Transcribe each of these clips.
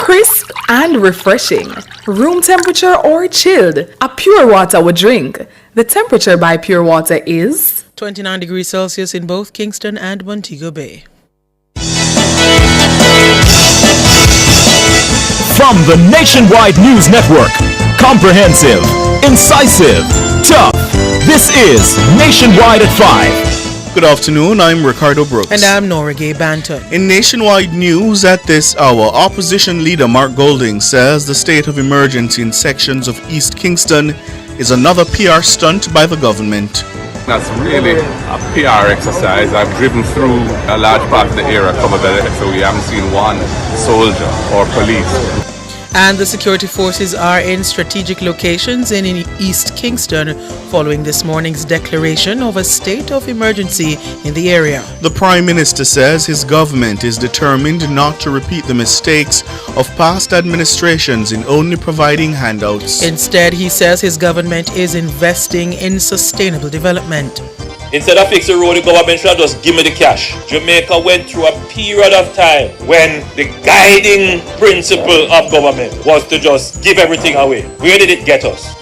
Crisp and refreshing. Room temperature or chilled. A Pure Water would drink. The temperature by Pure Water is 29 degrees Celsius in both Kingston and Montego Bay. From the Nationwide News Network, comprehensive, incisive, tough. This is Nationwide at 5. Good afternoon, I'm Ricardo Brooks. And I'm Nora Gay Banton. In Nationwide News at this hour, Opposition Leader Mark Golding says the state of emergency in sections of East Kingston is another PR stunt by the government. That's really a PR exercise. I've driven through a large part of the area covered by the SOE. I haven't seen one soldier or police. And the security forces are in strategic locations in East Kingston following this morning's declaration of a state of emergency in the area. The Prime Minister says his government is determined not to repeat the mistakes of past administrations in only providing handouts. Instead, he says his government is investing in sustainable development. Instead of fix the road, the government should just give me the cash. Jamaica went through a period of time when the guiding principle of government was to just give everything away. Where did it get us?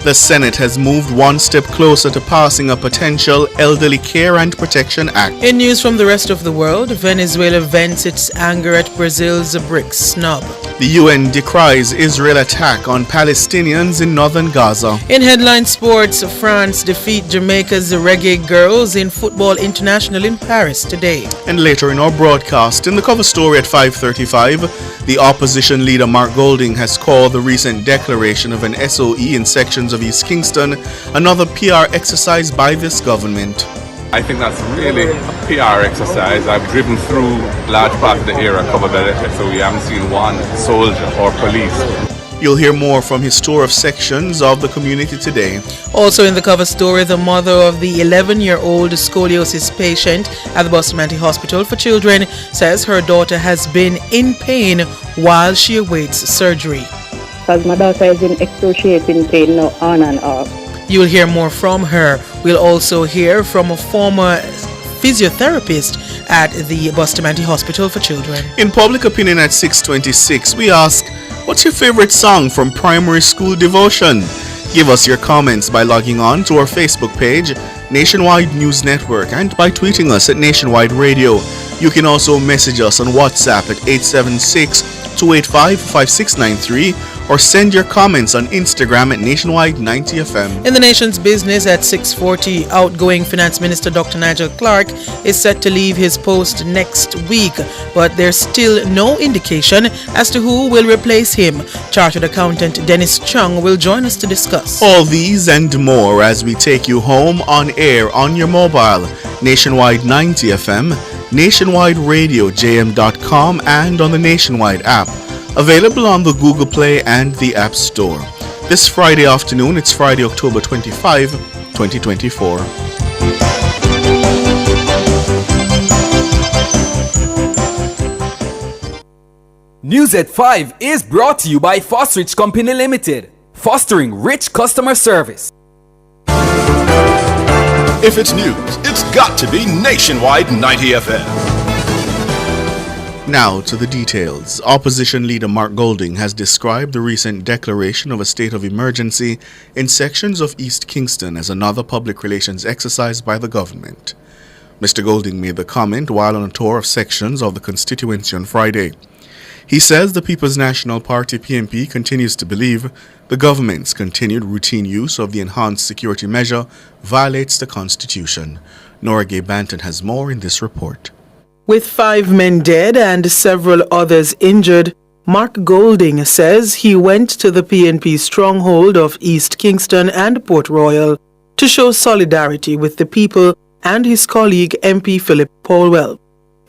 The Senate has moved one step closer to passing a potential Elderly Care and Protection Act. In news from the rest of the world, Venezuela vents its anger at Brazil's BRICS snub. The UN decries Israel attack on Palestinians in northern Gaza. In headline sports, France defeat Jamaica's Reggae Girls in Football International in Paris today. And later in our broadcast, in the cover story at 5:35, the opposition leader Mark Golding has called the recent declaration of an SOE in sections of East Kingston another PR exercise by this government. I think that's really a PR exercise. I've driven through a large part of the area covered by the SOE. I haven't seen one soldier or police. You'll hear more from his tour of sections of the community today. Also in the cover story, the mother of the 11-year-old scoliosis patient at the Bustamante Hospital for Children says her daughter has been in pain while she awaits surgery. Because my daughter is in excruciating pain now, on and off. You'll hear more from her. We'll also hear from a former physiotherapist at the Bustamante Hospital for Children. In Public Opinion at 6:26, we ask, what's your favorite song from primary school devotion? Give us your comments by logging on to our Facebook page, Nationwide News Network, and by tweeting us at Nationwide Radio. You can also message us on WhatsApp at 876-285-5693 or send your comments on Instagram at Nationwide 90FM. In the nation's business at 6:40, outgoing Finance Minister Dr. Nigel Clark is set to leave his post next week, but there's still no indication as to who will replace him. Chartered accountant Dennis Chung will join us to discuss. All these and more as we take you home on air on your mobile, Nationwide 90FM, Nationwide Radio, JM.com, and on the Nationwide app. Available on the Google Play and the App Store. This Friday afternoon, it's Friday, October 25, 2024. News at 5 is brought to you by Fostrich Company Limited, fostering rich customer service. If it's news, it's got to be Nationwide 90 FM. Now to the details. Opposition leader Mark Golding has described the recent declaration of a state of emergency in sections of East Kingston as another public relations exercise by the government. Mr. Golding made the comment while on a tour of sections of the constituency on Friday. He says the People's National Party PNP continues to believe the government's continued routine use of the enhanced security measure violates the Constitution. Nora Gay Banton has more in this report. With 5 men dead and several others injured, Mark Golding says he went to the PNP stronghold of East Kingston and Port Royal to show solidarity with the people and his colleague MP Philip Polwell.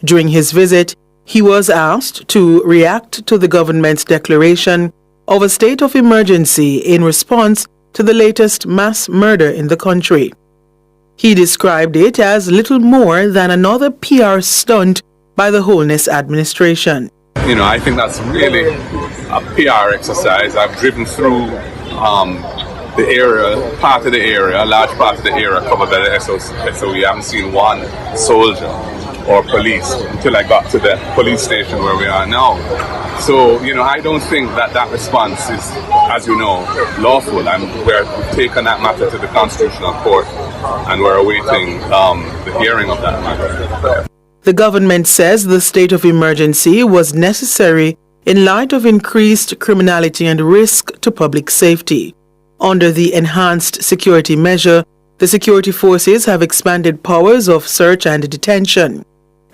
During his visit, he was asked to react to the government's declaration of a state of emergency in response to the latest mass murder in the country. He described it as little more than another PR stunt by the Holness administration. I think that's really a PR exercise. I've driven through the area, a large part of the area covered by the SOE. I haven't seen one soldier or police until I got to the police station where we are now. So, I don't think that response is, as you know, lawful. We've taken that matter to the Constitutional Court and we're awaiting the hearing of that matter. The government says the state of emergency was necessary in light of increased criminality and risk to public safety. Under the enhanced security measure, the security forces have expanded powers of search and detention.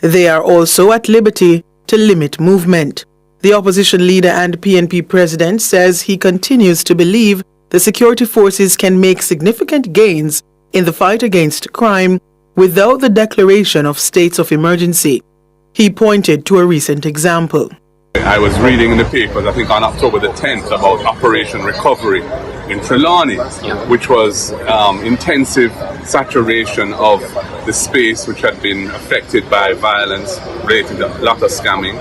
They are also at liberty to limit movement. The opposition leader and PNP president says he continues to believe the security forces can make significant gains in the fight against crime without the declaration of states of emergency. He pointed to a recent example. I was reading in the papers, I think on October the 10th, about Operation Recovery in Trelawney, which was intensive saturation of the space which had been affected by violence related to a lot of scamming,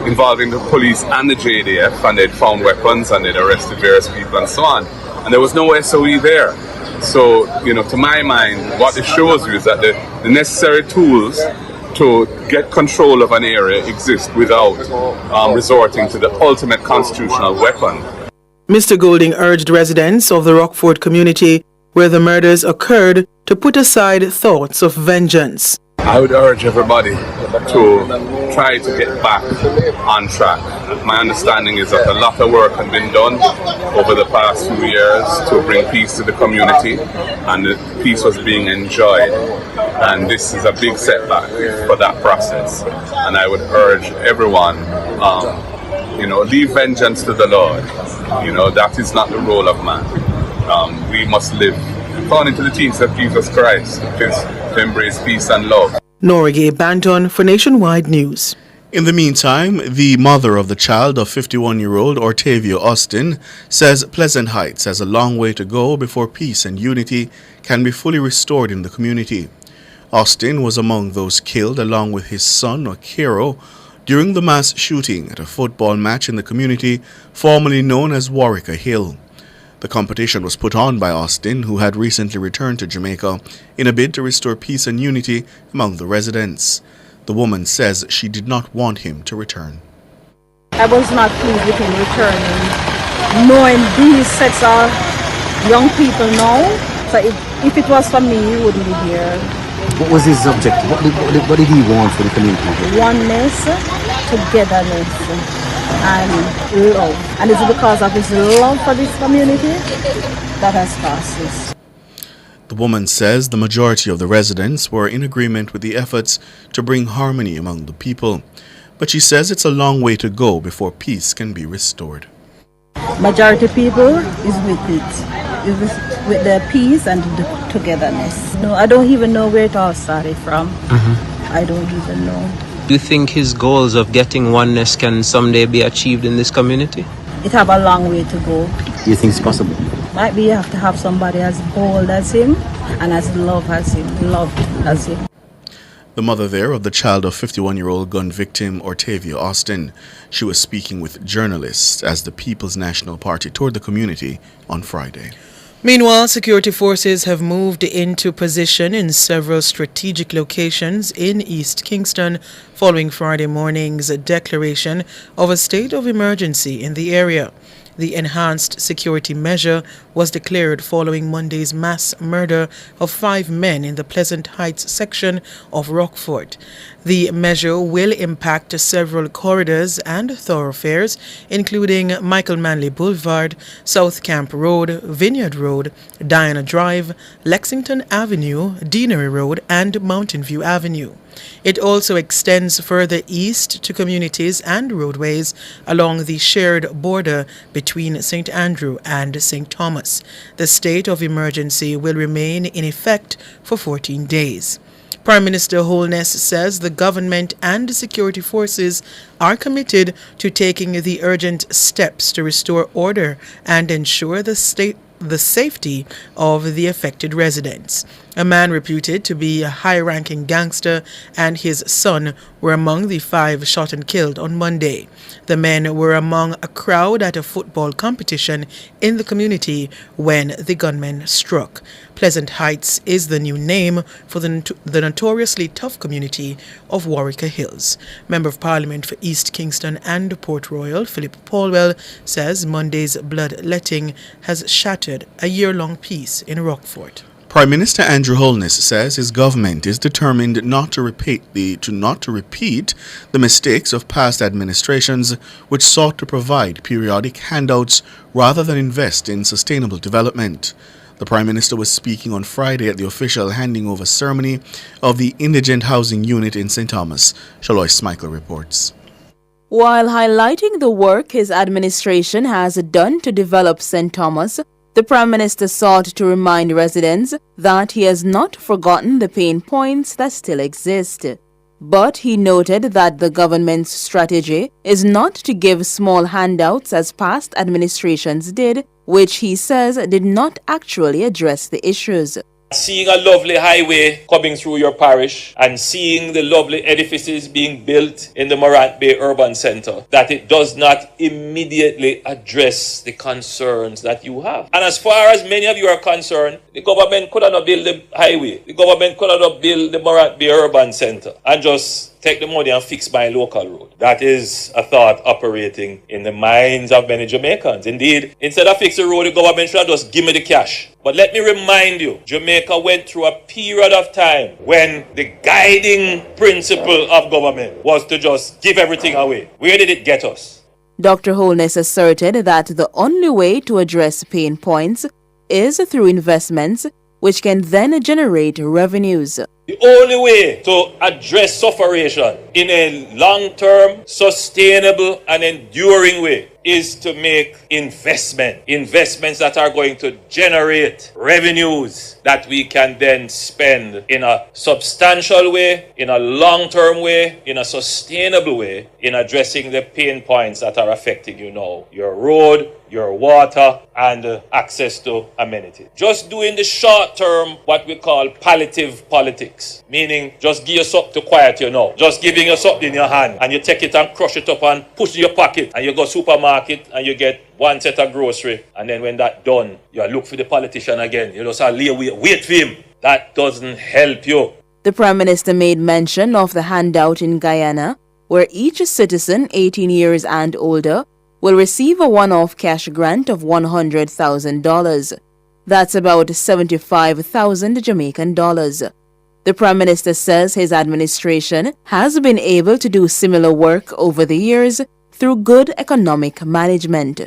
involving the police and the JDF, and they'd found weapons and they'd arrested various people and so on. And there was no SOE there. So, to my mind, what it shows you is that the necessary tools to get control of an area exist without resorting to the ultimate constitutional weapon. Mr. Golding urged residents of the Rockford community where the murders occurred to put aside thoughts of vengeance. I would urge everybody to try to get back on track. My understanding is that a lot of work has been done over the past few years to bring peace to the community, and the peace was being enjoyed. And this is a big setback for that process. And I would urge everyone, leave vengeance to the Lord. That is not the role of man. We must live according to the teachings of Jesus Christ, which is to embrace peace and love. Norige Banton for Nationwide News. In the meantime, the mother of the child of 51-year-old Ortavio Austin says Pleasant Heights has a long way to go before peace and unity can be fully restored in the community. Austin was among those killed along with his son Okero during the mass shooting at a football match in the community formerly known as Warwicker Hill. The competition was put on by Austin, who had recently returned to Jamaica in a bid to restore peace and unity among the residents. The woman says she did not want him to return. I was not pleased with him returning, knowing these sets of young people now. So if it was for me, he wouldn't be here. What was his objective? What did he want for the community? Oneness, togetherness, and love. And it's because of his love for this community that has caused this. The woman says the majority of the residents were in agreement with the efforts to bring harmony among the people, but she says it's a long way to go before peace can be restored. Majority people is with it, is with the peace and the togetherness. No, I don't even know where it all started from. I don't even know. Do you think his goals of getting oneness can someday be achieved in this community? It have a long way to go. Do you think it's possible? Might be you have to have somebody as bold as him and as loved as him. The mother there of the child of 51-year-old gun victim Ortavio Austin. She was speaking with journalists as the People's National Party toured the community on Friday. Meanwhile, security forces have moved into position in several strategic locations in East Kingston following Friday morning's declaration of a state of emergency in the area. The enhanced security measure was declared following Monday's mass murder of 5 men in the Pleasant Heights section of Rockford. The measure will impact several corridors and thoroughfares, including Michael Manley Boulevard, South Camp Road, Vineyard Road, Diana Drive, Lexington Avenue, Deanery Road, and Mountain View Avenue. It also extends further east to communities and roadways along the shared border between St. Andrew and St. Thomas. The state of emergency will remain in effect for 14 days. Prime Minister Holness says the government and security forces are committed to taking the urgent steps to restore order and ensure the safety of the affected residents. A man reputed to be a high-ranking gangster and his son were among the 5 shot and killed on Monday. The men were among a crowd at a football competition in the community when the gunmen struck. Pleasant Heights is the new name for the notoriously tough community of Warwick Hills. Member of Parliament for East Kingston and Port Royal, Philip Paulwell, says Monday's bloodletting has shattered a year-long peace in Rockfort. Prime Minister Andrew Holness says his government is determined not to repeat the mistakes of past administrations which sought to provide periodic handouts rather than invest in sustainable development. The Prime Minister was speaking on Friday at the official handing over ceremony of the Indigent Housing Unit in St. Thomas. Shalois Smikle reports. While highlighting the work his administration has done to develop St. Thomas, the Prime Minister sought to remind residents that he has not forgotten the pain points that still exist. But he noted that the government's strategy is not to give small handouts as past administrations did, which he says did not actually address the issues. Seeing a lovely highway coming through your parish and seeing the lovely edifices being built in the Morant Bay Urban Centre, that it does not immediately address the concerns that you have. And as far as many of you are concerned, the government could not build the highway. The government could not build the Morant Bay Urban Centre and just take the money and fix my local road. That is a thought operating in the minds of many Jamaicans. Indeed, instead of fix the road, the government should just give me the cash. But let me remind you, Jamaica went through a period of time when the guiding principle of government was to just give everything away. Where did it get us? Dr. Holness asserted that the only way to address pain points is through investments, which can then generate revenues. The only way to address sufferation in a long-term, sustainable and enduring way is to make investments that are going to generate revenues that we can then spend in a substantial way, in a long-term way, in a sustainable way, in addressing the pain points that are affecting you now. Your road, your water, and access to amenities. Just doing the short term, what we call palliative politics, meaning just give you something to quiet you now. Just giving you something in your hand, and you take it and crush it up and push in your pocket, and you go supermarket and you get one set of grocery, and then when that done, you look for the politician again. You just wait for him. That doesn't help you. The Prime Minister made mention of the handout in Guyana, where each citizen 18 years and older will receive a one-off cash grant of $100,000. That's about 75,000 Jamaican dollars. The Prime Minister says his administration has been able to do similar work over the years through good economic management.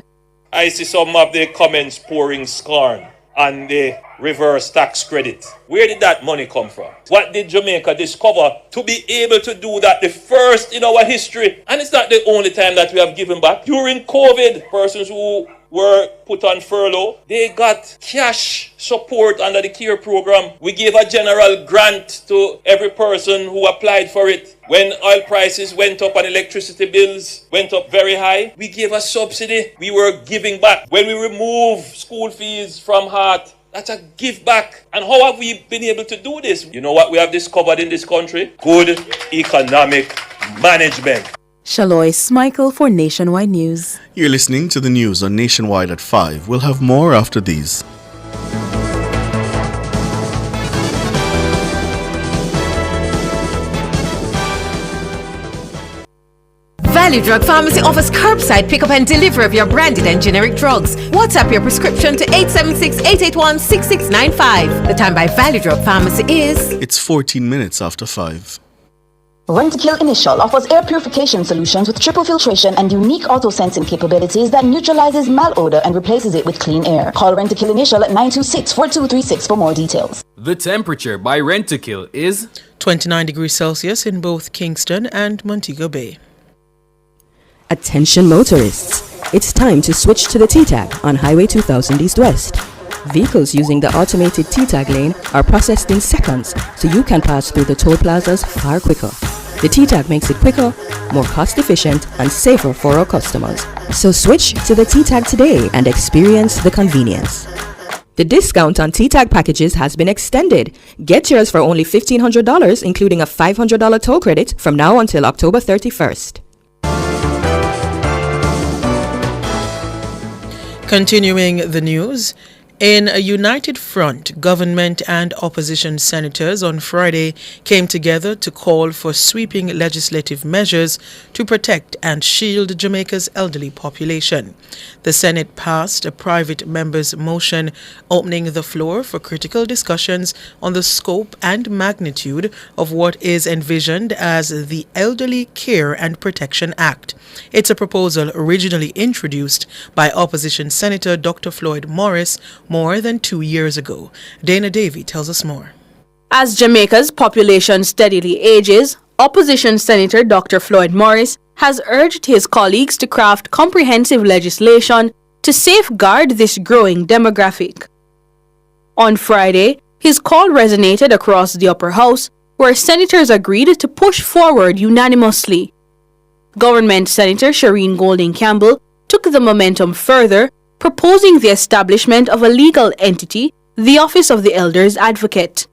I see some of the comments pouring scorn on the reverse tax credit. Where did that money come from? What did Jamaica discover to be able to do that, the first in our history? And it's not the only time that we have given back. During COVID, persons who were put on furlough, they got cash support under the CARE program. We gave a general grant to every person who applied for it. When oil prices went up and electricity bills went up very high, we gave a subsidy. We were giving back. When we remove school fees from HEART, that's a give back. And how have we been able to do this? You know what we have discovered in this country? Good economic management. Shalois Smikle for Nationwide News. You're listening to the news on Nationwide at 5. We'll have more after these. Value Drug Pharmacy offers curbside pickup and delivery of your branded and generic drugs. WhatsApp your prescription to 876-881-6695. The time by Value Drug Pharmacy is... It's 14 minutes after 5. Rent-to-Kill Initial offers air purification solutions with triple filtration and unique auto-sensing capabilities that neutralizes malodor and replaces it with clean air. Call Rent-to-Kill Initial at 926-4236 for more details. The temperature by Rent-to-Kill is 29 degrees Celsius in both Kingston and Montego Bay. Attention motorists, it's time to switch to the T-Tag on Highway 2000 East-West. Vehicles using the automated T-Tag lane are processed in seconds, so you can pass through the toll plazas far quicker. The T-Tag makes it quicker, more cost-efficient, and safer for our customers. So switch to the T-Tag today and experience the convenience. The discount on T-Tag packages has been extended. Get yours for only $1,500, including a $500 toll credit from now until October 31st. Continuing the news, in a united front, government and opposition senators on Friday came together to call for sweeping legislative measures to protect and shield Jamaica's elderly population. The Senate passed a private member's motion opening the floor for critical discussions on the scope and magnitude of what is envisioned as the Elderly Care and Protection Act. It's a proposal originally introduced by opposition Senator Dr. Floyd Morris more than 2 years ago. Dana Davey tells us more. As Jamaica's population steadily ages, opposition Senator Dr. Floyd Morris has urged his colleagues to craft comprehensive legislation to safeguard this growing demographic. On Friday, his call resonated across the upper house, where senators agreed to push forward unanimously. Government Senator Shireen Golding Campbell took the momentum further, proposing the establishment of a legal entity, the Office of the Elders Advocate.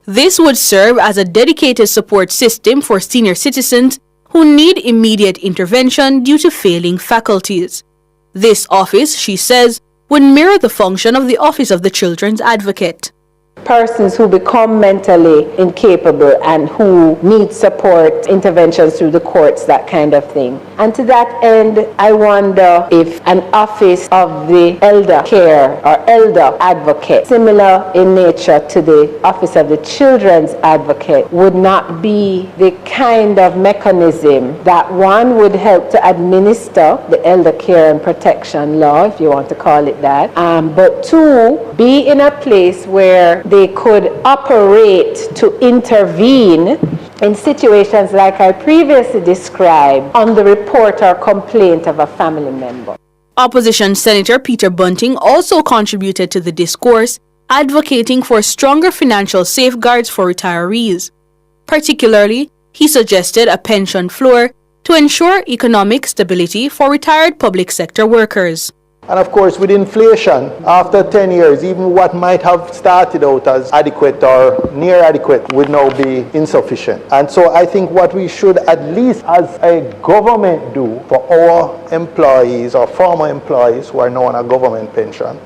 This would serve as a dedicated support system for senior citizens who need immediate intervention due to failing faculties. This office, she says, would mirror the function of the Office of the Children's Advocate. Persons who become mentally incapable and who need support, interventions through the courts, that kind of thing. And to that end, I wonder if an office of the elder care or elder advocate, similar in nature to the office of the children's advocate, would not be the kind of mechanism that one would help to administer the elder care and protection law, if you want to call it that, but two, be in a place where they could operate to intervene in situations like I previously described on the report or complaint of a family member. Opposition Senator Peter Bunting also contributed to the discourse, advocating for stronger financial safeguards for retirees. Particularly, he suggested a pension floor to ensure economic stability for retired public sector workers. And of course, with inflation, after 10 years, even what might have started out as adequate or near adequate would now be insufficient. And so I think what we should at least as a government do for our employees or former employees who are now on a government pension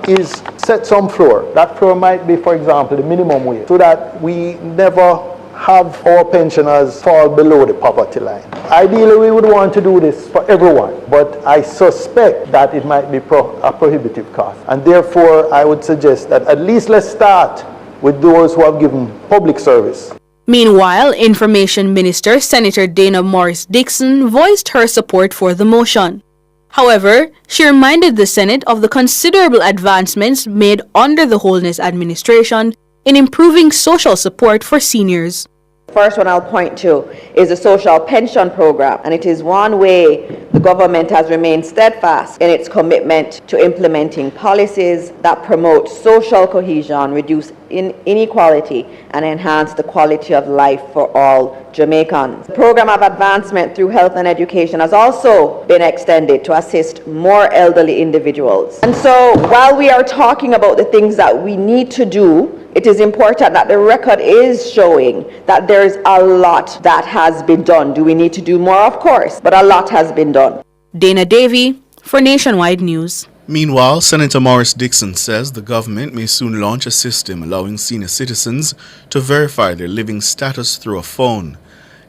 is set some floor. That floor might be, for example, the minimum wage, so that we never have our pensioners fall below the poverty line. Ideally, we would want to do this for everyone, but I suspect that it might be a prohibitive cost. And therefore, I would suggest that at least let's start with those who have given public service. Meanwhile, Information Minister Senator Dana Morris Dixon voiced her support for the motion. However, she reminded the Senate of the considerable advancements made under the Holness administration in improving social support for seniors. First one I'll point to is the social pension program, and it is one way the government has remained steadfast in its commitment to implementing policies that promote social cohesion, reduce inequality, and enhance the quality of life for all Jamaicans. The program of advancement through health and education has also been extended to assist more elderly individuals. And so while we are talking about the things that we need to do, it is important that the record is showing that there is a lot that has been done. Do we need to do more? Of course, but a lot has been done. Dana Davey for Nationwide News. Meanwhile, Senator Morris Dixon says the government may soon launch a system allowing senior citizens to verify their living status through a phone.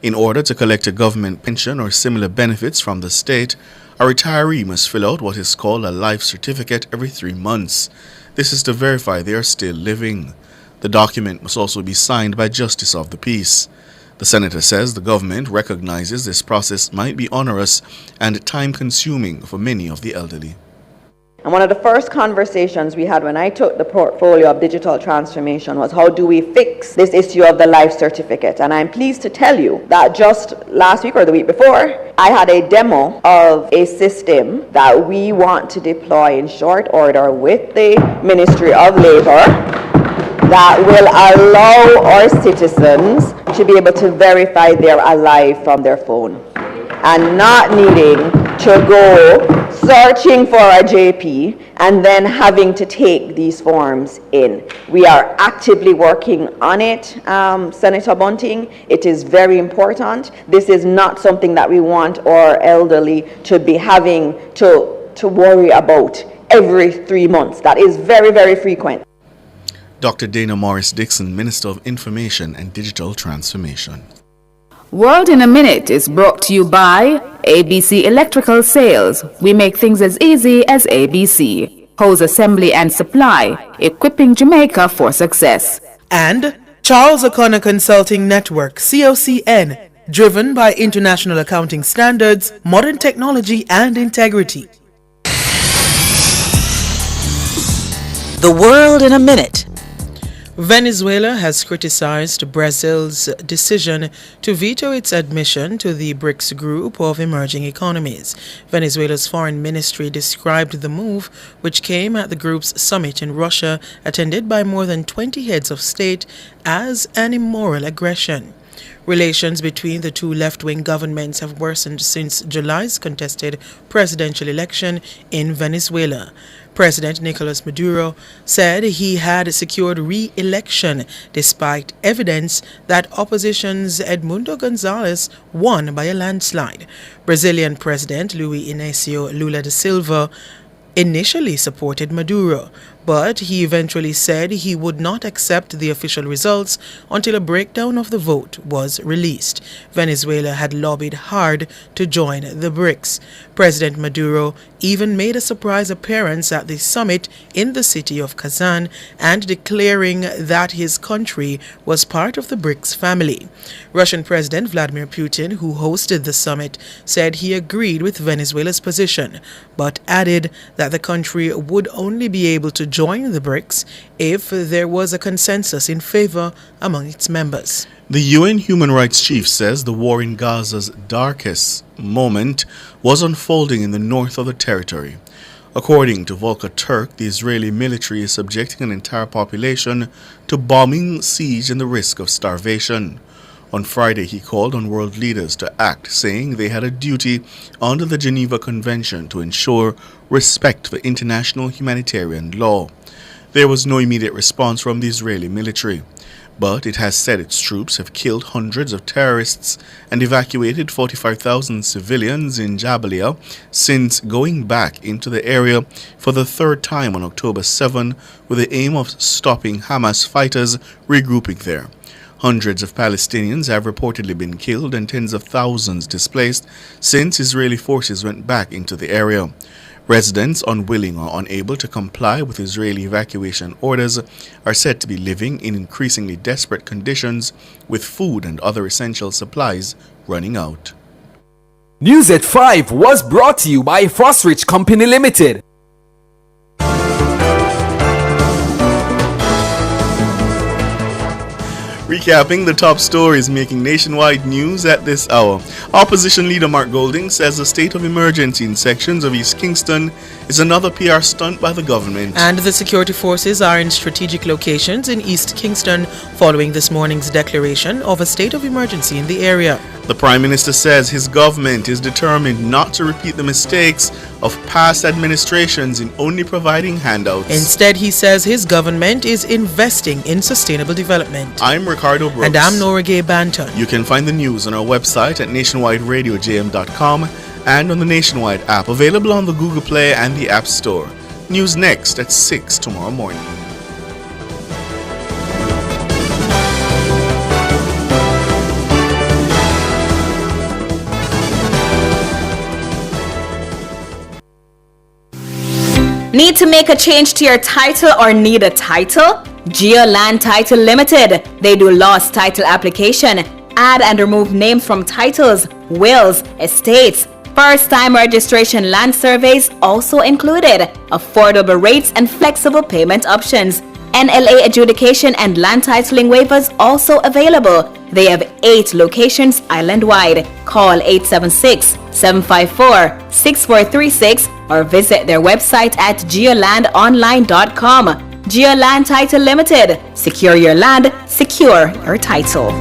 In order to collect a government pension or similar benefits from the state, a retiree must fill out what is called a life certificate every 3 months. This is to verify they are still living. The document must also be signed by Justice of the Peace. The senator says the government recognizes this process might be onerous and time-consuming for many of the elderly. And one of the first conversations we had when I took the portfolio of digital transformation was how do we fix this issue of the life certificate? And I'm pleased to tell you that just last week or the week before, I had a demo of a system that we want to deploy in short order with the Ministry of Labour that will allow our citizens to be able to verify they're alive from their phone and not needing to go searching for a JP and then having to take these forms in. We are actively working on it, Senator Bunting. It is very important. This is not something that we want our elderly to be having to worry about every 3 months. That is very, very frequent. Dr. Dana Morris Dixon, Minister of Information and Digital Transformation. World in a Minute is brought to you by ABC Electrical Sales. We make things as easy as ABC. Hose assembly and supply, equipping Jamaica for success. And Charles O'Connor Consulting Network, COCN, driven by international accounting standards, modern technology and integrity. The World in a Minute. Venezuela has criticized Brazil's decision to veto its admission to the BRICS group of emerging economies. Venezuela's foreign ministry described the move, which came at the group's summit in Russia, attended by more than 20 heads of state, as an immoral aggression. Relations between the two left-wing governments have worsened since July's contested presidential election in Venezuela. President Nicolas Maduro said he had secured re-election despite evidence that opposition's Edmundo Gonzalez won by a landslide. Brazilian President Luiz Inácio Lula da Silva initially supported Maduro, but he eventually said he would not accept the official results until a breakdown of the vote was released. Venezuela had lobbied hard to join the BRICS. President Maduro even made a surprise appearance at the summit in the city of Kazan and declaring that his country was part of the BRICS family. Russian President Vladimir Putin, who hosted the summit, said he agreed with Venezuela's position, but added that the country would only be able to join the BRICS if there was a consensus in favor among its members. The UN Human Rights Chief says the war in Gaza's darkest moment was unfolding in the north of the territory. According to Volker Turk, the Israeli military is subjecting an entire population to bombing, siege, and the risk of starvation. On Friday, he called on world leaders to act, saying they had a duty under the Geneva Convention to ensure respect for international humanitarian law. There was no immediate response from the Israeli military, but it has said its troops have killed hundreds of terrorists and evacuated 45,000 civilians in Jabalia since going back into the area for the third time on October 7 with the aim of stopping Hamas fighters regrouping there. Hundreds of Palestinians have reportedly been killed and tens of thousands displaced since Israeli forces went back into the area. Residents unwilling or unable to comply with Israeli evacuation orders are said to be living in increasingly desperate conditions, with food and other essential supplies running out. News at 5 was brought to you by Fosrich Company Limited. Recapping the top stories making nationwide news at this hour. Opposition leader Mark Golding says the state of emergency in sections of East Kingston is another PR stunt by the government. And the security forces are in strategic locations in East Kingston following this morning's declaration of a state of emergency in the area. The Prime Minister says his government is determined not to repeat the mistakes of past administrations in only providing handouts. Instead, he says his government is investing in sustainable development. I'm Ricardo Brooks. And I'm Nora Gay Banton. You can find the news on our website at nationwideradiojm.com and on the Nationwide app, available on the Google Play and the App Store. News next at 6 tomorrow morning. Need to make a change to your title or need a title? Geoland Title Limited. They do lost title application, add and remove names from titles, wills, estates, first-time registration land surveys also included, affordable rates and flexible payment options. NLA adjudication and land titling waivers also available. They have 8 locations island-wide. Call 876-754-6436 or visit their website at geolandonline.com. Geoland Title Limited. Secure your land, secure your title.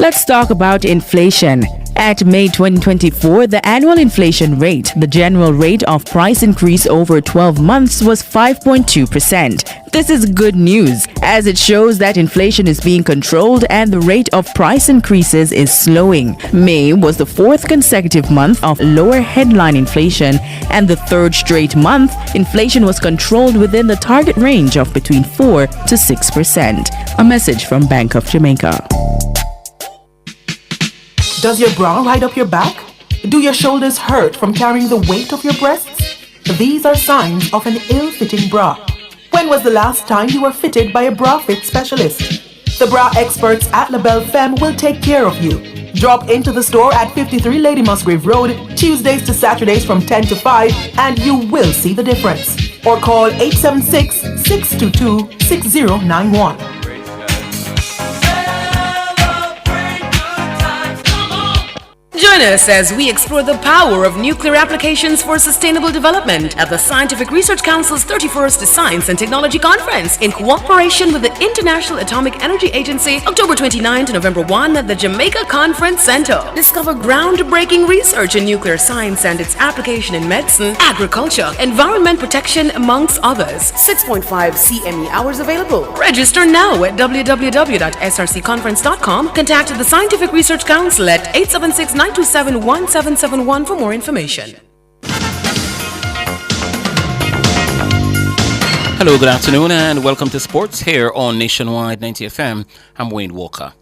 Let's talk about inflation. At May 2024, the annual inflation rate, the general rate of price increase over 12 months, was 5.2%. This is good news, as it shows that inflation is being controlled and the rate of price increases is slowing. May was the fourth consecutive month of lower headline inflation, and the third straight month, inflation was controlled within the target range of between 4 to 6%. A message from Bank of Jamaica. Does your bra ride up your back? Do your shoulders hurt from carrying the weight of your breasts? These are signs of an ill-fitting bra. When was the last time you were fitted by a bra fit specialist? The bra experts at LaBelle Femme will take care of you. Drop into the store at 53 Lady Musgrave Road, Tuesdays to Saturdays from 10 to 5, and you will see the difference. Or call 876-622-6091. Join us as we explore the power of nuclear applications for sustainable development at the Scientific Research Council's 31st Science and Technology Conference in cooperation with the International Atomic Energy Agency, October 29 to November 1 at the Jamaica Conference Center. Discover groundbreaking research in nuclear science and its application in medicine, agriculture, environment protection, amongst others. 6.5 CME hours available. Register now at www.srcconference.com. Contact the Scientific Research Council at 876-927-1771 for more information. Hello, good afternoon, and welcome to sports here on Nationwide 90 FM. I'm Wayne Walker.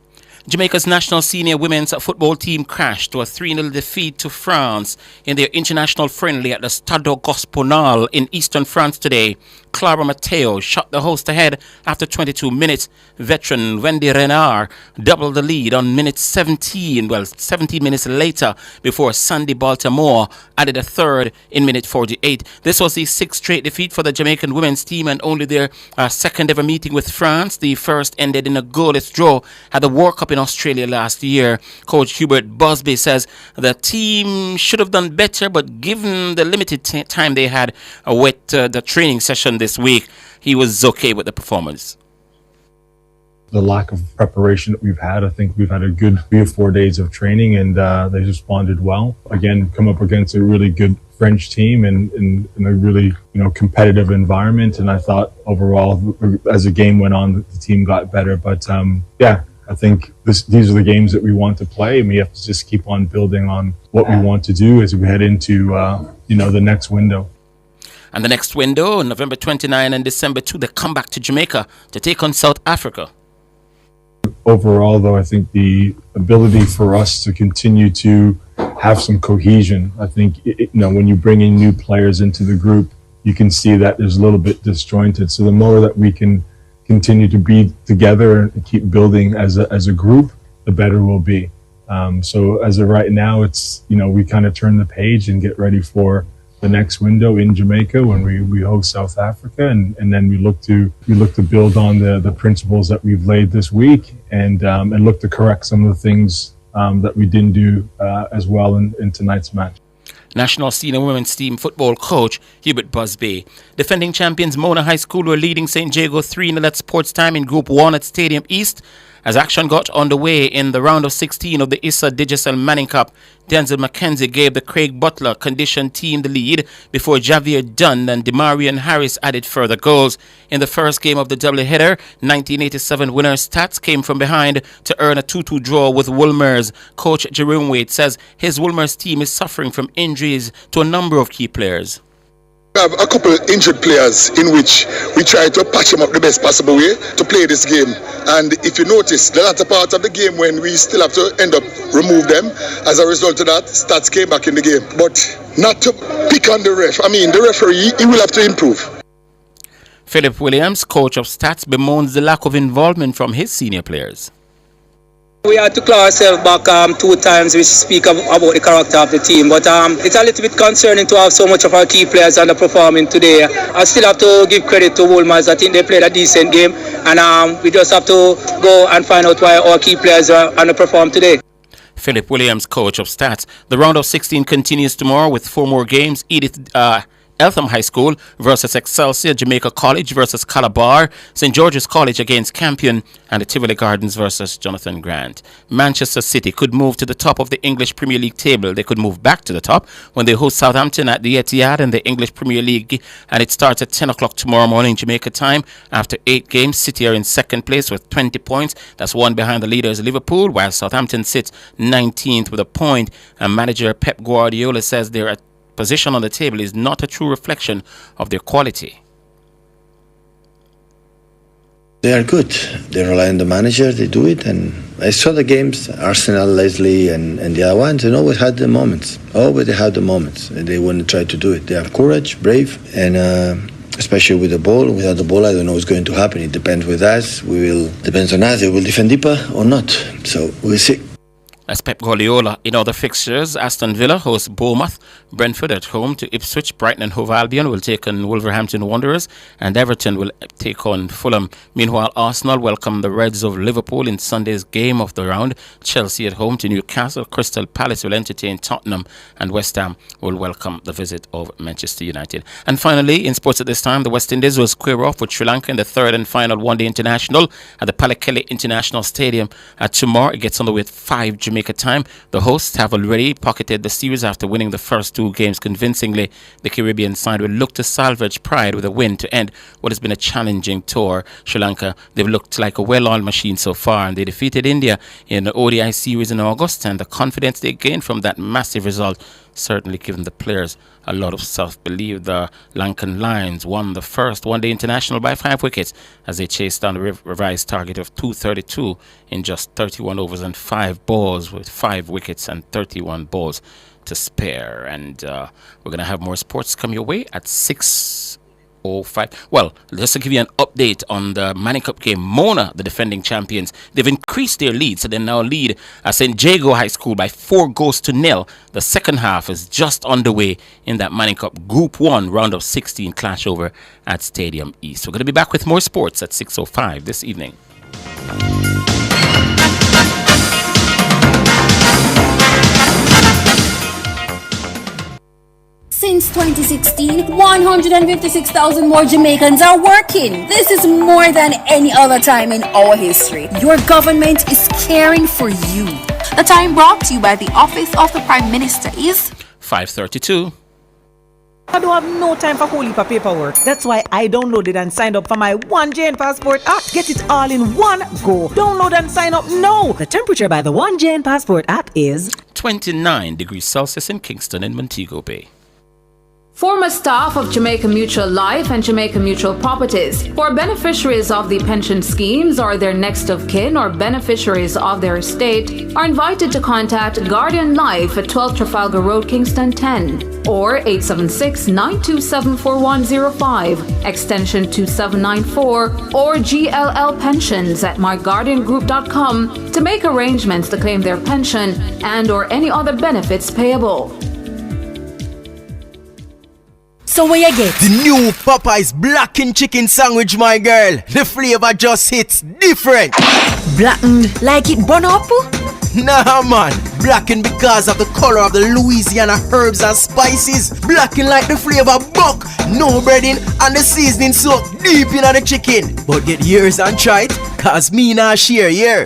Jamaica's national senior women's football team crashed to a 3-0 defeat to France in their international friendly at the Stade Gosponnal in eastern France today. Clara Matteo shot the host ahead after 22 minutes. Veteran Wendy Renard doubled the lead on minute 17 minutes later before Sandy Baltimore added a third in minute 48. This was the sixth straight defeat for the Jamaican women's team and only their second ever meeting with France. The first ended in a goalless draw at the World Cup in Australia last year. Coach Hubert Busby says the team should have done better, but given the limited time they had with the training session this week, he was okay with the performance. The lack of preparation that we've had, I think we've had a good 3 or 4 days of training, and they responded well. Again, come up against a really good French team in a really competitive environment, and I thought overall as the game went on the team got better. But I think these are the games that we want to play, and we have to just keep on building on what we want to do as we head into the next window. And the next window, November 29 and December 2, they come back to Jamaica to take on South Africa. Overall, though, I think the ability for us to continue to have some cohesion, I think, when you bring in new players into the group, you can see that there's a little bit disjointed. So the more that we can continue to be together and keep building as a group, the better we'll be. So as of right now, it's, we kind of turn the page and get ready for the next window in Jamaica when we host South Africa, and then we look to build on the principles that we've laid this week and look to correct some of the things that we didn't do as well in tonight's match. National Senior Women's Team football coach Hubert Busby. Defending champions Mona High School were leading St. Jago 3-0 at sports time in Group 1 at Stadium East. As action got underway in the round of 16 of the Issa Digicel Manning Cup, Denzel McKenzie gave the Craig Butler conditioned team the lead before Javier Dunn and Demarion Harris added further goals. In the first game of the doubleheader, 1987 winner Stats came from behind to earn a 2-2 draw with Woolmers. Coach Jerome Wade says his Woolmers team is suffering from injuries to a number of key players. We have a couple injured players in which we try to patch them up the best possible way to play this game. And if you notice, the latter part of the game when we still have to end up remove them, as a result of that, Stats came back in the game. But not to pick on the ref. The referee, he will have to improve. Philip Williams, coach of Stats, bemoans the lack of involvement from his senior players. We had to claw ourselves back 2 times, which speak about the character of the team. But it's a little bit concerning to have so much of our key players underperforming today. I still have to give credit to Woolmers. I think they played a decent game. And we just have to go and find out why our key players are underperformed today. Philip Williams, coach of Stats. The round of 16 continues tomorrow with 4 more games. Edith Eltham High School versus Excelsior, Jamaica College versus Calabar, St. George's College against Campion, and the Tivoli Gardens versus Jonathan Grant. Manchester City could move to the top of the English Premier League table. They could move back to the top when they host Southampton at the Etihad in the English Premier League, and it starts at 10 o'clock tomorrow morning Jamaica time. After 8 games, City are in second place with 20 points. That's one behind the leaders Liverpool, while Southampton sits 19th with a point. And manager Pep Guardiola says their position on the table is not a true reflection of their quality. They are good. They rely on the manager. They do it. And I saw the games, Arsenal, Leslie, and the other ones, and always had the moments. Always they have the moments. And they want to try to do it. They have courage, brave, and especially with the ball. Without the ball, I don't know what's going to happen. It depends with us. Depends on us. They will defend deeper or not. So we'll see. As Pep Guardiola, in other fixtures, Aston Villa hosts Bournemouth, Brentford at home to Ipswich, Brighton and Hove Albion will take on Wolverhampton Wanderers, and Everton will take on Fulham. Meanwhile, Arsenal welcome the Reds of Liverpool in Sunday's game of the round. Chelsea at home to Newcastle, Crystal Palace will entertain Tottenham, and West Ham will welcome the visit of Manchester United. And finally, in sports at this time, the West Indies will square off with Sri Lanka in the third and final one-day international at the Pallekele International Stadium. Tomorrow, it gets underway at 5 Jamaica time. The hosts have already pocketed the series after winning the first 2 games convincingly. The Caribbean side will look to salvage pride with a win to end what has been a challenging tour. Sri Lanka, they've looked like a well-oiled machine so far, and they defeated India in the ODI series in August, and the confidence they gained from that massive result certainly given the players a lot of self-belief. The Lankan Lions won the first one-day international by 5 wickets as they chased down the revised target of 232 in just 31 overs and 5 balls with 5 wickets and 31 balls to spare. And we're going to have more sports come your way at 6:05. Well, just to give you an update on the Manning Cup game, Mona, the defending champions, they've increased their lead, so they now lead St. Jago High School by 4-0. The second half is just underway in that Manning Cup Group 1 round of 16 clash over at Stadium East. We're going to be back with more sports at 6:05 this evening. Since 2016, 156,000 more Jamaicans are working. This is more than any other time in our history. Your government is caring for you. The time brought to you by the Office of the Prime Minister is 5:32. I don't have no time for whole heap of paperwork. That's why I downloaded and signed up for my One Jane Passport app. Get it all in one go. Download and sign up now. The temperature by the One Jane Passport app is 29 degrees Celsius in Kingston and Montego Bay. Former staff of Jamaica Mutual Life and Jamaica Mutual Properties, for beneficiaries of the pension schemes or their next of kin or beneficiaries of their estate, are invited to contact Guardian Life at 12 Trafalgar Road, Kingston 10, or 876-927-4105, extension 2794, or GLL Pensions at myguardiangroup.com to make arrangements to claim their pension and or any other benefits payable. So where you get? The new Popeye's blackened chicken sandwich, my girl. The flavor just hits different. Blackened like it burn up? Nah, man. Blackened because of the color of the Louisiana herbs and spices. Blackened like the flavor buck. No breading and the seasoning soaked deep in the chicken. But get yours and try it, cause me nah share here.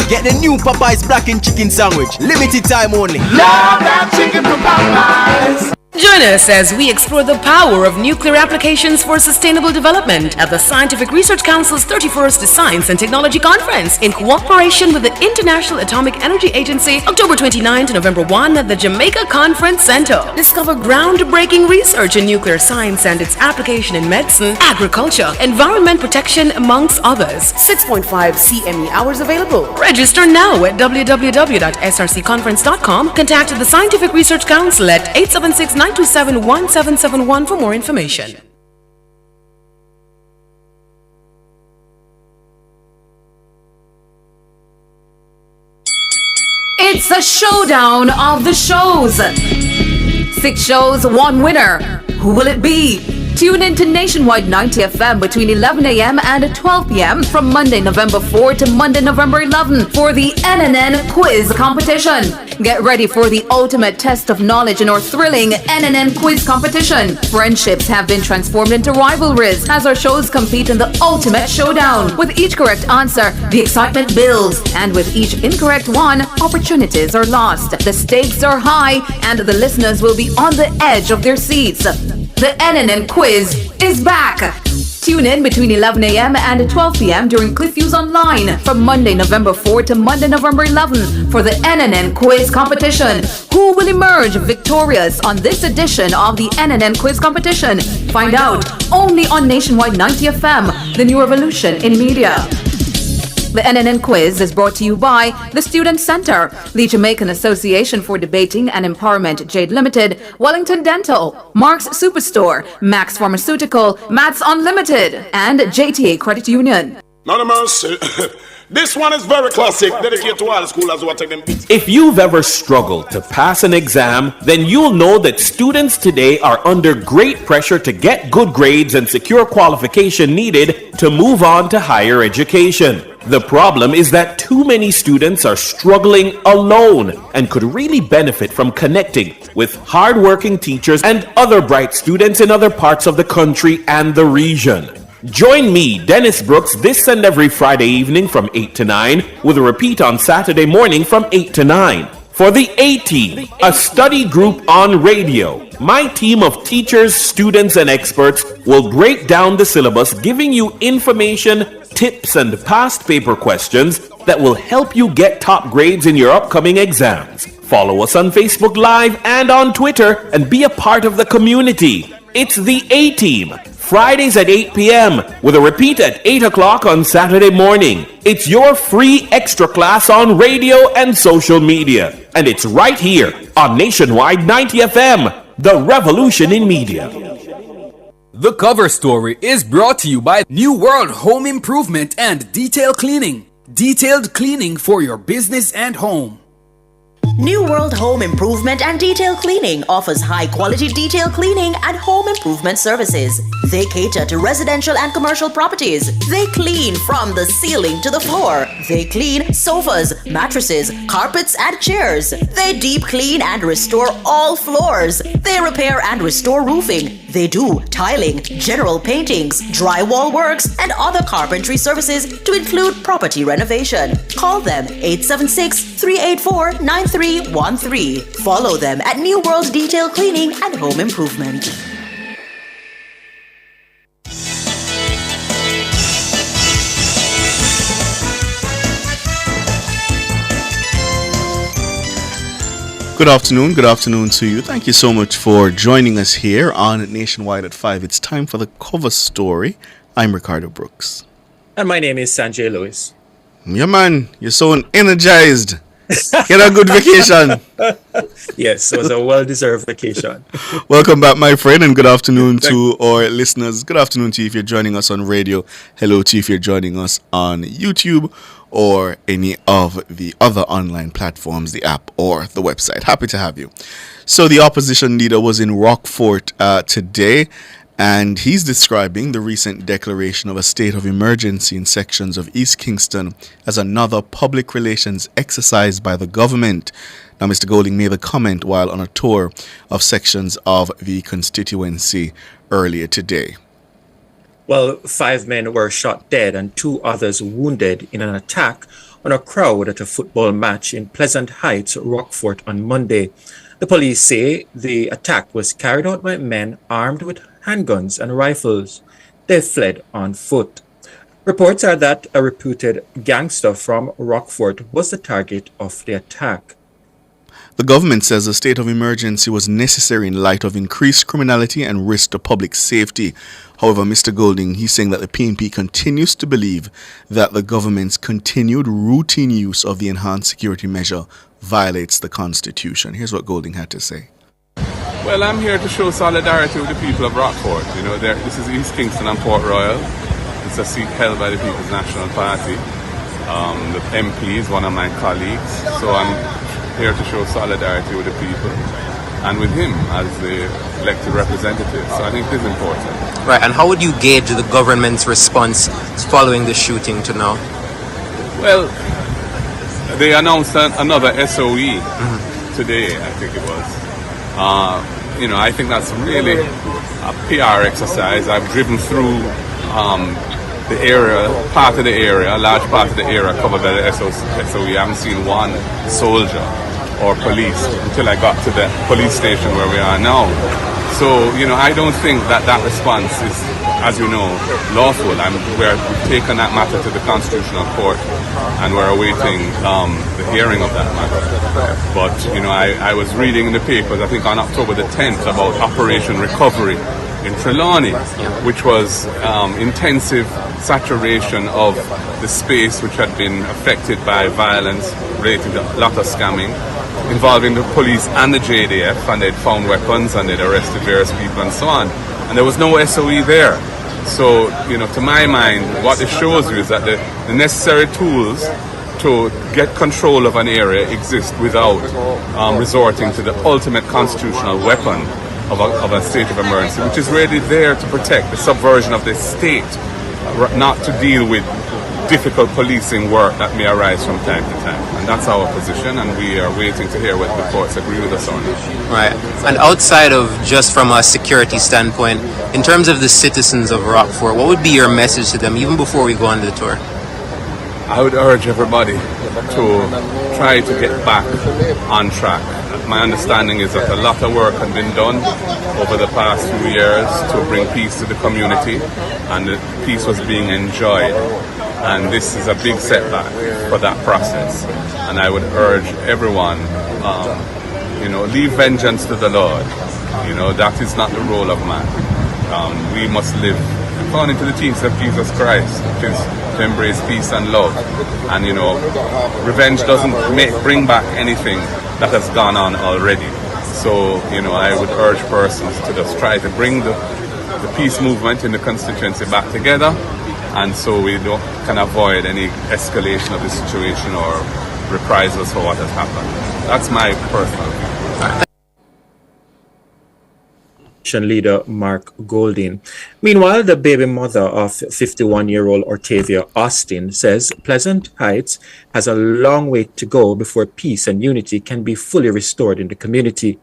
Get the new Popeye's blackened chicken sandwich. Limited time only. Love that chicken from Popeyes. Join us as we explore the power of nuclear applications for sustainable development at the Scientific Research Council's 31st Science and Technology Conference in cooperation with the International Atomic Energy Agency, October 29 to November 1 at the Jamaica Conference Center. Discover groundbreaking research in nuclear science and its application in medicine, agriculture, environment protection, amongst others. 6.5 CME hours available. Register now at www.srcconference.com. Contact the Scientific Research Council at 876-927-1771 for more information. It's a showdown of the shows. 6 shows, 1 winner. Who will it be? Tune in to Nationwide 90 FM between 11 a.m. and 12 p.m. from Monday, November 4 to Monday, November 11 for the NNN Quiz Competition. Get ready for the ultimate test of knowledge in our thrilling NNN Quiz Competition. Friendships have been transformed into rivalries as our shows compete in the ultimate showdown. With each correct answer, the excitement builds, and with each incorrect one, opportunities are lost. The stakes are high, and the listeners will be on the edge of their seats. The NNN Quiz is back. Tune in between 11 a.m. and 12 p.m. during CliffViews Online from Monday, November 4 to Monday, November 11 for the NNN Quiz Competition. Who will emerge victorious on this edition of the NNN Quiz Competition? Find out only on Nationwide 90 FM, the new revolution in media. The NNN Quiz is brought to you by the Student Center, the Jamaican Association for Debating and Empowerment Jade Limited, Wellington Dental, Mark's Superstore, Max Pharmaceutical, Mats Unlimited, and JTA Credit Union. None of mercy. This one is very classic, dedicated to all the schoolers who are taking beats. If you've ever struggled to pass an exam, then you'll know that students today are under great pressure to get good grades and secure qualification needed to move on to higher education. The problem is that too many students are struggling alone and could really benefit from connecting with hardworking teachers and other bright students in other parts of the country and the region. Join me, Dennis Brooks, this and every Friday evening from 8 to 9, with a repeat on Saturday morning from 8 to 9. For the A-Team, a study group on radio, my team of teachers, students, and experts will break down the syllabus, giving you information, tips, and past paper questions that will help you get top grades in your upcoming exams. Follow us on Facebook Live and on Twitter and be a part of the community. It's the A-Team. Fridays at 8 p.m. with a repeat at 8 o'clock on Saturday morning. It's your free extra class on radio and social media. And it's right here on Nationwide 90 FM, the revolution in media. The cover story is brought to you by New World Home Improvement and Detail Cleaning. Detailed cleaning for your business and home. New World Home Improvement and Detail Cleaning offers high-quality detail cleaning and home improvement services. They cater to residential and commercial properties. They clean from the ceiling to the floor. They clean sofas, mattresses, carpets, and chairs. They deep clean and restore all floors. They repair and restore roofing. They do tiling, general paintings, drywall works, and other carpentry services to include property renovation. Call them 876-384-9313. Follow them at New World Detail Cleaning and Home Improvement. Good afternoon to you. Thank you so much for joining us here on Nationwide at 5. It's time for the cover story. I'm Ricardo Brooks. And my name is Sanjay Lewis. Yeah, man, you're so energized. Get a good vacation. Yes, it was a well-deserved vacation. Welcome back, my friend, and good afternoon to our listeners. Good afternoon to you if you're joining us on radio. Hello to you if you're joining us on YouTube or any of the other online platforms, the app or the website. Happy to have you. So the opposition leader was in Rockfort today, and he's describing the recent declaration of a state of emergency in sections of East Kingston as another public relations exercise by the government. Now, Mr. Golding made the comment while on a tour of sections of the constituency earlier today. Well, 5 men were shot dead and 2 others wounded in an attack on a crowd at a football match in Pleasant Heights, Rockfort on Monday. The police say the attack was carried out by men armed with handguns and rifles. They fled on foot. Reports are that a reputed gangster from Rockfort was the target of the attack. The government says a state of emergency was necessary in light of increased criminality and risk to public safety. However, Mr. Golding, he's saying that the PNP continues to believe that the government's continued routine use of the enhanced security measure violates the Constitution. Here's what Golding had to say. Well, I'm here to show solidarity with the people of Rockfort. You know, this is East Kingston and Port Royal. It's a seat held by the People's National Party. The MP is one of my colleagues, so I'm here to show solidarity with the people. and with him as the elected representative. So I think it is important. Right, and how would you gauge the government's response following the shooting to now? Well, they announced another SOE today, I think it was. I think that's really a PR exercise. I've driven through the area, part of the area, a large part of the area covered by the SOE. I haven't seen one soldier or police until I got to the police station where we are now. So, I don't think that response is, as you know, lawful. We've taken that matter to the Constitutional Court and we're awaiting the hearing of that matter. But, I was reading in the papers, I think on October the 10th, about Operation Recovery in Trelawney, which was intensive saturation of the space which had been affected by violence related to a lot of scamming, involving the police and the JDF, and they'd found weapons and they'd arrested various people and so on. And there was no SOE there. So, to my mind, what this shows you is that the necessary tools to get control of an area exist without resorting to the ultimate constitutional weapon of a state of emergency, which is really there to protect the subversion of the state, not to deal with difficult policing work that may arise from time to time. And that's our position, and we are waiting to hear whether the courts agree with us or not. Right. And outside of just from a security standpoint, in terms of the citizens of Rockfort, what would be your message to them, even before we go on the tour? I would urge everybody to try to get back on track. My understanding is that a lot of work has been done over the past few years to bring peace to the community, and the peace was being enjoyed. And this is a big setback for that process. And I would urge everyone, leave vengeance to the Lord. That is not the role of man. We must live according to the teachings of Jesus Christ, which is to embrace peace and love. And revenge doesn't bring back anything that has gone on already. So I would urge persons to just try to bring the peace movement in the constituency back together, and so we can avoid any escalation of the situation or reprisals for what has happened. That's my personal view. Leader Mark Golding. Meanwhile, the baby mother of 51-year-old Ortavia Austin says Pleasant Heights has a long way to go before peace and unity can be fully restored in the community.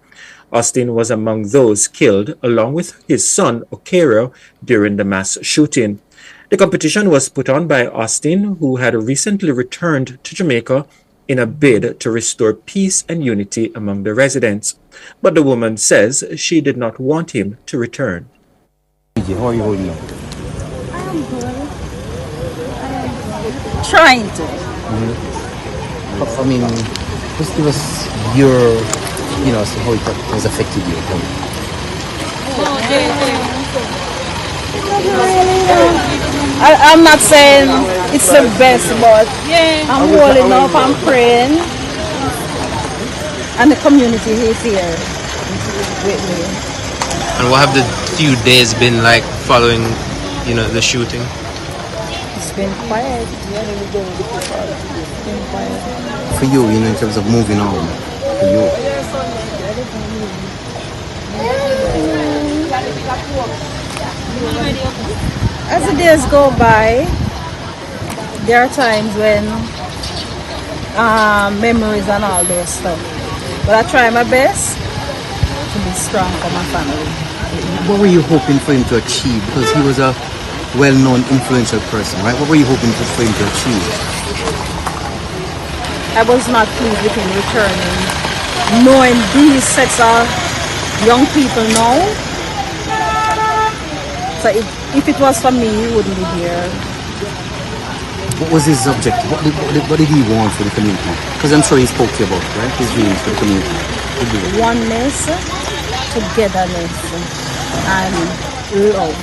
Austin was among those killed, along with his son Okero, during the mass shooting. The competition was put on by Austin, who had recently returned to Jamaica in a bid to restore peace and unity among the residents. But the woman says she did not want him to return. How are you holding up? I'm good. Trying to. I mean, just give us your, so how it has affected you. I'm not saying it's the best, but I'm holding up, I'm praying, and the community is here with me. And what have the few days been like following, the shooting? It's been quiet. It's been quiet. For you, in terms of moving on, for you. As the days go by, there are times when memories and all those stuff. But I try my best to be strong for my family. What were you hoping for him to achieve? Because he was a well-known, influential person, right? What were you hoping for him to achieve? I was not pleased with him returning, knowing these sets of young people now. So if it was for me, he wouldn't be here. What was his objective? What did he want for the community? Because I'm sure he spoke to you about, right? His dreams for the community. Oneness, togetherness, and love.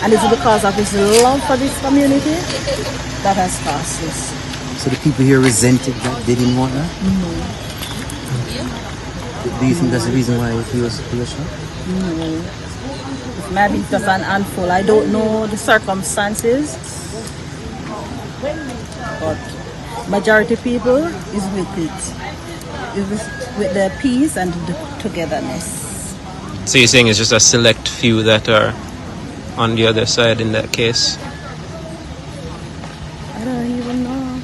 And it's because of his love for this community that has caused this. So the people here resented that? They didn't want that? No. Do you think that's the reason why he was shot? No. Maybe it was an handful. I don't know the circumstances, but majority people is with it. with the peace and the togetherness. So you're saying it's just a select few that are on the other side in that case? I don't even know.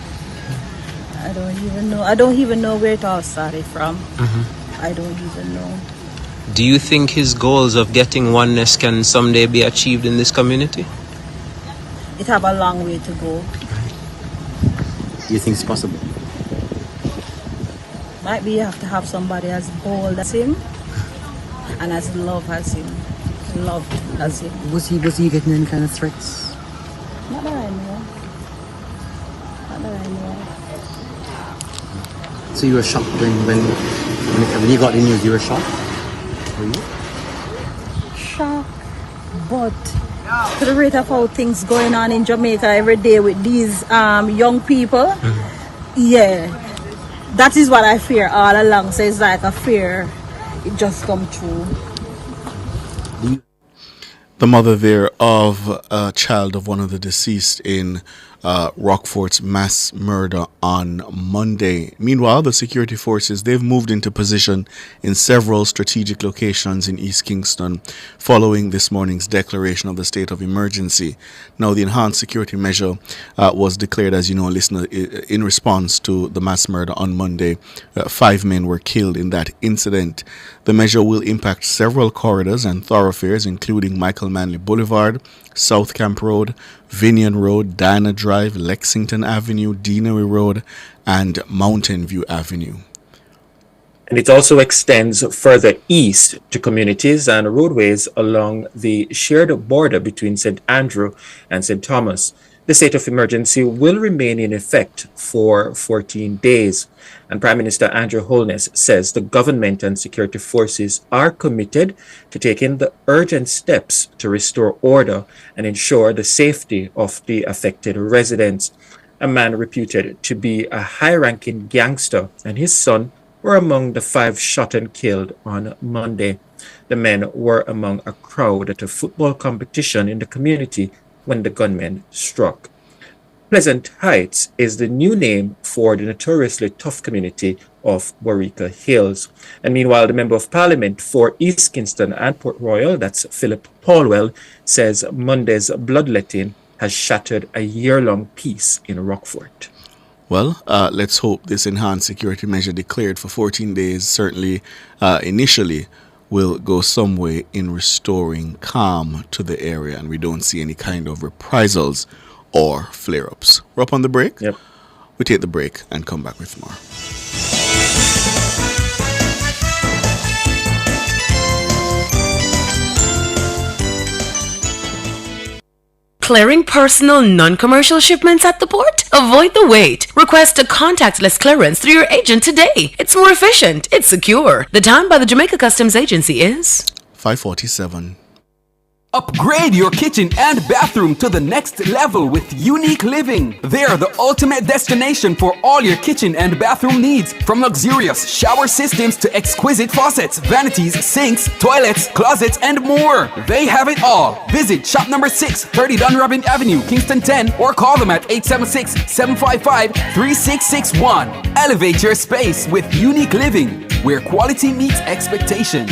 I don't even know where it all started from. I don't even know. Do you think his goals of getting oneness can someday be achieved in this community? It have a long way to go. Do you think it's possible? Might be you have to have somebody as bold as him and as loved as him. Was he getting any kind of threats? Not that I know. So you were shocked when you got the news, you were shocked? Were you? Shocked. But to the rate of how things going on in Jamaica every day with these young people, yeah, that is what I fear all along. So it's like a fear, it just come true. The mother there of a child of one of the deceased in Rockfort's mass murder on Monday. Meanwhile, the security forces, they've moved into position in several strategic locations in East Kingston following this morning's declaration of the state of emergency. Now, the enhanced security measure was declared, as you know, listener, in response to the mass murder on Monday. 5 men were killed in that incident. The measure will impact several corridors and thoroughfares, including Michael Manley Boulevard, South Camp Road, Vineyard Road, Diana Drive, Lexington Avenue, Deanery Road, and Mountain View Avenue. And it also extends further east to communities and roadways along the shared border between St. Andrew and St. Thomas. The state of emergency will remain in effect for 14 days. And Prime Minister Andrew Holness says the government and security forces are committed to taking the urgent steps to restore order and ensure the safety of the affected residents. A man reputed to be a high-ranking gangster and his son were among the 5 shot and killed on Monday. The men were among a crowd at a football competition in the community when the gunmen struck. Pleasant Heights is the new name for the notoriously tough community of Waurika Hills. And meanwhile, the Member of Parliament for East Kingston and Port Royal, that's Philip Paulwell, says Monday's bloodletting has shattered a year-long peace in Rockfort. Well, let's hope this enhanced security measure declared for 14 days certainly initially will go some way in restoring calm to the area and we don't see any kind of reprisals or flare-ups. We're up on the break. Yep. We take the break and come back with more. Clearing personal non-commercial shipments at the port? Avoid the wait. Request a contactless clearance through your agent today. It's more efficient. It's secure. The time by the Jamaica Customs Agency is 5:47. Upgrade your kitchen and bathroom to the next level with Unique Living. They're the ultimate destination for all your kitchen and bathroom needs. From luxurious shower systems to exquisite faucets, vanities, sinks, toilets, closets, and more. They have it all. Visit shop number 6, 30 Dunrobin Avenue, Kingston 10, or call them at 876-755-3661. Elevate your space with Unique Living, where quality meets expectations.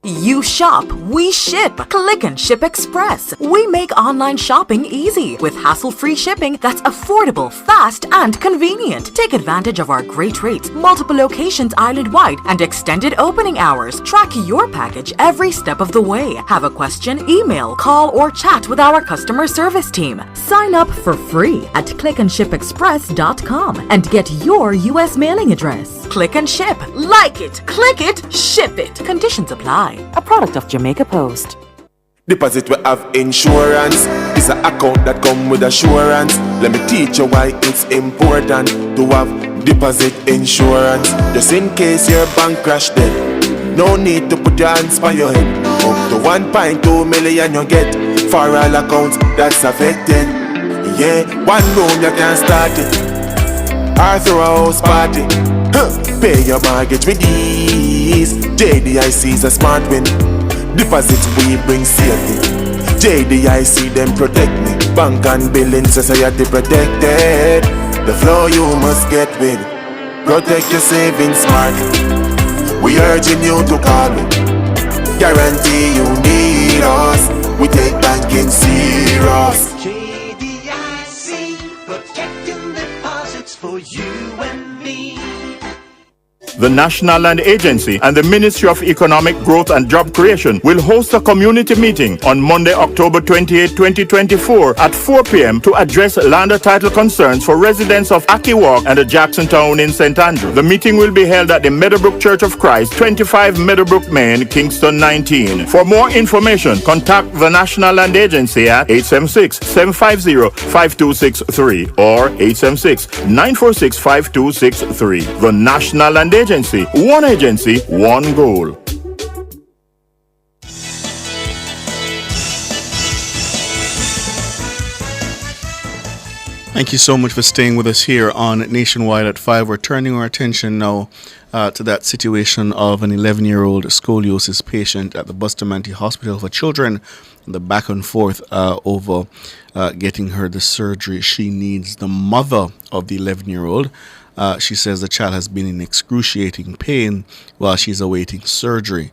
You shop, we ship. Click and Ship Express. We make online shopping easy with hassle-free shipping that's affordable, fast, and convenient. Take advantage of our great rates, multiple locations island-wide, and extended opening hours. Track your package every step of the way. Have a question? Email, call, or chat with our customer service team. Sign up for free at clickandshipexpress.com and get your U.S. mailing address. Click and Ship. Like it, click it, ship it. Conditions apply. A product of Jamaica Post. Deposit we have insurance. It's an account that come with assurance. Let me teach you why it's important to have deposit insurance. Just in case your bank crash dead, no need to put your hands by your head. Up to 1.2 million you get for all accounts that's affected. Yeah, one room you can start it, or throw a house party. Pay your mortgage with ease. JDIC is a smart win. Deposit we bring safety. JDIC them protect me. Bank and billing society protected. The flow you must get with. Protect your savings smart. We urging you to call me. Guarantee you need us. We take banking serious. JDIC, protecting deposits for you and me. The National Land Agency and the Ministry of Economic Growth and Job Creation will host a community meeting on Monday, October 28, 2024 at 4 p.m. to address land title concerns for residents of Aki Walk and the Jackson Town in St. Andrew. The meeting will be held at the Meadowbrook Church of Christ, 25 Meadowbrook, Maine, Kingston 19. For more information, contact the National Land Agency at 876-750-5263 or 876-946-5263. The National Land Agency, one goal. Thank you so much for staying with us here on Nationwide at 5. We're turning our attention now to that situation of an 11-year-old scoliosis patient at the Bustamante Hospital for Children. The back and forth over getting her the surgery she needs. The mother of the 11-year-old, she says the child has been in excruciating pain while she's awaiting surgery.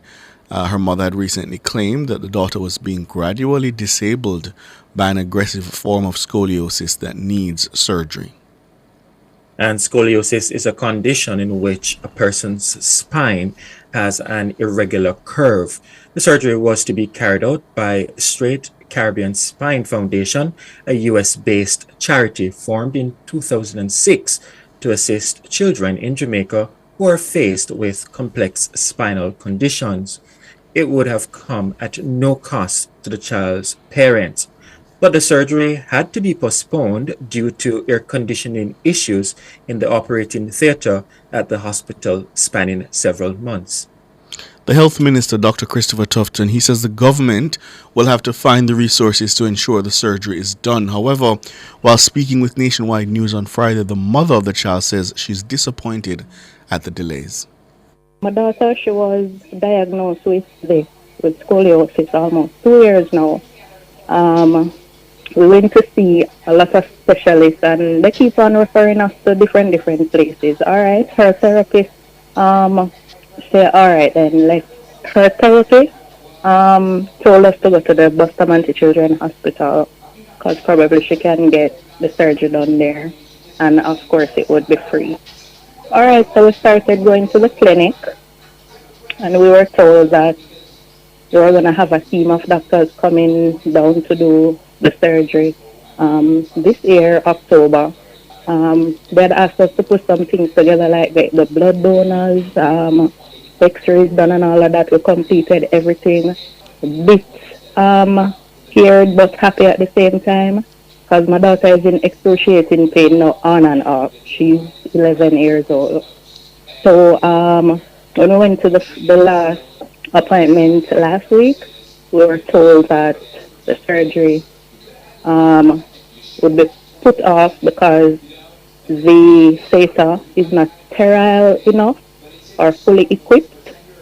Her mother had recently claimed that the daughter was being gradually disabled by an aggressive form of scoliosis that needs surgery. And scoliosis is a condition in which a person's spine has an irregular curve. The surgery was to be carried out by Straight Caribbean Spine Foundation, a US-based charity formed in 2006 to assist children in Jamaica who are faced with complex spinal conditions. It would have come at no cost to the child's parents, but the surgery had to be postponed due to air conditioning issues in the operating theatre at the hospital spanning several months. The Health Minister, Dr. Christopher Tufton, he says the government will have to find the resources to ensure the surgery is done. However, while speaking with Nationwide News on Friday, the mother of the child says she's disappointed at the delays. My daughter, she was diagnosed with scoliosis almost 2 years now. We went to see a lot of specialists and they keep on referring us to different places. All right, her therapist said, all right, then her therapist told us to go to the Bustamante Children's Hospital because probably she can get the surgery done there, and of course it would be free. All right, so we started going to the clinic, and we were told that we were going to have a team of doctors coming down to do the surgery this year, October. They had asked us to put some things together like the blood donors, x-rays done and all of that. We completed everything. A bit scared but happy at the same time because my daughter is in excruciating pain now on and off. She's 11 years old. So when we went to the last appointment last week, we were told that the surgery would be put off because the theatre is not sterile enough or fully equipped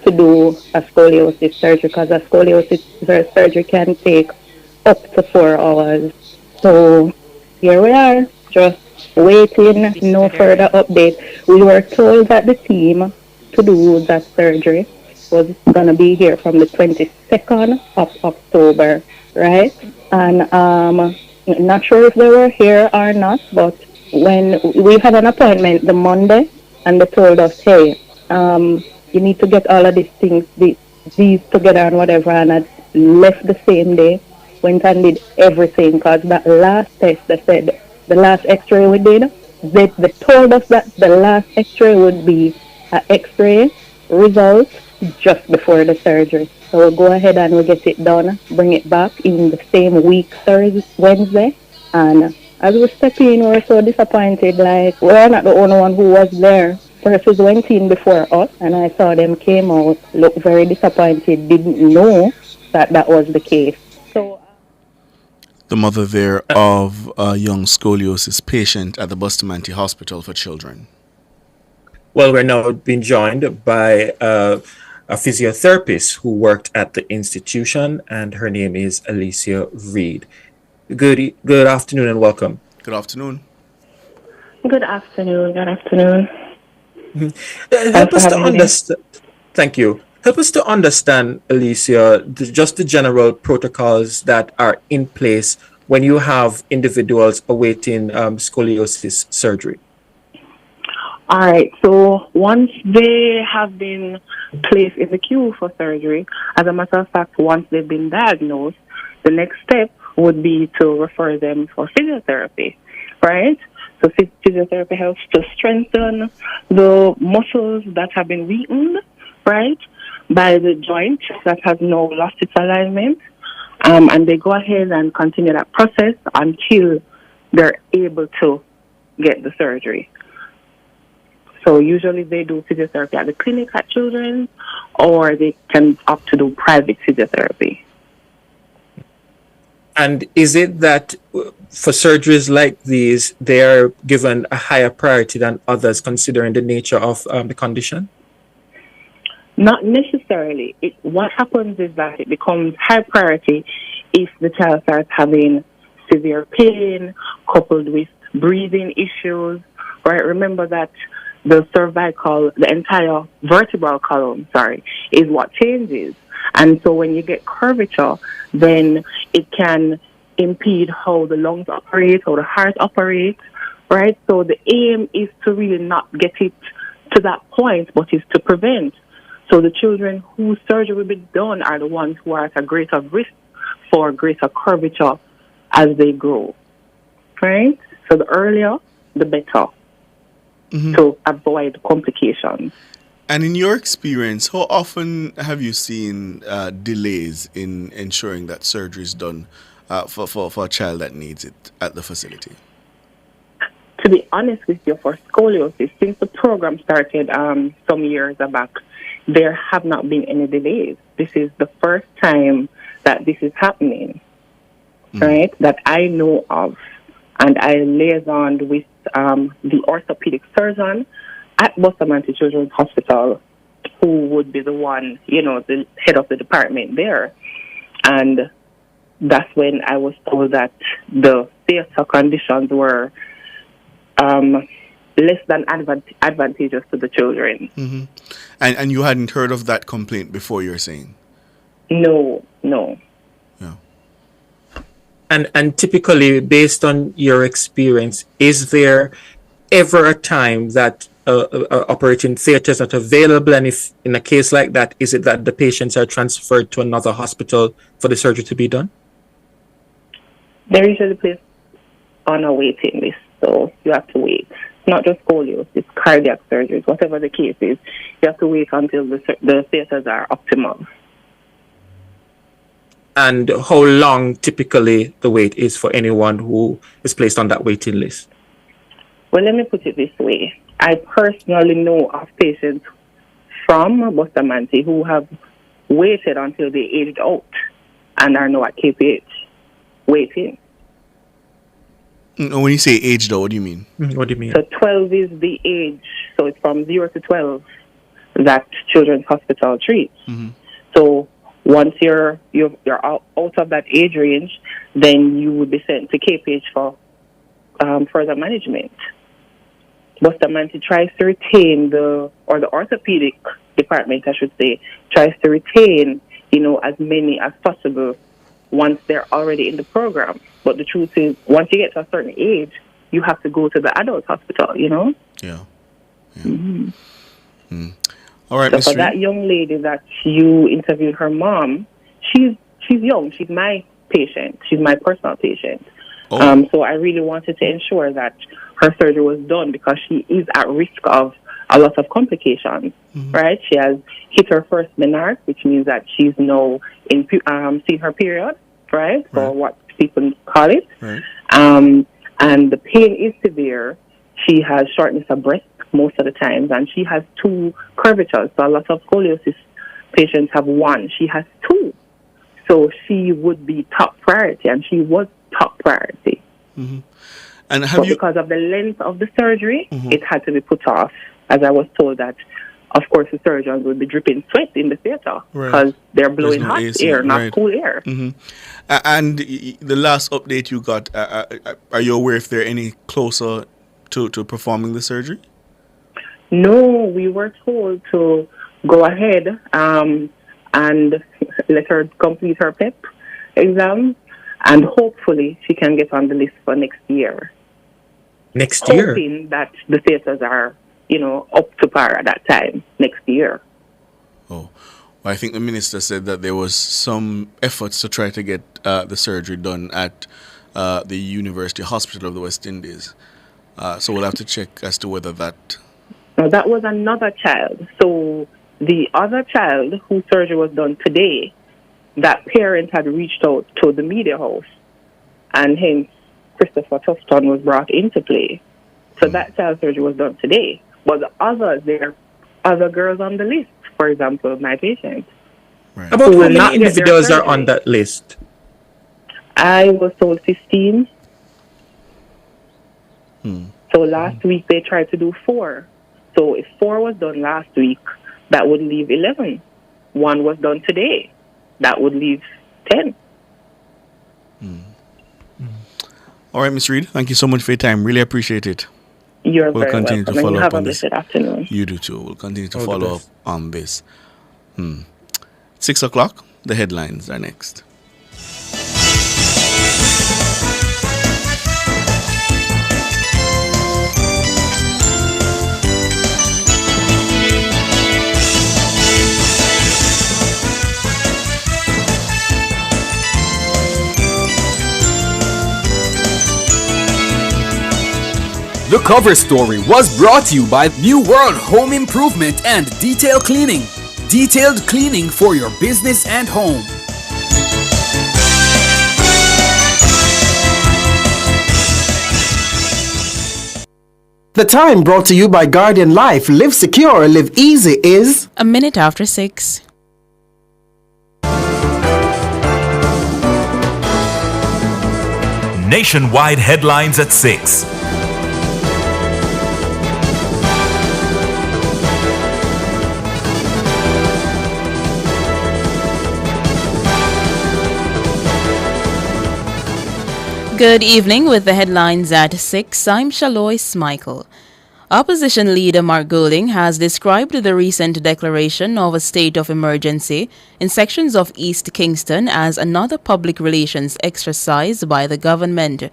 to do a scoliosis surgery because a scoliosis surgery can take up to 4 hours. So here we are, just waiting, no further update. We were told that the team to do that surgery was going to be here from the 22nd of October, right? And not sure if they were here or not, but when we had an appointment the Monday and they told us, hey, you need to get all of these things, these together and whatever, and I left the same day, went and did everything because that last test, they said the last x-ray we did, they told us that the last x-ray would be an x-ray result just before the surgery. So we'll go ahead and we'll get it done, bring it back in the same week, Wednesday. And as we step in, we're so disappointed, like we're not the only one who was there. Persons went in before us and I saw them came out, looked very disappointed, didn't know that that was the case. So The mother there of a young scoliosis patient at the Bustamante Hospital for Children. Well, we're now being joined by a physiotherapist who worked at the institution, and her name is Alicia Reed. Good afternoon and welcome. Good afternoon. Good afternoon. Good afternoon. Help us to understand. Thank you. Help us to understand, Alicia, just the general protocols that are in place when you have individuals awaiting scoliosis surgery. All right. So once they have been placed in the queue for surgery, as a matter of fact, once they've been diagnosed, the next step would be to refer them for physiotherapy, right? So physiotherapy helps to strengthen the muscles that have been weakened, right, by the joint that has now lost its alignment. And they go ahead and continue that process until they're able to get the surgery. So usually they do physiotherapy at the clinic at Children's, or they can opt to do private physiotherapy. And is it that for surgeries like these, they are given a higher priority than others, considering the nature of the condition? Not necessarily. What happens is that it becomes high priority if the child starts having severe pain coupled with breathing issues, right? Remember that the entire vertebral column, is what changes. And so when you get curvature, then it can impede how the lungs operate, how the heart operates, right? So the aim is to really not get it to that point, but is to prevent. So the children whose surgery will be done are the ones who are at a greater risk for greater curvature as they grow, right? So the earlier, the better, to avoid complications. And in your experience, how often have you seen delays in ensuring that surgery is done for a child that needs it at the facility? To be honest with you, for scoliosis, since the program started some years back, there have not been any delays. This is the first time that this is happening, right, that I know of. And I liaisoned with the orthopedic surgeon at Bustamante Children's Hospital, who would be the one, the head of the department there. And that's when I was told that the theater conditions were less than advantageous to the children. Mm-hmm. And you hadn't heard of that complaint before, you're saying? No. Yeah. And typically, based on your experience, is there ever a time that operating theatre is not available? And if in a case like that, is it that the patients are transferred to another hospital for the surgery to be done? They're usually placed on a waiting list, so you have to wait. Not just scoliosis, it's cardiac surgeries, whatever the case is. You have to wait until the theatres are optimal. And how long typically the wait is for anyone who is placed on that waiting list? Well, let me put it this way. I personally know of patients from Bustamante who have waited until they aged out and are now at KPH waiting. When you say aged out, what do you mean? What do you mean? So 12 is the age. So it's from 0 to 12 that Children's Hospital treats. So once you're out of that age range, then you would be sent to KPH for further management. Bustamante tries to retain the orthopedic department, I should say, tries to retain, as many as possible once they're already in the program. But the truth is, once you get to a certain age, you have to go to the adult hospital, Yeah. All right, so for that young lady that you interviewed, her mom, she's young. She's my patient. She's my personal patient. So I really wanted to ensure that her surgery was done because she is at risk of a lot of complications, right? She has hit her first menarche, which means that she's now seen her period, right? Or what people call it. Right. And the pain is severe. She has shortness of breath most of the times, and she has 2 curvatures. So a lot of scoliosis patients have 1. She has 2. So she would be top priority, and she was top priority. And because of the length of the surgery, it had to be put off, as I was told that, of course, the surgeons would be dripping sweat in the theater because they're blowing hot air, not cool air. And the last update you got, are you aware if there are any closer to performing the surgery? No, we were told to go ahead and let her complete her PEP exam, and hopefully she can get on the list for next year. Next year? Hoping that the theaters are, up to par at that time next year. Oh, well, I think the minister said that there was some efforts to try to get the surgery done at the University Hospital of the West Indies. So we'll have to check as to whether that... Now, that was another child. So the other child whose surgery was done today, that parent had reached out to the media house, and hence Christopher Tufton was brought into play. So that child's surgery was done today. But the others, there are other girls on the list. For example, my patient. Right. About how many individuals are on that list? I was told 15. So last week they tried to do 4. So if 4 was done last week, that would leave 11. 1 was done today. That would leave 10. All right, Ms. Reed, thank you so much for your time. Really appreciate it. You're we'll very continue welcome. to follow And up have on a this. blessed afternoon. You do too. We'll continue to All the follow up best. on this. 6 o'clock, the headlines are next. The cover story was brought to you by New World Home Improvement and Detail Cleaning. Detailed cleaning for your business and home. The time brought to you by Guardian Life. Live secure, live easy is... A minute after 6. Nationwide headlines at 6. Good evening with the headlines at 6. I'm Shalois Michael. Opposition leader Mark Golding has described the recent declaration of a state of emergency in sections of East Kingston as another public relations exercise by the government.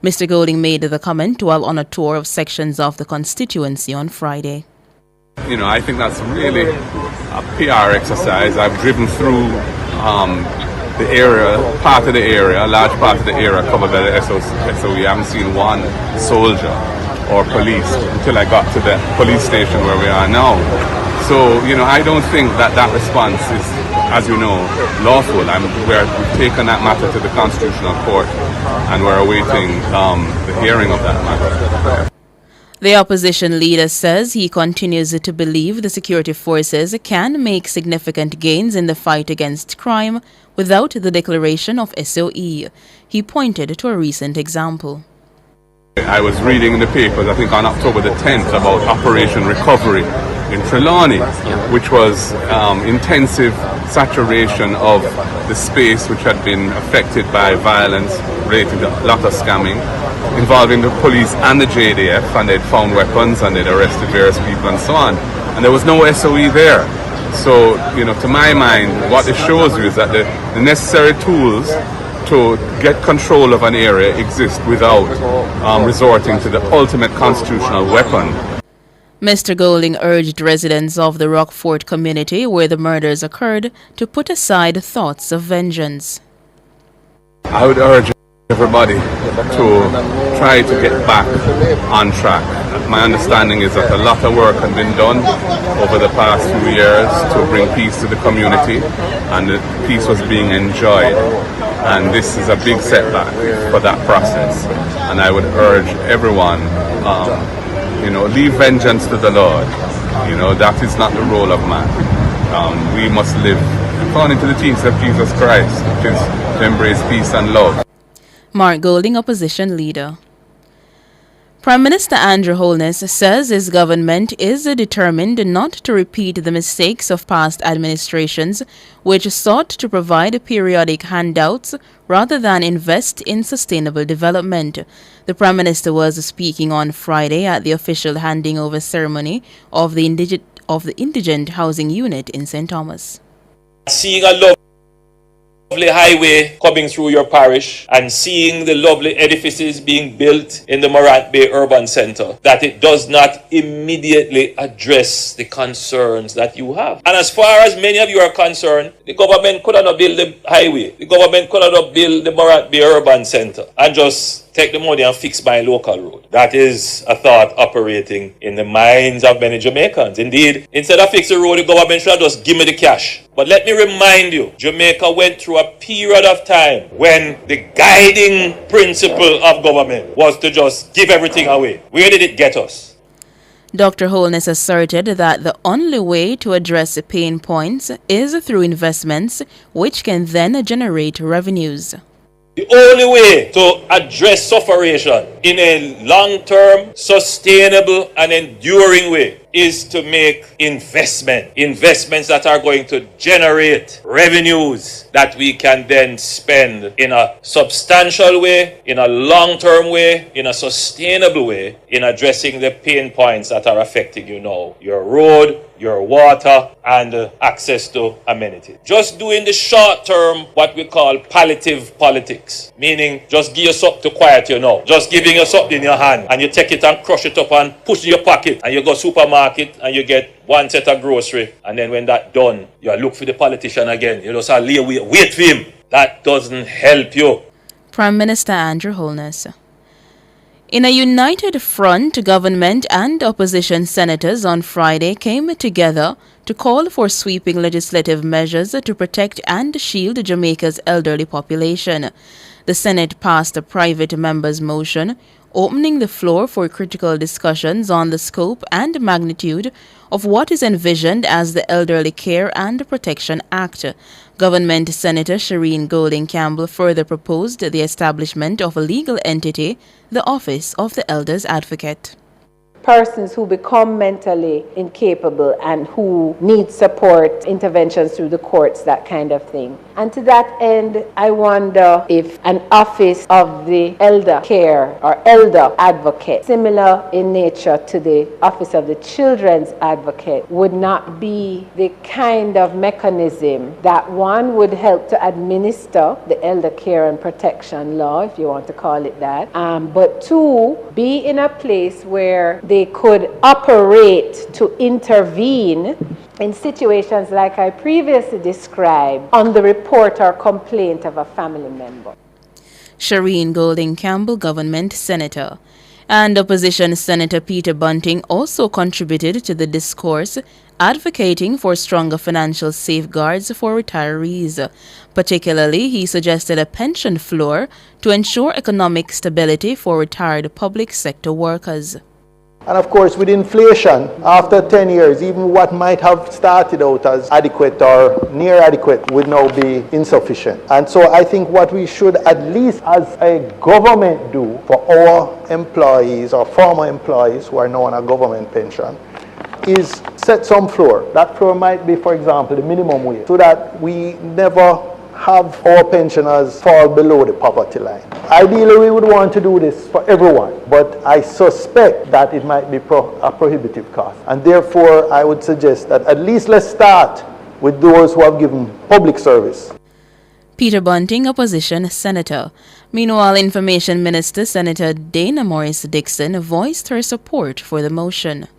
Mr. Golding made the comment while on a tour of sections of the constituency on Friday. I think that's really a PR exercise. I've driven through the area, part of the area, a large part of the area covered by the SOE. I haven't seen one soldier or police until I got to the police station where we are now. So, I don't think that response is, as you know, lawful. We've taken that matter to the Constitutional Court and we're awaiting the hearing of that matter. The opposition leader says he continues to believe the security forces can make significant gains in the fight against crime without the declaration of SOE. He pointed to a recent example. I was reading in the papers, I think on October the 10th, about Operation Recovery in Trelawney, which was intensive saturation of the space which had been affected by violence related to a lot of scamming, involving the police and the JDF, and they'd found weapons and they'd arrested various people and so on. And there was no SOE there. So, to my mind, what it shows you is that the necessary tools to get control of an area exist without resorting to the ultimate constitutional weapon. Mr. Golding urged residents of the Rockfort community where the murders occurred to put aside thoughts of vengeance. I would urge everybody to try to get back on track. My understanding is that a lot of work has been done over the past few years to bring peace to the community, and the peace was being enjoyed. And this is a big setback for that process. And I would urge everyone, leave vengeance to the Lord. That is not the role of man. We must live according to the teachings of Jesus Christ, which is to embrace peace and love. Mark Golding, opposition leader. Prime Minister Andrew Holness says his government is determined not to repeat the mistakes of past administrations, which sought to provide periodic handouts rather than invest in sustainable development. The Prime Minister was speaking on Friday at the official handing over ceremony of the indigent housing unit in St. Thomas. Seeing a lovely highway coming through your parish and seeing the lovely edifices being built in the Morant Bay Urban Centre, that it does not immediately address the concerns that you have. And as far as many of you are concerned, the government could not build the highway, the government could not build the Morant Bay Urban Centre and just take the money and fix my local road. That is a thought operating in the minds of many Jamaicans. Indeed, instead of fixing the road, the government should have just give me the cash. But let me remind you, Jamaica went through a period of time when the guiding principle of government was to just give everything away. Where did it get us? Dr. Holness asserted that the only way to address the pain points is through investments, which can then generate revenues. The only way to address sufferation in a long-term, sustainable and enduring way is to make investments that are going to generate revenues that we can then spend in a substantial way, in a long-term way, in a sustainable way, in addressing the pain points that are affecting you now. Your road, your water, and access to amenities. Just doing the short term, what we call palliative politics, meaning just give you something to quiet you now. Just giving you something in your hand, and you take it and crush it up and push it in your pocket, and you go supermarket and you get one set of grocery, and then when that done, you look for the politician again. You just wait for him. That doesn't help you. Prime Minister Andrew Holness. In a united front, government and opposition senators on Friday came together to call for sweeping legislative measures to protect and shield Jamaica's elderly population. The Senate passed a private member's motion opening the floor for critical discussions on the scope and magnitude of what is envisioned as the Elderly Care and Protection Act. Government Senator Shireen Golding Campbell further proposed the establishment of a legal entity, the Office of the Elders Advocate. Persons who become mentally incapable and who need support, interventions through the courts, that kind of thing. And to that end, I wonder if an office of the elder care or elder advocate, similar in nature to the office of the children's advocate, would not be the kind of mechanism that one would help to administer the elder care and protection law, if you want to call it that, but two, be in a place where they could operate to intervene in situations like I previously described on the report or complaint of a family member. Shireen Golding Campbell, Government Senator. And Opposition Senator Peter Bunting also contributed to the discourse, advocating for stronger financial safeguards for retirees. Particularly, he suggested a pension floor to ensure economic stability for retired public sector workers. And of course, with inflation, after 10 years, even what might have started out as adequate or near adequate would now be insufficient. And so I think what we should at least as a government do for our employees or former employees who are now on a government pension is set some floor. That floor might be, for example, the minimum wage, so that we never have our pensioners fall below the poverty line. Ideally, we would want to do this for everyone, but I suspect that it might be a prohibitive cost. And therefore, I would suggest that at least let's start with those who have given public service. Peter Bunting, Opposition Senator. Meanwhile, Information Minister Senator Dana Morris Dixon voiced her support for the motion.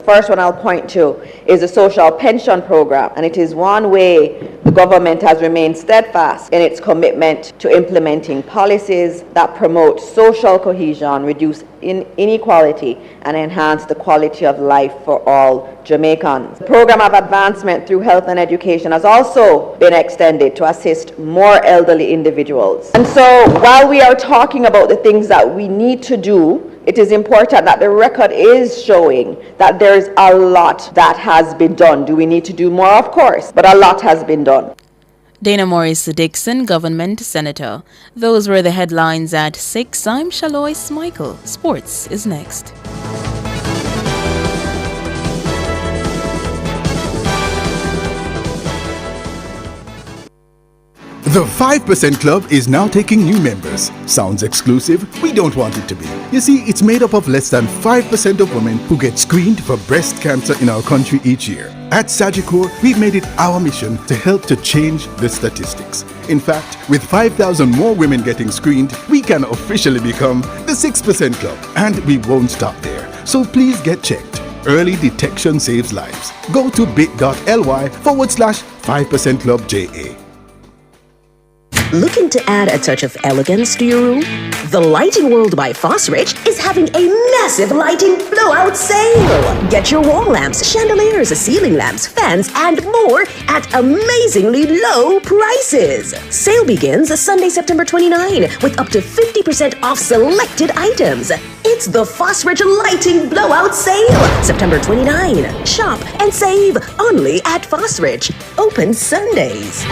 First one I'll point to is the social pension program, and it is one way the government has remained steadfast in its commitment to implementing policies that promote social cohesion, reduce inequality, and enhance the quality of life for all Jamaicans. The program of advancement through health and education has also been extended to assist more elderly individuals. And so while we are talking about the things that we need to do, it is important that the record is showing that there is a lot that has been done. Do we need to do more? Of course, but a lot has been done. Dana Morris Dixon, Government Senator. Those were the headlines at 6. I'm Shalois Michael. Sports is next. The 5% Club is now taking new members. Sounds exclusive? We don't want it to be. You see, it's made up of less than 5% of women who get screened for breast cancer in our country each year. At Sagicor, we've made it our mission to help to change the statistics. In fact, with 5,000 more women getting screened, we can officially become the 6% Club. And we won't stop there. So please get checked. Early detection saves lives. Go to bit.ly/5% Club JA. Looking to add a touch of elegance to your room? The Lighting World by Fosrich is having a massive lighting blowout sale. Get your wall lamps, chandeliers, ceiling lamps, fans, and more at amazingly low prices. Sale begins Sunday, September 29, with up to 50% off selected items. It's the Fosrich Lighting Blowout Sale, September 29. Shop and save only at Fosrich. Open Sundays.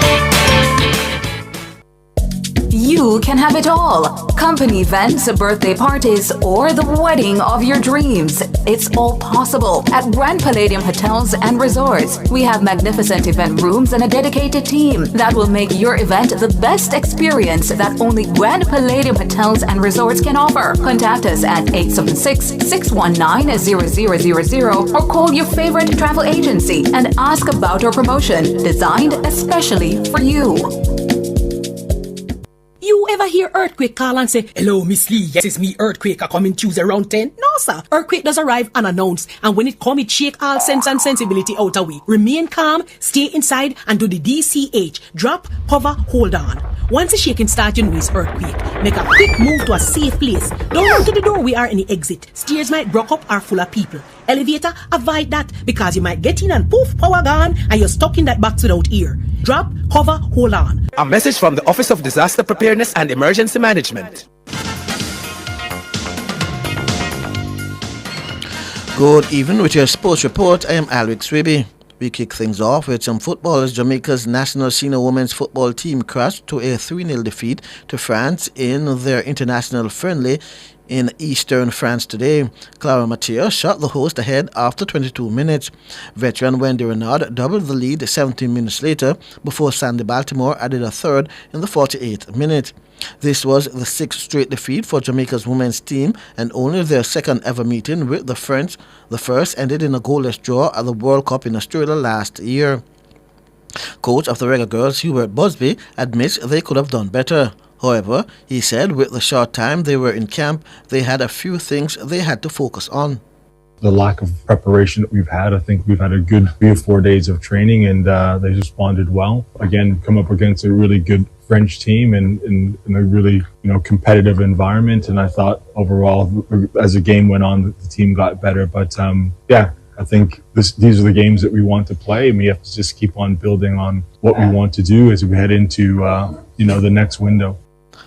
You can have it all. Company events, birthday parties, or the wedding of your dreams. It's all possible at Grand Palladium Hotels and Resorts. We have magnificent event rooms and a dedicated team that will make your event the best experience that only Grand Palladium Hotels and Resorts can offer. Contact us at 876-619-0000 or call your favorite travel agency and ask about our promotion designed especially for you. You ever hear Earthquake call and say, "Hello, Miss Lee, yes, it's me, Earthquake, I coming Tuesday around 10? No, sir. Earthquake does arrive unannounced, and when it come, it shake all sense and sensibility out of we. Remain calm, stay inside, and do the DCH. Drop, cover, hold on. Once the shaking starts, you know it's earthquake. Make a quick move to a safe place. Don't run to the door, we are in the exit. Stairs might block up or full of people. Elevator, avoid that, because you might get in and poof, power gone, and you're stuck in that box without ear. Drop, cover, hold on. A message from the Office of Disaster Preparedness and Emergency Management. Good evening with your sports report. I am Alric Swiby. We kick things off with some football as Jamaica's national senior women's football team crashed to a 3-0 defeat to France in their international friendly in eastern France today. Clara Mathieu shot the host ahead after 22 minutes. Veteran Wendy Renard doubled the lead 17 minutes later before Sandy Baltimore added a third in the 48th minute. This was the 6th straight defeat for Jamaica's women's team and only their second ever meeting with the French. The first ended in a goalless draw at the World Cup in Australia last year. Coach of the Reggae Girls, Hubert Busby, admits they could have done better. However, he said with the short time they were in camp, they had a few things they had to focus on. The lack of preparation that we've had, I think we've had a good 3 or 4 days of training and they responded well. Again, come up against a really good French team and in a really competitive environment. And I thought overall, as the game went on, the team got better. But I think these are the games that we want to play, and we have to just keep on building on what we want to do as we head into the next window.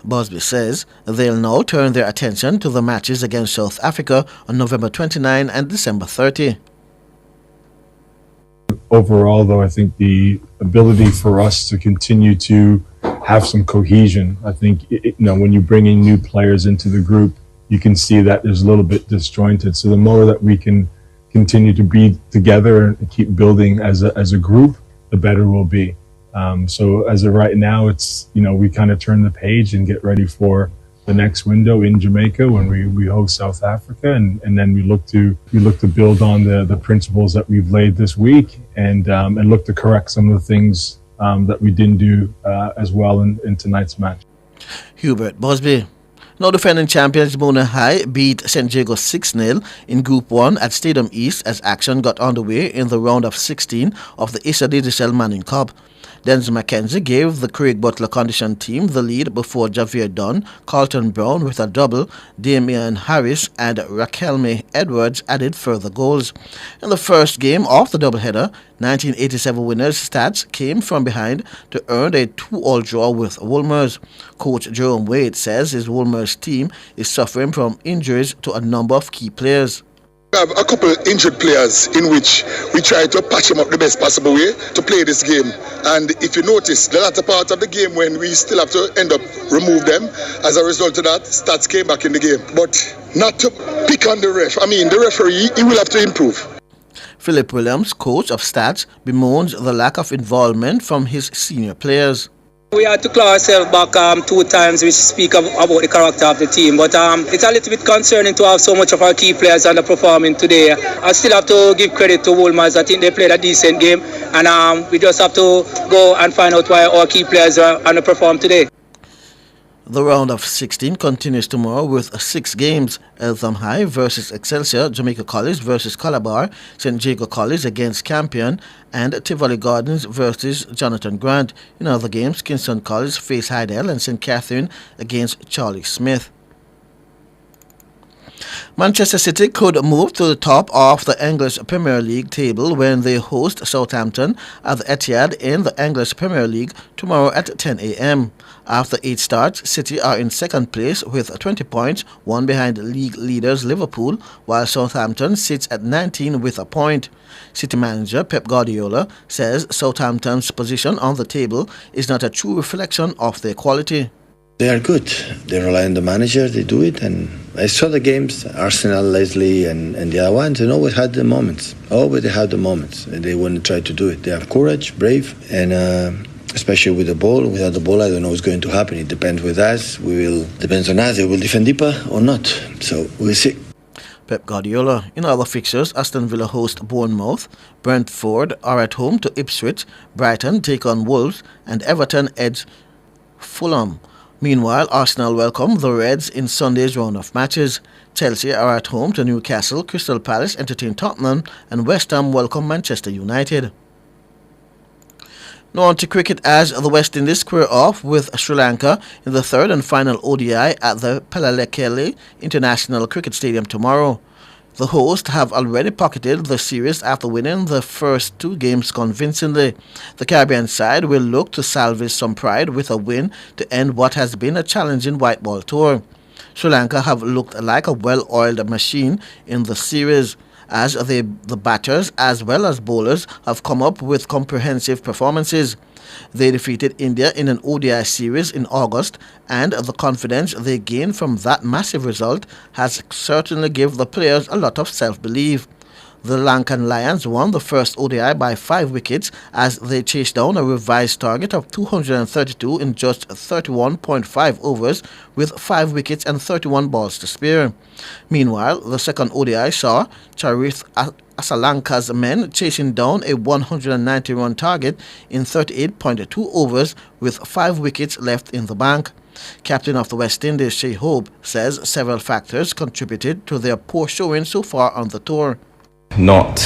Busby says they'll now turn their attention to the matches against South Africa on November 29 and December 30. Overall, though, I think the ability for us to continue to have some cohesion, I think, when you bring in new players into the group, you can see that there's a little bit disjointed. So the more that we can continue to be together and keep building as a group, the better we'll be. So as of right now, it's, we kind of turn the page and get ready for the next window in Jamaica when we host South Africa, and then we look to build on the principles that we've laid this week and look to correct some of the things that we didn't do as well in tonight's match. Hubert Busby. Now defending champions Mona High beat St. Jago 6-0 in Group 1 at Stadium East as action got underway in the round of 16 of the Issa Digicel Manning Cup. Denzel McKenzie gave the Craig Butler conditioned team the lead before Javier Dunn, Carlton Brown with a double, Damian Harris and Raquelme Edwards added further goals. In the first game of the doubleheader, 1987 winners Stats came from behind to earn a 2-all draw with Wolmer's. Coach Jerome Wade says his Wolmer's team is suffering from injuries to a number of key players. We have a couple injured players in which we try to patch them up the best possible way to play this game. And if you notice, the latter part of the game when we still have to end up remove them, as a result of that, stats came back in the game. But not to pick on the ref. I mean, the referee, he will have to improve. Philip Williams, coach of Stats, bemoans the lack of involvement from his senior players. We had to claw ourselves back 2 times, which speak about the character of the team. But it's a little bit concerning to have so much of our key players underperforming today. I still have to give credit to Wolmers. I think they played a decent game. And we just have to go and find out why our key players are underperformed today. The round of 16 continues tomorrow with 6 games: Eltham High versus Excelsior, Jamaica College versus Calabar, St. Jago College against Campion, and Tivoli Gardens versus Jonathan Grant. In other games, Kingston College face Hydel and St. Catherine against Charlie Smith. Manchester City could move to the top of the English Premier League table when they host Southampton at the Etihad in the English Premier League tomorrow at 10 a.m. After 8 starts, City are in second place with 20 points, one behind league leaders Liverpool, while Southampton sits at 19 with a point. City manager Pep Guardiola says Southampton's position on the table is not a true reflection of their quality. They are good. They rely on the manager, they do it, and I saw the games, Arsenal, Leslie, and the other ones, and always had the moments. Always they had the moments, and they want to try to do it. They have courage, brave, and especially with the ball. Without the ball, I don't know what's going to happen. It depends with us. Depends on us. They will defend deeper or not. So we'll see. Pep Guardiola. In other fixtures, Aston Villa host Bournemouth, Brentford are at home to Ipswich, Brighton take on Wolves, and Everton edge Fulham. Meanwhile, Arsenal welcome the Reds in Sunday's round of matches. Chelsea are at home to Newcastle, Crystal Palace entertain Tottenham, and West Ham welcome Manchester United. Now on to cricket, as the West Indies square off with Sri Lanka in the third and final ODI at the Pellalekele International Cricket Stadium tomorrow. The hosts have already pocketed the series after winning the first 2 games convincingly. The Caribbean side will look to salvage some pride with a win to end what has been a challenging white ball tour. Sri Lanka have looked like a well-oiled machine in the series, as the batters as well as bowlers have come up with comprehensive performances. They defeated India in an ODI series in August, and the confidence they gained from that massive result has certainly given the players a lot of self-belief. The Lankan Lions won the first ODI by 5 wickets as they chased down a revised target of 232 in just 31.5 overs with 5 wickets and 31 balls to spare. Meanwhile, the second ODI saw Charith Asalanka's men chasing down a 190-run target in 38.2 overs with 5 wickets left in the bank. Captain of the West Indies, Shai Hope, says several factors contributed to their poor showing so far on the tour. Not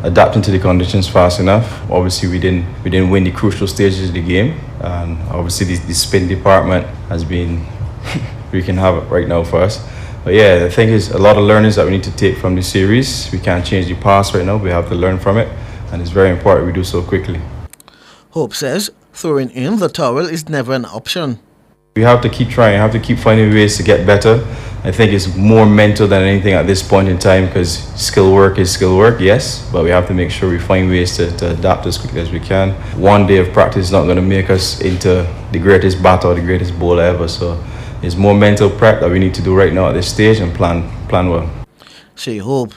adapting to the conditions fast enough. Obviously, we didn't win the crucial stages of the game, and obviously the spin department has been wreaking havoc right now for us. But yeah, the thing is, a lot of learnings that we need to take from this series. We can't change the past right now. We have to learn from it, and it's very important we do so quickly. Hope says throwing in the towel is never an option. We have to keep trying, have to keep finding ways to get better. I think it's more mental than anything at this point in time, because skill work is skill work, yes, but we have to make sure we find ways to adapt as quickly as we can. One day of practice is not going to make us into the greatest batter or the greatest bowler ever, so it's more mental prep that we need to do right now at this stage and plan well. Shai Hope.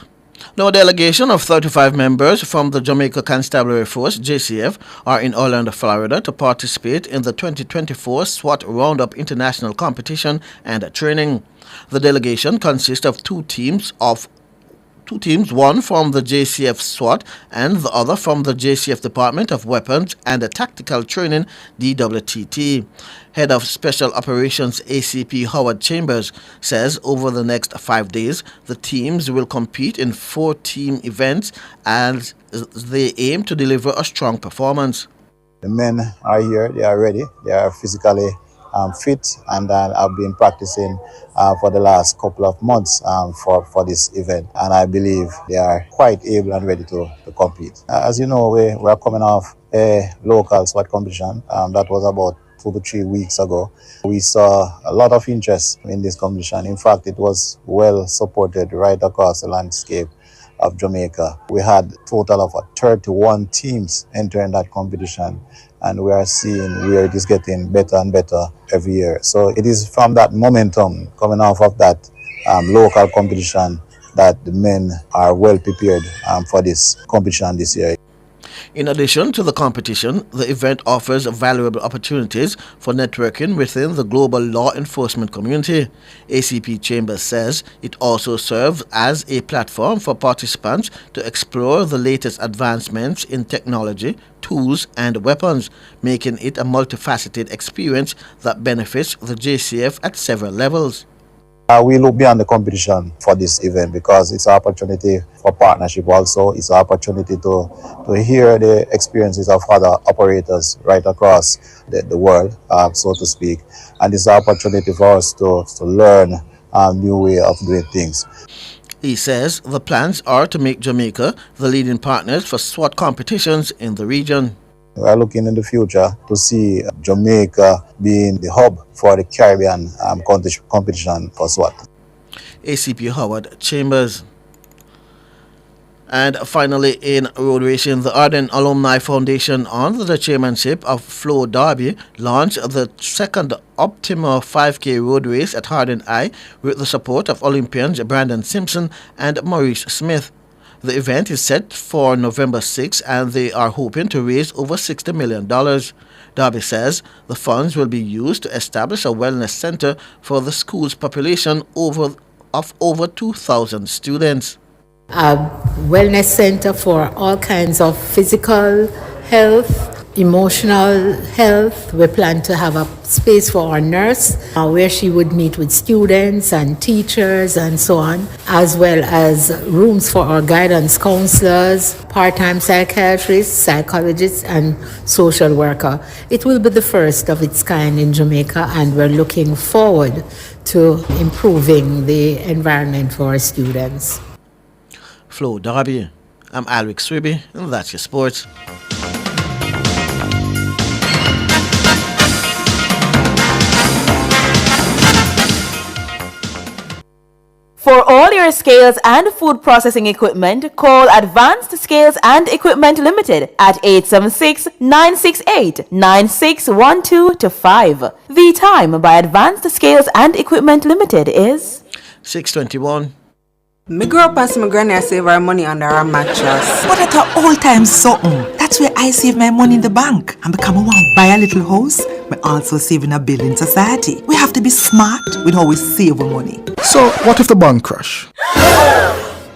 Now, a delegation of 35 members from the Jamaica Constabulary Force, JCF, are in Orlando, Florida to participate in the 2024 SWAT Roundup International Competition and Training. The delegation consists of two teams, one from the JCF SWAT and the other from the JCF Department of Weapons and Tactical Training, DWTT. Head of Special Operations ACP Howard Chambers says over the next 5 days, the teams will compete in 4 team events as they aim to deliver a strong performance. The men are here, they are ready, they are physically fit, and I've been practicing for the last couple of months for this event, and I believe they are quite able and ready to compete. As you know, we are coming off a local SWAT competition that was about 2 to 3 weeks ago. We saw a lot of interest in this competition. In fact, it was well supported right across the landscape. of Jamaica. We had a total of 31 teams entering that competition, and we are seeing where it is getting better and better every year. So it is from that momentum coming off of that local competition that the men are well prepared for this competition this year. In addition to the competition, the event offers valuable opportunities for networking within the global law enforcement community. ACP Chambers says it also serves as a platform for participants to explore the latest advancements in technology, tools, and weapons, making it a multifaceted experience that benefits the JCF at several levels. We look beyond the competition for this event because it's an opportunity for partnership also. It's an opportunity to hear the experiences of other operators right across the world, so to speak. And it's an opportunity for us to learn a new way of doing things. He says the plans are to make Jamaica the leading partners for SWAT competitions in the region. We are looking in the future to see Jamaica being the hub for the Caribbean competition for SWAT. ACP Howard Chambers. And finally, in road racing, the Arden Alumni Foundation, under the chairmanship of Flo Darby, launched the second Optima 5K road race at Hardin Eye with the support of Olympians Brandon Simpson and Maurice Smith. The event is set for November 6 and they are hoping to raise over $60 million. Darby says the funds will be used to establish a wellness center for the school's population of over 2,000 students. A wellness center for all kinds of physical health, emotional health. We plan to have a space for our nurse where she would meet with students and teachers and so on, as well as rooms for our guidance counselors, part-time psychiatrists, psychologists, and social worker. It will be the first of its kind in Jamaica, and we're looking forward to improving the environment for our students. Flo Darby, I'm Alric Swiby, and that's your sports. For all your scales and food processing equipment, call Advanced Scales and Equipment Limited at 876-968-9612-5. The time by Advanced Scales and Equipment Limited is 6:21. Me grow up and see my granny save her money under her mattress. But at an old time something. That's where I save my money in the bank. And become I want to buy a little house, but also save in a building society. We have to be smart with how we save our money. So, what if the bank crash?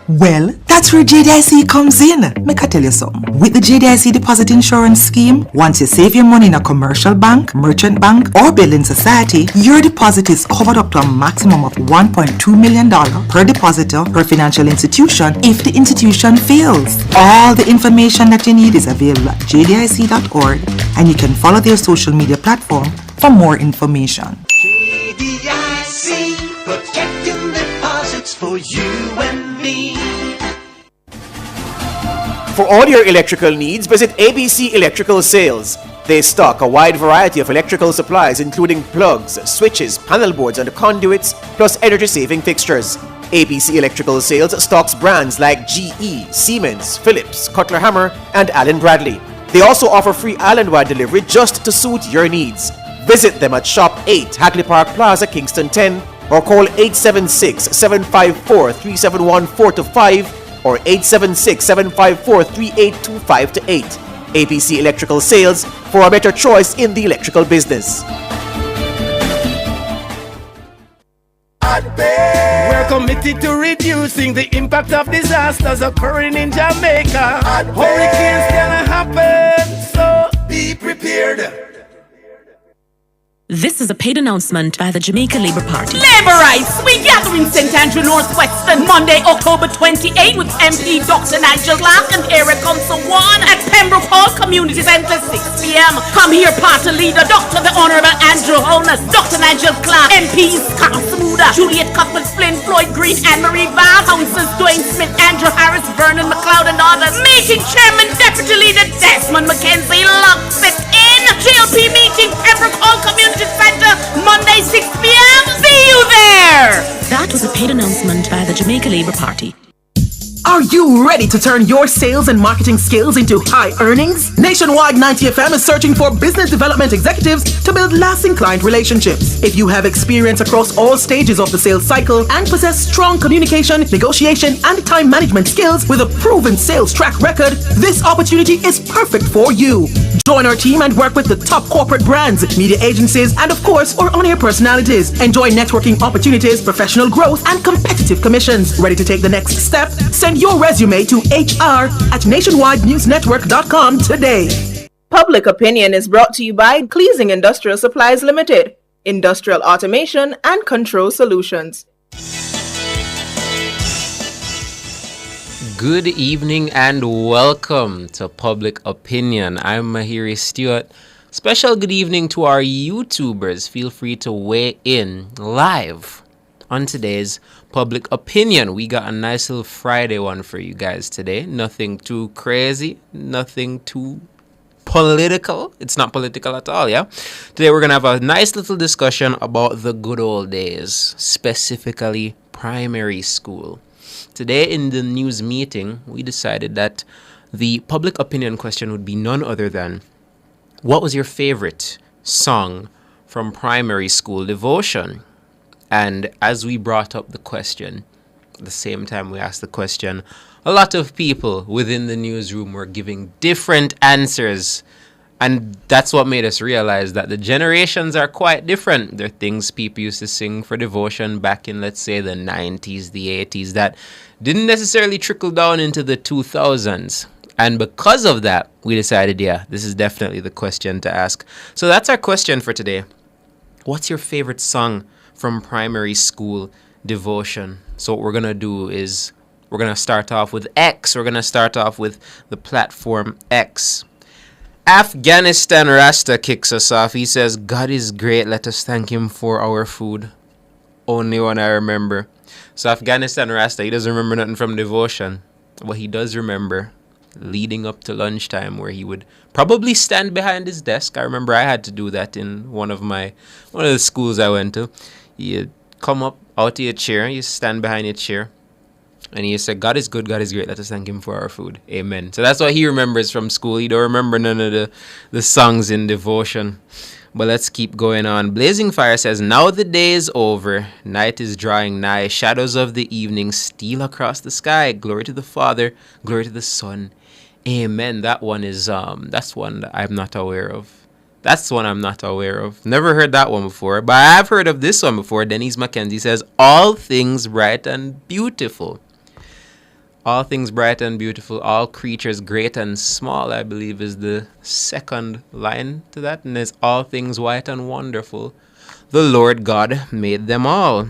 Well, that's where JDIC comes in. Make I tell you something. With the JDIC deposit insurance scheme, once you save your money in a commercial bank, merchant bank, or building society, your deposit is covered up to a maximum of $1.2 million per depositor per financial institution if the institution fails. All the information that you need is available at jdic.org, and you can follow their social media platform for more information. JDIC, protecting deposits for you and me. For all your electrical needs, visit ABC Electrical Sales. They stock a wide variety of electrical supplies including plugs, switches, panel boards and conduits, plus energy-saving fixtures. ABC Electrical Sales stocks brands like GE, Siemens, Philips, Cutler Hammer and Allen Bradley. They also offer free island-wide delivery just to suit your needs. Visit them at Shop 8, Hagley Park Plaza, Kingston 10, or call 876-754-3714-5 or 876-754-3825-8. ABC Electrical Sales, for a better choice in the electrical business. We're committed to reducing the impact of disasters occurring in Jamaica. Hurricanes can happen, so be prepared. This is a paid announcement by the Jamaica Labour Party. Labour rights! We gather in St. Andrew Northwestern Monday, October 28 with MP Dr. Nigel Clark and Area Council 1 at Pembroke Hall Community Centre 6 p.m. Come here, party leader Dr. the Honourable Andrew Holness, Dr. Nigel Clark, MPs Carl Smuda, Juliet Cuthbert Flynn, Floyd Green, Anne-Marie Val, Councillors Dwayne Smith, Andrew Harris, Vernon McLeod and others. Meeting Chairman Deputy Leader Desmond McKenzie locks it in. GLP meeting, Pembroke Hall Community Centre, Monday 6 p.m. See you there! That was a paid announcement by the Jamaica Labour Party. Are you ready to turn your sales and marketing skills into high earnings? Nationwide 90FM is searching for business development executives to build lasting client relationships. If you have experience across all stages of the sales cycle and possess strong communication, negotiation, and time management skills with a proven sales track record, this opportunity is perfect for you. Join our team and work with the top corporate brands, media agencies, and of course, our on-air personalities. Enjoy networking opportunities, professional growth, and competitive commissions. Ready to take the next step? Send your resume to hr@nationwidenewsnetwork.com today. Public Opinion is brought to you by Cleasing Industrial Supplies Limited, Industrial Automation and Control Solutions. Good evening and welcome to Public Opinion. I'm Mahiri Stewart. Special good evening to our YouTubers. Feel free to weigh in live on today's Public Opinion. We got a nice little Friday one for you guys today. Nothing too crazy, nothing too political. It's not political at all, yeah? Today we're going to have a nice little discussion about the good old days, specifically primary school. Today in the news meeting, we decided that the public opinion question would be none other than, what was your favorite song from primary school devotion? And as we brought up the question, at the same time we asked the question, a lot of people within the newsroom were giving different answers. And that's what made us realize that the generations are quite different. There are things people used to sing for devotion back in, let's say, the 90s, the 80s, that didn't necessarily trickle down into the 2000s. And because of that, we decided, yeah, this is definitely the question to ask. So that's our question for today. What's your favorite song from primary school devotion? So what we're going to do is we're going to start off with X. We're going to start off with the platform X. Afghanistan Rasta kicks us off. He says, God is great. Let us thank him for our food. Only one I remember. So Afghanistan Rasta, he doesn't remember nothing from devotion. But he does remember leading up to lunchtime where he would probably stand behind his desk. I remember I had to do that in one of the schools I went to. You'd come up out of your chair, you stand behind your chair, and he said, God is good, God is great, let us thank him for our food. Amen. So that's what he remembers from school. He don't remember none of the songs in devotion. But let's keep going on. Blazing Fire says, now the day is over, night is drawing nigh, shadows of the evening steal across the sky. Glory to the Father, glory to the Son. Amen. That one is, that's one that I'm not aware of. That's one I'm not aware of. Never heard that one before, but I have heard of this one before. Denise Mackenzie says, all things bright and beautiful. All things bright and beautiful, all creatures great and small, I believe is the second line to that. And it's all things white and wonderful. The Lord God made them all.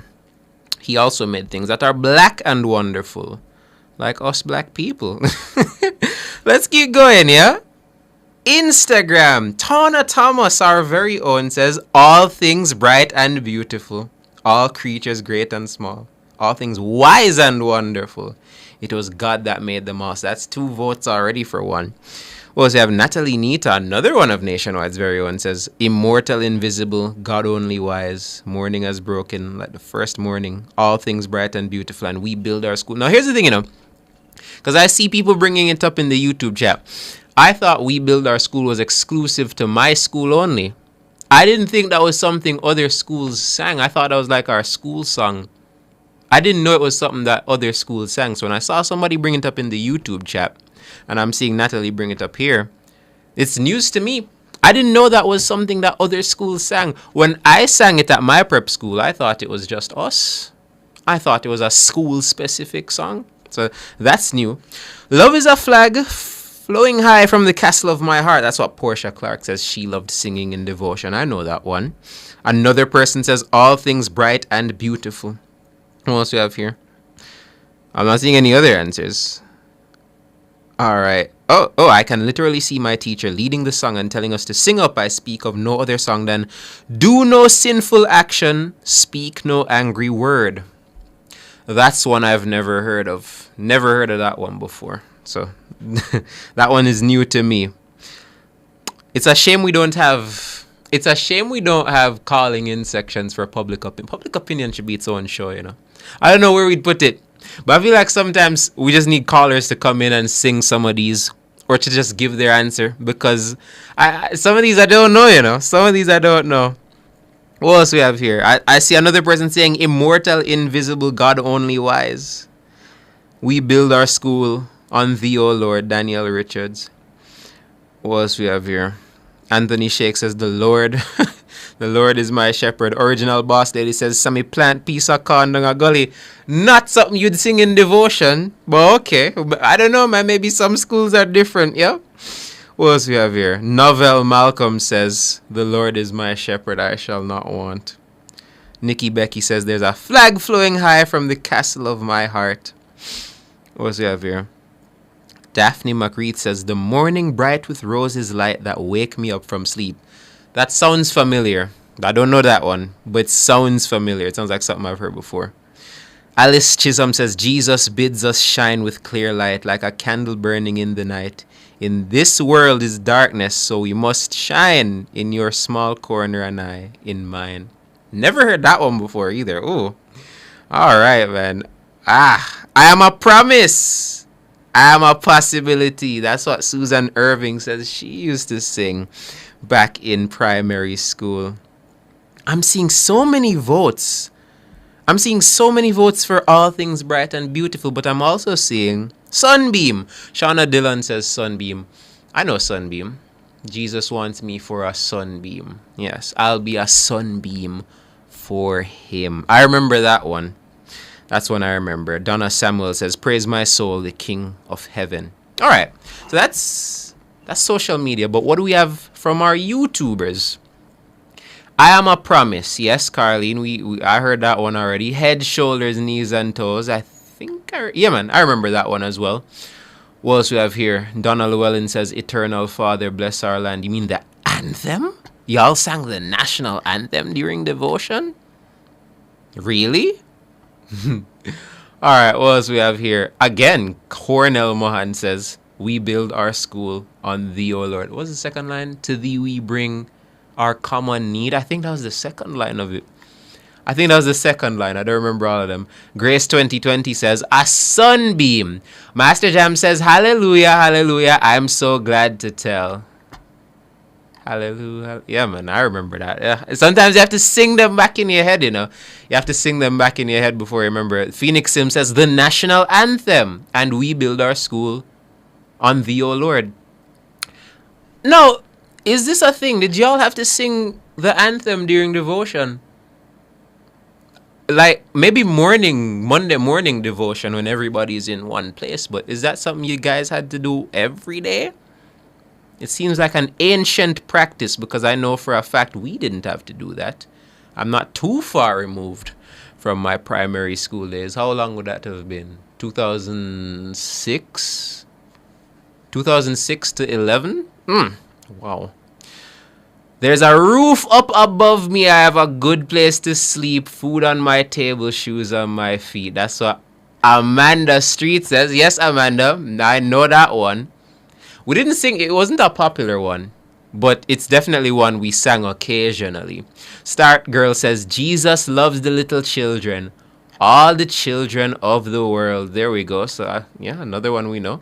He also made things that are black and wonderful, like us black people. Let's keep going, yeah? Instagram, Tana Thomas, our very own, says, all things bright and beautiful, all creatures great and small, all things wise and wonderful. It was God that made them all. So that's 2 votes already for one. We also have Natalie Nita, another one of Nationwide's very own, says, immortal, invisible, God only wise, morning has broken like the first morning, all things bright and beautiful, and we build our school. Now here's the thing, because I see people bringing it up in the YouTube chat. I thought We Build Our School was exclusive to my school only. I didn't think that was something other schools sang. I thought that was like our school song. I didn't know it was something that other schools sang. So when I saw somebody bring it up in the YouTube chat, and I'm seeing Natalie bring it up here, it's news to me. I didn't know that was something that other schools sang. When I sang it at my prep school, I thought it was just us. I thought it was a school-specific song. So that's new. Love is a flag flowing high from the castle of my heart. That's what Portia Clark says she loved singing in devotion. I know that one. Another person says all things bright and beautiful. What else do we have here? I'm not seeing any other answers. All right. Oh, I can literally see my teacher leading the song and telling us to sing up. I speak of no other song than do no sinful action, speak no angry word. That's one I've never heard of. Never heard of that one before. So that one is new to me. It's a shame we don't have calling in sections for public opinion. Public opinion should be its own show, I don't know where we'd put it. But I feel like sometimes we just need callers to come in and sing some of these, or to just give their answer, because some of these I don't know, you know. Some of these I don't know. What else we have here? I see another person saying, immortal, invisible, God only wise. We build our school on thee, O Lord, Daniel Richards. What else we have here? Anthony Shake says, the Lord, the Lord is my shepherd. Original Boss Lady says, Sammy plant piece of corn down a gully. Not something you'd sing in devotion, but okay. I don't know, man. Maybe some schools are different, yeah? What else we have here? Novel Malcolm says, the Lord is my shepherd, I shall not want. Nikki Becky says, there's a flag flowing high from the castle of my heart. What else we have here? Daphne McReith says, the morning bright with roses light that wake me up from sleep. That sounds familiar. I don't know that one, but it sounds familiar. It sounds like something I've heard before. Alice Chisholm says, Jesus bids us shine with clear light like a candle burning in the night. In this world is darkness, so we must shine in your small corner and I in mine. Never heard that one before either. Ooh. All right, man. I am a promise. I am a possibility. That's what Susan Irving says she used to sing back in primary school. I'm seeing so many votes. I'm seeing so many votes for all things bright and beautiful, but I'm also seeing Sunbeam. Shauna Dillon says Sunbeam. I know Sunbeam. Jesus wants me for a sunbeam. Yes, I'll be a sunbeam for him. I remember that one. That's one I remember. Donna Samuel says, praise my soul, the King of heaven. All right. So that's social media. But what do we have from our YouTubers? I am a promise. Yes, Carlene. I heard that one already. Head, shoulders, knees, and toes. Yeah, man. I remember that one as well. What else we have here? Donna Llewellyn says, eternal Father, bless our land. You mean the anthem? Y'all sang the national anthem during devotion? Really? Alright, what else we have here? Again, Cornell Mohan says, we build our school on thee, O Lord. What was the second line? To thee we bring our common need. I think that was the second line of it. I don't remember all of them. Grace 2020 says, a sunbeam. Master Jam says, hallelujah, hallelujah. I'm so glad to tell. Hallelujah. Yeah, man, I remember that. Yeah. Sometimes you have to sing them back in your head, you know. You have to sing them back in your head before you remember it. Phoenix Sim says, the national anthem. And we build our school on thee, O Lord. Now, is this a thing? Did y'all have to sing the anthem during devotion? Like, maybe Monday morning devotion when everybody's in one place. But is that something you guys had to do every day? It seems like an ancient practice because I know for a fact we didn't have to do that. I'm not too far removed from my primary school days. How long would that have been? 2006? 2006 to 11? Wow. There's a roof up above me. I have a good place to sleep. Food on my table, shoes on my feet. That's what Amanda Street says. Yes, Amanda. I know that one. We didn't sing, it wasn't a popular one, but it's definitely one we sang occasionally. Start Girl says, Jesus loves the little children, all the children of the world. There we go. So, yeah, another one we know.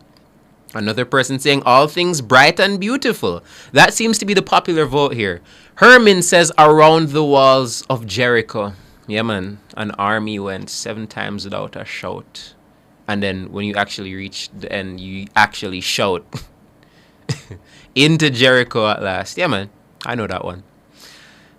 Another person saying, all things bright and beautiful. That seems to be the popular vote here. Herman says, around the walls of Jericho. Yeah, man, an army went 7 times without a shout. And then when you actually reach the end, you actually shout. Into Jericho at last. Yeah, man. I know that one.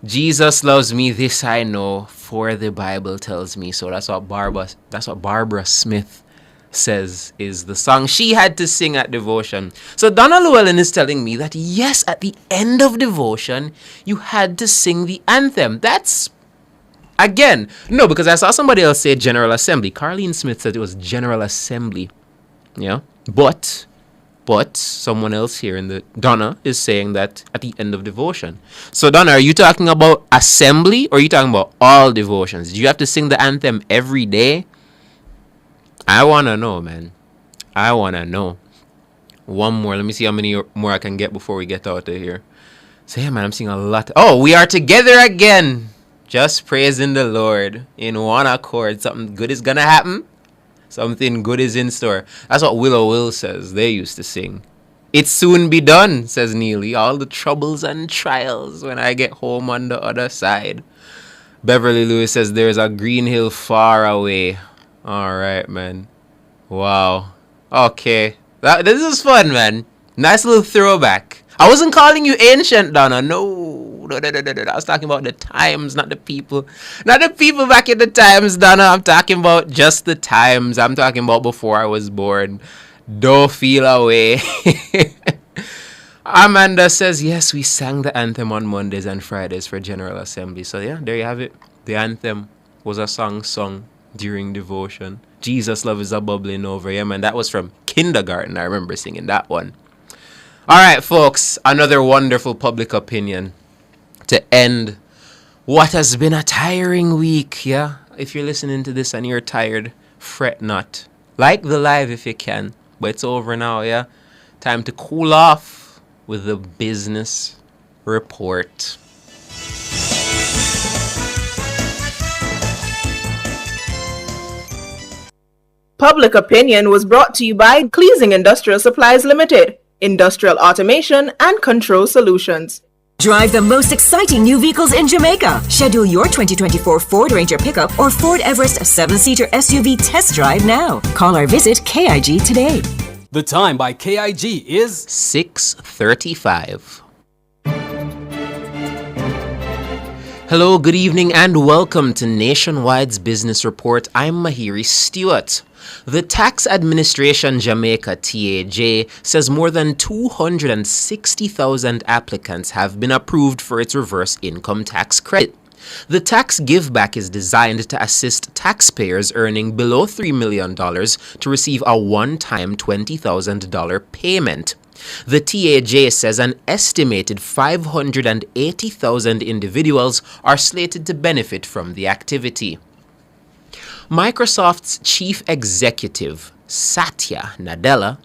Jesus loves me, this I know, for the Bible tells me so. That's what Barbara Smith says is the song she had to sing at devotion. So Donna Llewellyn is telling me that yes, at the end of devotion, you had to sing the anthem. That's again, no, because I saw somebody else say General Assembly. Carlene Smith said it was General Assembly. Yeah. But someone else here in the Donna is saying that at the end of devotion. So Donna, are you talking about assembly or are you talking about all devotions? Do you have to sing the anthem every day? I want to know, man. I want to know. One more. Let me see how many more I can get before we get out of here. So yeah, man, I'm seeing a lot. Oh, we are together again. Just praising the Lord in one accord. Something good is going to happen. Something good is in store. That's what Willow Will says. They used to sing. It soon be done, says Neely. All the troubles and trials when I get home on the other side. Beverly Lewis says there's a green hill far away. All right, man. Wow. Okay. This is fun, man. Nice little throwback. I wasn't calling you ancient, Donna. No. I was talking about the times, not the people. Not the people back in the times, Donna. I'm talking about just the times. I'm talking about before I was born. Don't feel away. Amanda says, yes, we sang the anthem on Mondays and Fridays for General Assembly. So yeah, there you have it. The anthem was a song sung during devotion. Jesus love is a bubbling over. Yeah, man, that was from kindergarten. I remember singing that one. All right, folks, another wonderful public opinion to end what has been a tiring week. Yeah, if you're listening to this and you're tired, fret not. Like the live if you can, but it's over now. Yeah, time to cool off with the business report. Public Opinion was brought to you by Kingston Industrial Supplies Limited, Industrial Automation and Control Solutions. Drive the most exciting new vehicles in Jamaica. Schedule your 2024 Ford Ranger pickup or Ford Everest 7-seater SUV test drive now. Call or visit KIG today. The time by KIG is 6:35. Hello, good evening, and welcome to Nationwide's Business Report. I'm Mahiri Stewart. The Tax Administration Jamaica, TAJ, says more than 260,000 applicants have been approved for its reverse income tax credit. The tax giveback is designed to assist taxpayers earning below $3 million to receive a one-time $20,000 payment. The TAJ says an estimated 580,000 individuals are slated to benefit from the activity. Microsoft's chief executive, Satya Nadella,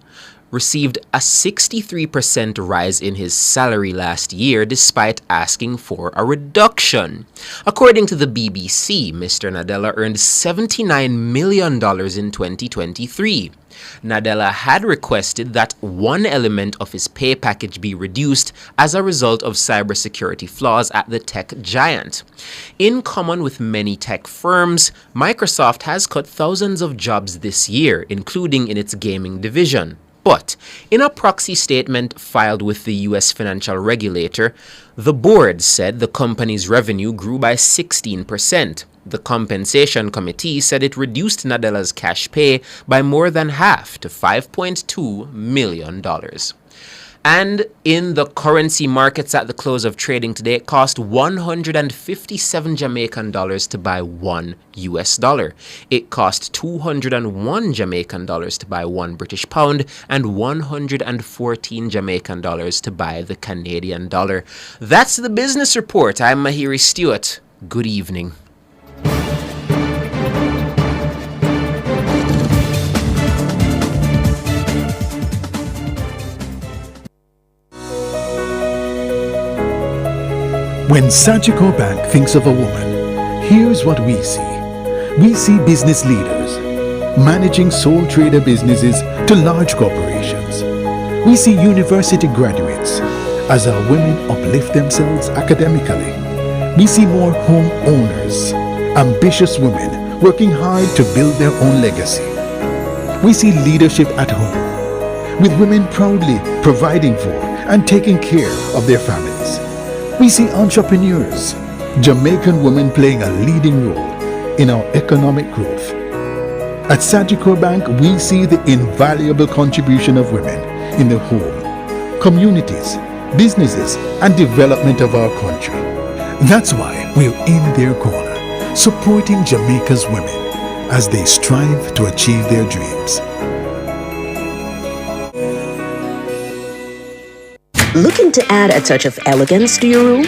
received a 63% rise in his salary last year despite asking for a reduction. According to the BBC, Mr. Nadella earned $79 million in 2023. Nadella had requested that one element of his pay package be reduced as a result of cybersecurity flaws at the tech giant. In common with many tech firms, Microsoft has cut thousands of jobs this year, including in its gaming division. But in a proxy statement filed with the U.S. financial regulator, the board said the company's revenue grew by 16%. The compensation committee said it reduced Nadella's cash pay by more than half to $5.2 million. And in the currency markets at the close of trading today, it cost 157 Jamaican dollars to buy $1 US. It cost 201 Jamaican dollars to buy £1 British pound and 114 Jamaican dollars to buy the Canadian dollar. That's the business report. I'm Mahiri Stewart. Good evening. When Sagicor Bank thinks of a woman, here's what we see. We see business leaders managing sole trader businesses to large corporations. We see university graduates as our women uplift themselves academically. We see more home owners, ambitious women working hard to build their own legacy. We see leadership at home, with women proudly providing for and taking care of their families. We see entrepreneurs, Jamaican women playing a leading role in our economic growth. At Sagicor Bank, we see the invaluable contribution of women in the home, communities, businesses, and development of our country. That's why we're in their corner, supporting Jamaica's women as they strive to achieve their dreams. Looking to add a touch of elegance to your room?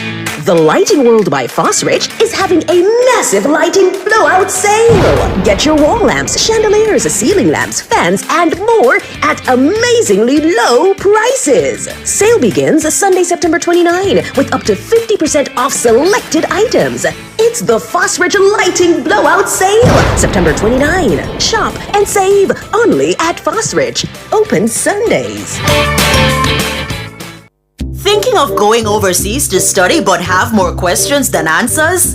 The Lighting World by Fosrich is having a massive lighting blowout sale. Get your wall lamps, chandeliers, ceiling lamps, fans, and more at amazingly low prices. Sale begins Sunday, September 29, with up to 50% off selected items. It's the Fosrich Lighting Blowout Sale, September 29. Shop and save only at Fosrich. Open Sundays. Thinking of going overseas to study but have more questions than answers?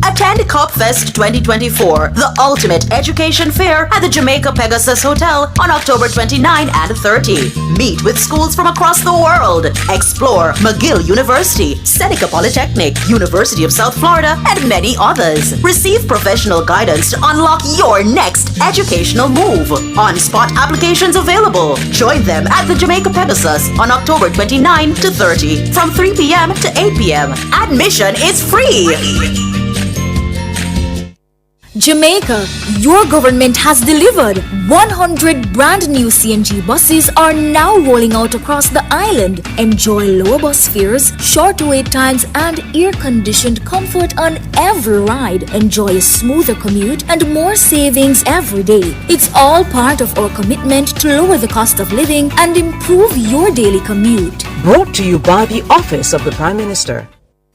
Attend CupFest 2024, the ultimate education fair at the Jamaica Pegasus Hotel on October 29 and 30. Meet with schools from across the world. Explore McGill University, Seneca Polytechnic, University of South Florida, and many others. Receive professional guidance to unlock your next educational move. On-spot applications available. Join them at the Jamaica Pegasus on October 29 to 30 from 3 p.m. to 8 p.m. Admission is free. Jamaica, your government has delivered. 100 brand new CNG buses are now rolling out across the island. Enjoy lower bus fares, short wait times, and air-conditioned comfort on every ride. Enjoy a smoother commute and more savings every day. It's all part of our commitment to lower the cost of living and improve your daily commute. Brought to you by the Office of the Prime Minister.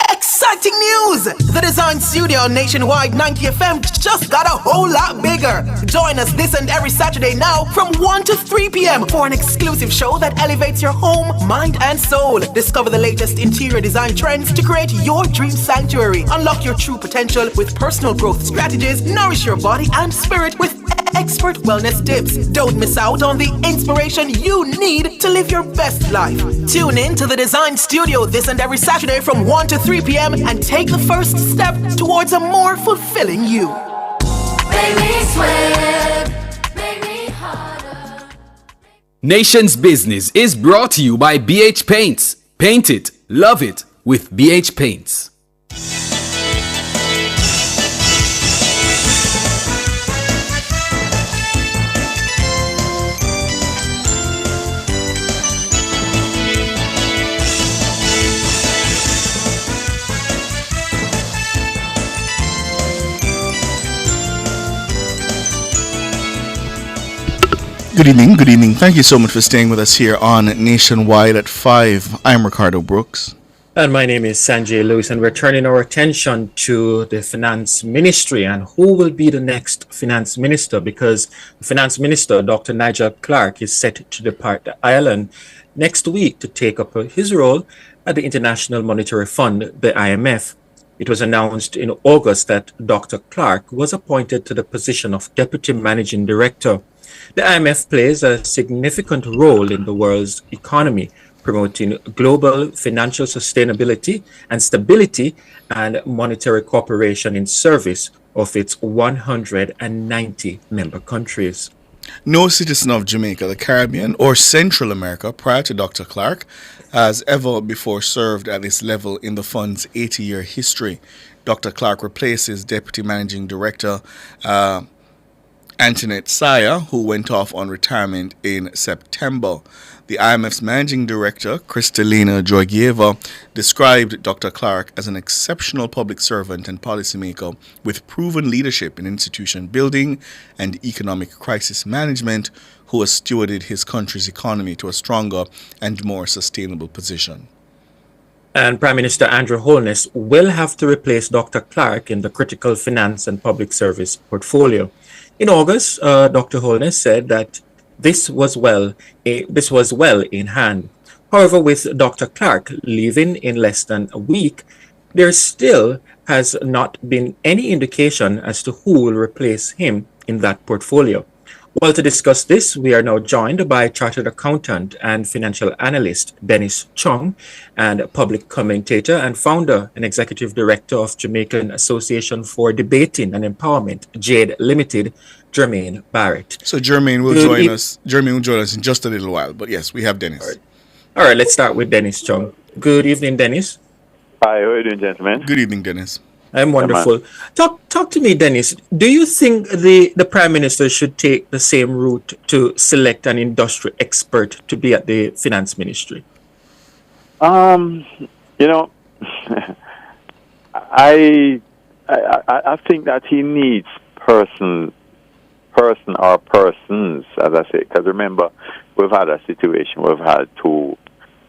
Exciting news! The Design Studio Nationwide 90 FM just got a whole lot bigger. Join us this and every Saturday now from 1 to 3 p.m. for an exclusive show that elevates your home, mind, and soul. Discover the latest interior design trends to create your dream sanctuary. Unlock your true potential with personal growth strategies. Nourish your body and spirit with expert wellness tips. Don't miss out on the inspiration you need to live your best life. Tune in to the Design Studio this and every Saturday from 1 to 3 p.m. and take the first step towards a more fulfilling you. Nation's Business is brought to you by BH Paints. Paint it, love it with BH Paints. Good evening, good evening. Thank you so much for staying with us here on Nationwide at 5. I'm Ricardo Brooks. And my name is Sanjay Lewis, and we're turning our attention to the Finance Ministry and who will be the next Finance Minister, because the Finance Minister, Dr. Nigel Clark, is set to depart Ireland next week to take up his role at the International Monetary Fund, the IMF. It was announced in August that Dr. Clark was appointed to the position of Deputy Managing Director. The IMF plays a significant role in the world's economy, promoting global financial sustainability and stability and monetary cooperation in service of its 190 member countries. No citizen of Jamaica, the Caribbean, or Central America prior to Dr. Clark has ever before served at this level in the fund's 80-year history. Dr. Clark replaces Deputy Managing Director Antoinette Saya, who went off on retirement in September. The IMF's managing director, Kristalina Georgieva, described Dr. Clark as an exceptional public servant and policymaker with proven leadership in institution building and economic crisis management, who has stewarded his country's economy to a stronger and more sustainable position. And Prime Minister Andrew Holness will have to replace Dr. Clark in the critical finance and public service portfolio. In August, Dr. Holness said that this was well in hand. However, with Dr. Clark leaving in less than a week, there still has not been any indication as to who will replace him in that portfolio. Well, to discuss this, we are now joined by Chartered Accountant and Financial Analyst Dennis Chung, and public commentator and founder and Executive Director of Jamaican Association for Debating and Empowerment, JADE Limited, Jermaine Barrett. So Jermaine will join us. Jermaine will join us in just a little while, but yes, we have Dennis. All right, let's start with Dennis Chung. Good evening, Dennis. Hi, how are you doing, gentlemen? Good evening, Dennis. I'm wonderful. Talk to me, Dennis. Do you think the Prime Minister should take the same route to select an industry expert to be at the Finance Ministry? You know, I think that he needs person or persons, as I say, because remember, we've had a situation, we've had two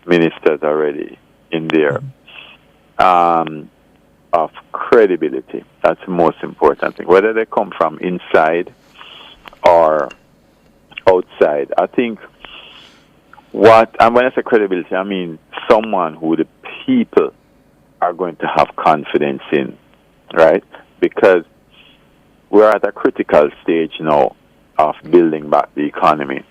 ministers already in there of credibility. That's the most important thing. Whether they come from inside or outside, I think and when I say credibility, I mean someone who the people are going to have confidence in, right? Because we're at a critical stage now of building back the economy.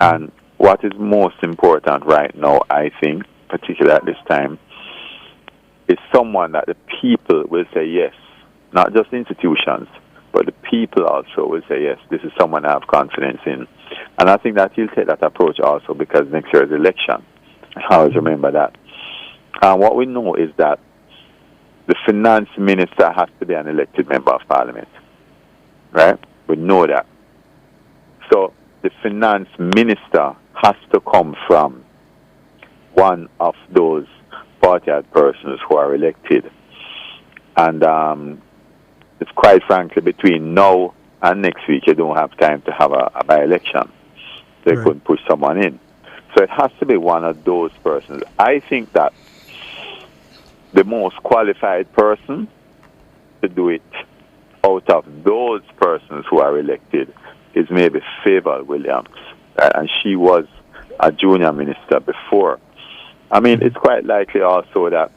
And what is most important right now, I think, particularly at this time, is someone that the people will say yes. Not just institutions, but the people also will say yes, this is someone I have confidence in. And I think that he'll take that approach also because next year is election. I always remember that. What we know is that the finance minister has to be an elected member of parliament. Right? We know that. So the finance minister has to come from one of those party persons who are elected. And it's quite frankly, between now and next week, you don't have time to have a by-election. They couldn't push someone in. So it has to be one of those persons. I think that the most qualified person to do it out of those persons who are elected is maybe Favour Williams. And she was a junior minister before. I mean, it's quite likely also that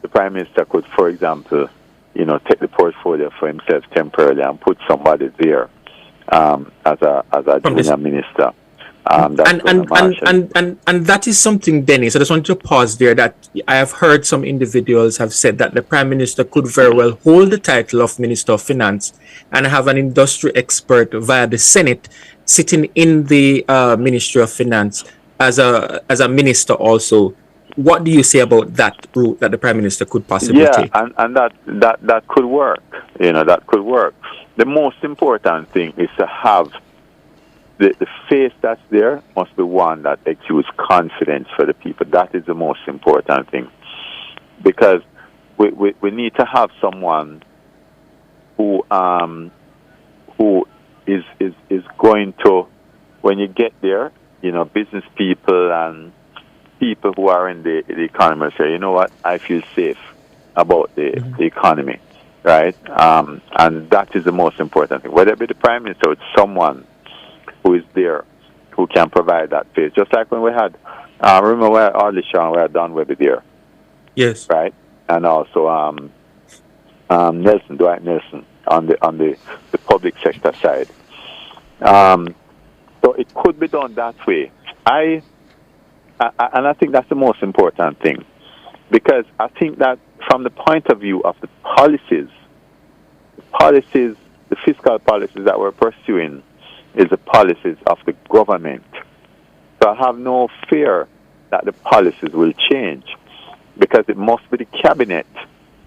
the Prime Minister could, for example, take the portfolio for himself temporarily and put somebody there as a junior minister. And that is something, Dennis, I just want to pause there, that I have heard some individuals have said that the Prime Minister could very well hold the title of Minister of Finance and have an industry expert via the Senate sitting in the Ministry of Finance as a minister also. What do you say about that route that the Prime Minister could possibly take? Yeah, and that could work. That could work. The most important thing is to have the face that's there must be one that exudes confidence for the people. That is the most important thing. Because we need to have someone who is going to, when you get there, business people and people who are in the economy say, you know what, I feel safe about the economy, right? And that is the most important thing. Whether it be the Prime Minister or someone who is there, who can provide that face. Just like when we had, remember we had Arlishan, we had Don Webby there. Yes. Right? And also Dwight Nelson on the public sector side. So it could be done that way. And I think that's the most important thing. Because I think that from the point of view of the policies, the fiscal policies that we're pursuing, is the policies of the government. So I have no fear that the policies will change because it must be the cabinet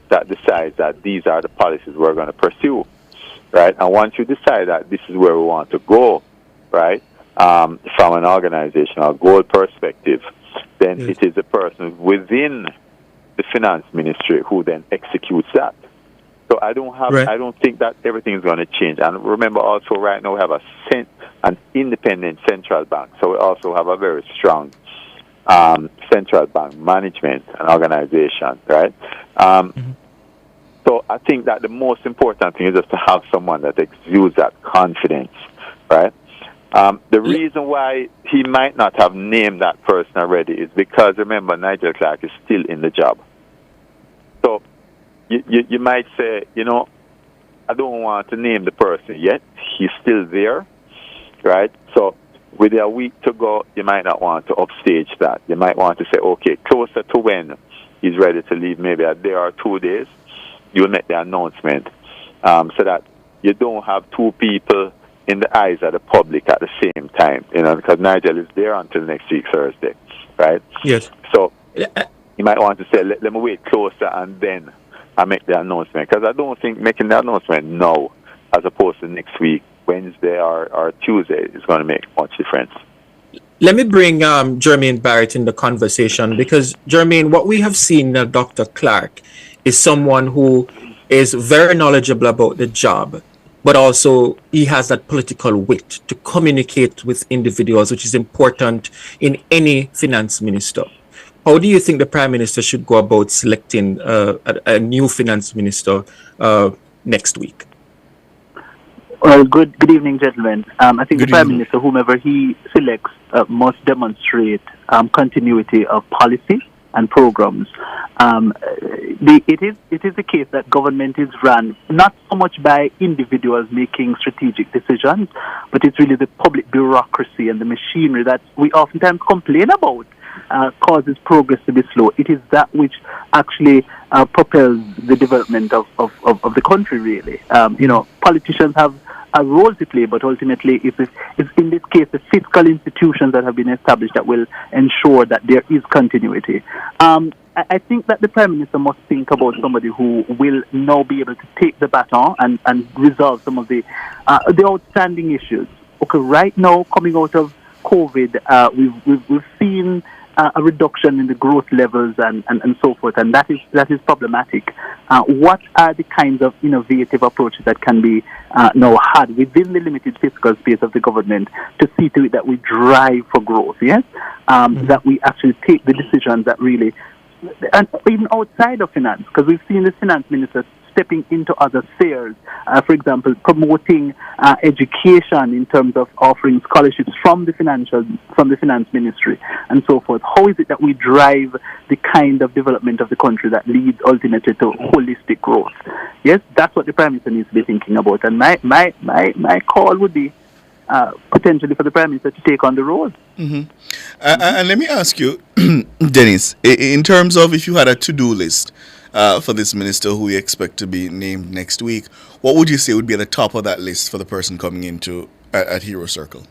that decides that these are the policies we're going to pursue, right? And once you decide that this is where we want to go, right, from an organizational goal perspective, then it is the person within the finance ministry who then executes that. So I don't think that everything is going to change. And remember also right now we have an independent central bank. So we also have a very strong central bank management and organization, right? So I think that the most important thing is just to have someone that exudes that confidence, right? The reason why he might not have named that person already is because, remember, Nigel Clark is still in the job. So you might say, I don't want to name the person yet. He's still there, right? So with a week to go, you might not want to upstage that. You might want to say, okay, closer to when he's ready to leave, maybe a day or 2 days, you'll make the announcement so that you don't have two people in the eyes of the public at the same time, because Nigel is there until next week, Thursday, right? Yes. So you might want to say, let me wait closer and then and make the announcement. Because I don't think making the announcement now, as opposed to next week, Wednesday or Tuesday, is going to make much difference. Let me bring Jermaine Barrett in the conversation because, Jermaine, what we have seen Dr. Clark is someone who is very knowledgeable about the job, but also he has that political wit to communicate with individuals, which is important in any finance minister. How do you think the Prime Minister should go about selecting a new finance minister next week? Well, good evening, gentlemen. I think the Prime Minister, whomever he selects, must demonstrate continuity of policy and programs. It is the case that government is run not so much by individuals making strategic decisions, but it's really the public bureaucracy and the machinery that we oftentimes complain about causes progress to be slow. It is that which actually propels the development of the country, really. Politicians have a role to play, but ultimately it's in this case the fiscal institutions that have been established that will ensure that there is continuity. I think that the Prime Minister must think about somebody who will now be able to take the baton and resolve some of the outstanding issues. Okay, right now, coming out of COVID, we've seen a reduction in the growth levels and so forth, and that is problematic. What are the kinds of innovative approaches that can be now had within the limited fiscal space of the government to see to it that we drive for growth, yes? That we actually take the decisions that really, and even outside of finance, because we've seen the finance minister stepping into other spheres, for example, promoting education in terms of offering scholarships from the finance ministry and so forth. How is it that we drive the kind of development of the country that leads ultimately to holistic growth? Yes, that's what the Prime Minister needs to be thinking about. And my call would be potentially for the Prime Minister to take on the role. And let me ask you, Dennis, in terms of if you had a to-do list for this minister who you expect to be named next week, what would you say would be at the top of that list for the person coming into at Hero Circle?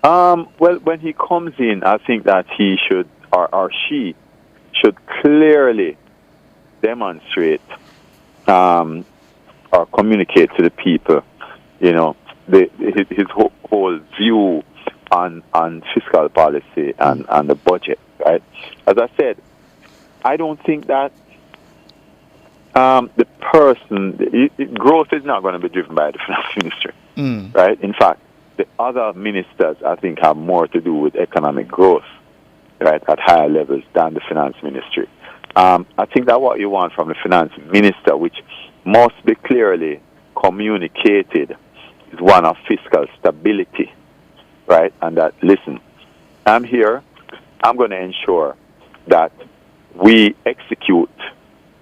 Well, when he comes in, I think that he should, or she should clearly demonstrate or communicate to the people, his whole view on fiscal policy and the budget, right? As I said, I don't think that the person, growth is not going to be driven by the finance ministry, right? In fact, the other ministers, I think, have more to do with economic growth, right, at higher levels than the finance ministry. I think that what you want from the finance minister, which must be clearly communicated, is one of fiscal stability, right? And that, listen, I'm here, I'm going to ensure that we execute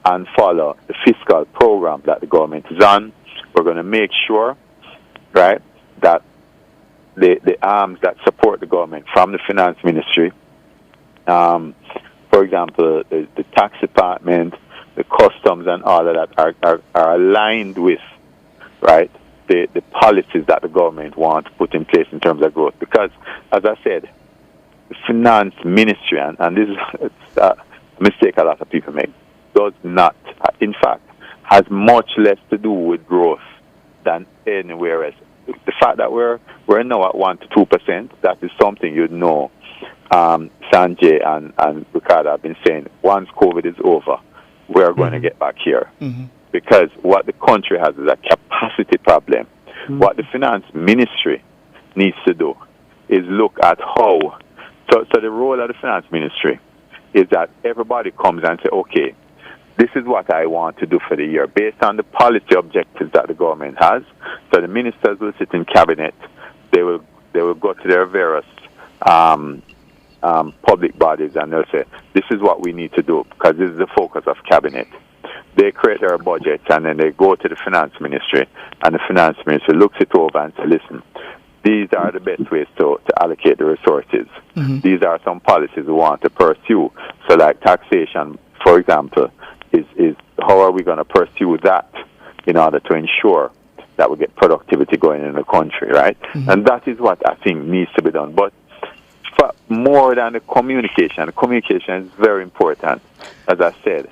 and follow the fiscal program that the government is on. We're going to make sure, right, that the arms that support the government from the finance ministry, for example, the tax department, the customs and all of that are aligned with, right, the policies that the government wants to put in place in terms of growth. Because, as I said, the finance ministry, and this is a mistake a lot of people make, does not, in fact, has much less to do with growth than anywhere else. The fact that we're now at 1 to 2%, that is something you'd know. Sanjay and Ricardo have been saying, once COVID is over, we're going to get back here. Because what the country has is a capacity problem. What the finance ministry needs to do is look at how, so the role of the finance ministry is that everybody comes and say, okay, this is what I want to do for the year based on the policy objectives that the government has. So the ministers will sit in cabinet. They will go to their various public bodies and they'll say, this is what we need to do because this is the focus of cabinet. They create their budgets and then they go to the finance ministry and the finance ministry looks it over and says, listen, these are the best ways to allocate the resources. These are some policies we want to pursue. So like taxation, for example, is how are we going to pursue that in order to ensure that we get productivity going in the country, right? And that is what I think needs to be done. But for more than the communication is very important. As I said,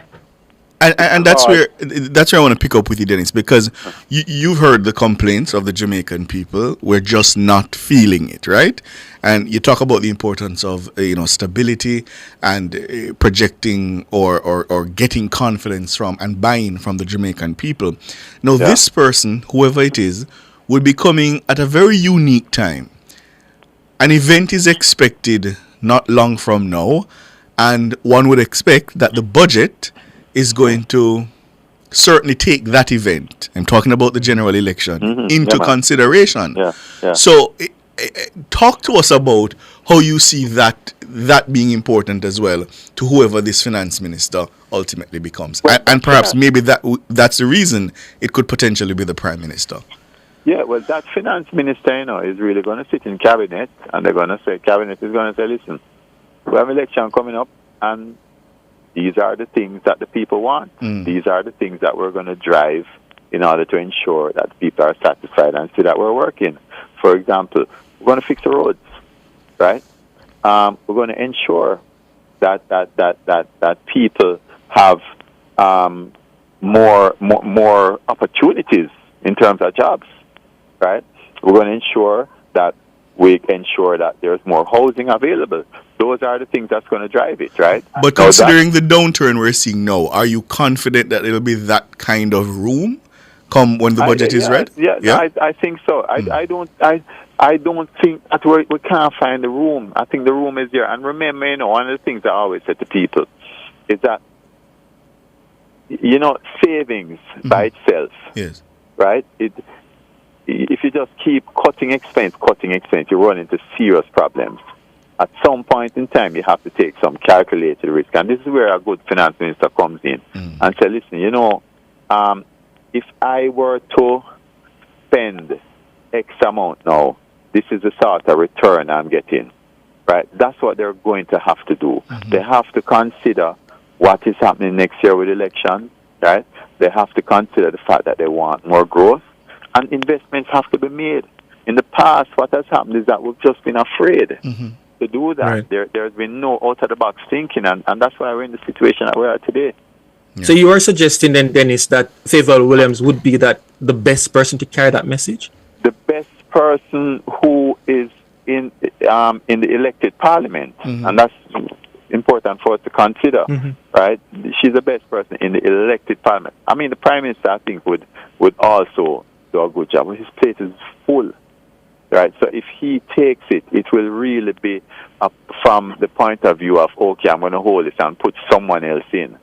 And that's where I want to pick up with you, Dennis, because you've heard the complaints of the Jamaican people. We're just not feeling it, right? And you talk about the importance of stability and projecting or getting confidence from and buying from the Jamaican people. Now, this person, whoever it is, will be coming at a very unique time. An event is expected not long from now, and one would expect that the budget is going to certainly take that event. I'm talking about the general election into consideration. So talk to us about how you see that being important as well to whoever this finance minister ultimately becomes. And perhaps maybe that's the reason it could potentially be the prime minister. Yeah, well, that finance minister, is really going to sit in cabinet, and they're going to say, cabinet is going to say, listen, we have an election coming up, and these are the things that the people want. These are the things that we're going to drive in order to ensure that people are satisfied and see that we're working. For example, we're going to fix the roads, right? We're going to ensure that people have more opportunities in terms of jobs, right? We're going to ensure that there's more housing available. Those are the things that's going to drive it, right? But considering the downturn we're seeing now, are you confident that it'll be that kind of room come when the budget is read? I think so. I don't think that we can't find the room. I think the room is there. And remember, one of the things I always say to people is that, savings by itself, right? If you just keep cutting expense, you run into serious problems. At some point in time, you have to take some calculated risk. And this is where a good finance minister comes in and say, listen, if I were to spend X amount now, this is the sort of return I'm getting, right? That's what they're going to have to do. They have to consider what is happening next year with elections, right? They have to consider the fact that they want more growth, and investments have to be made. In the past, what has happened is that we've just been afraid to do that. Right. There's been no out-of-the-box thinking, and that's why we're in the situation that we are today. Yeah. So you are suggesting then, Dennis, that Favour Williams would be the best person to carry that message? The best person who is in the elected parliament, and that's important for us to consider, right? She's the best person in the elected parliament. I mean, the prime minister, I think, would also do a good job. His plate is full, right? So if he takes it, it will really be from the point of view of, okay, I'm going to hold this and put someone else in,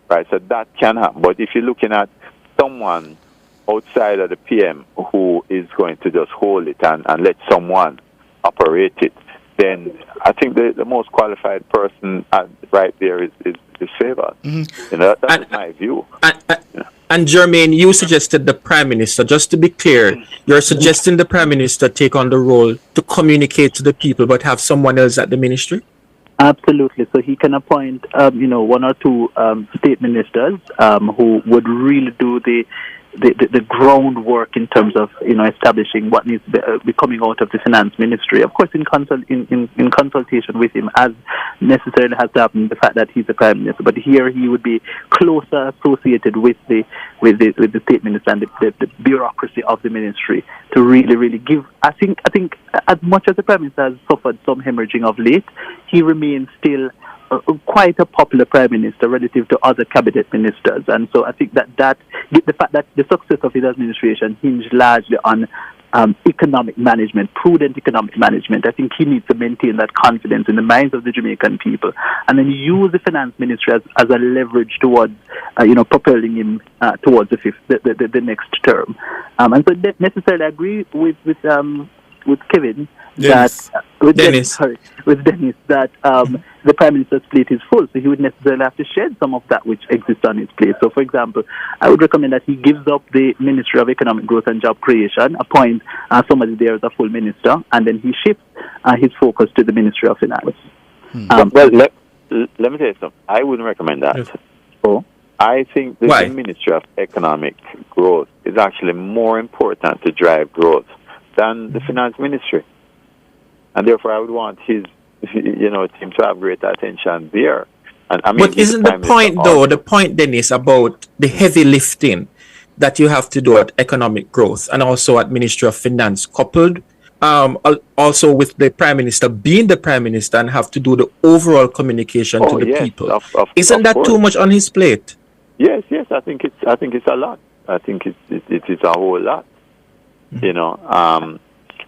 right? So that can happen. But if you're looking at someone outside of the PM who is going to just hold it and let someone operate it, then I think the most qualified person right there is Favour. That's my view. And Jermaine, you suggested the Prime Minister. Just to be clear, you're suggesting the Prime Minister take on the role to communicate to the people, but have someone else at the ministry? Absolutely. So he can appoint, one or two state ministers who would really do the groundwork in terms of establishing what needs to be coming out of the finance ministry. Of course, in consultation with him, as necessarily has to happen, the fact that he's the prime minister. But here he would be closer associated with the state minister and the bureaucracy of the ministry to really give. I think as much as the prime minister has suffered some hemorrhaging of late, he remains still quite a popular prime minister relative to other cabinet ministers, and so I think that the fact that the success of his administration hinged largely on economic management, prudent economic management. I think he needs to maintain that confidence in the minds of the Jamaican people, and then use the finance ministry as a leverage towards propelling him towards the next term. And so necessarily I agree with Kevin. Dennis. Dennis that the Prime Minister's plate is full, so he would necessarily have to shed some of that which exists on his plate. So, for example, I would recommend that he gives up the Ministry of Economic Growth and Job Creation, appoint somebody there as a full minister, and then he shifts his focus to the Ministry of Finance. Well, let me tell you something. I wouldn't recommend that. Yes. Oh. I think the Ministry of Economic Growth is actually more important to drive growth than the Finance Ministry. And therefore, I would want his, team to have greater attention there. And I mean, But isn't the point, though, the point then is about the heavy lifting that you have to do at economic growth and also at Ministry of Finance, coupled also with the Prime Minister being the Prime Minister and have to do the overall communication to the people. Isn't that too much on his plate? Yes, I think it's a lot. I think it is a whole lot. You know,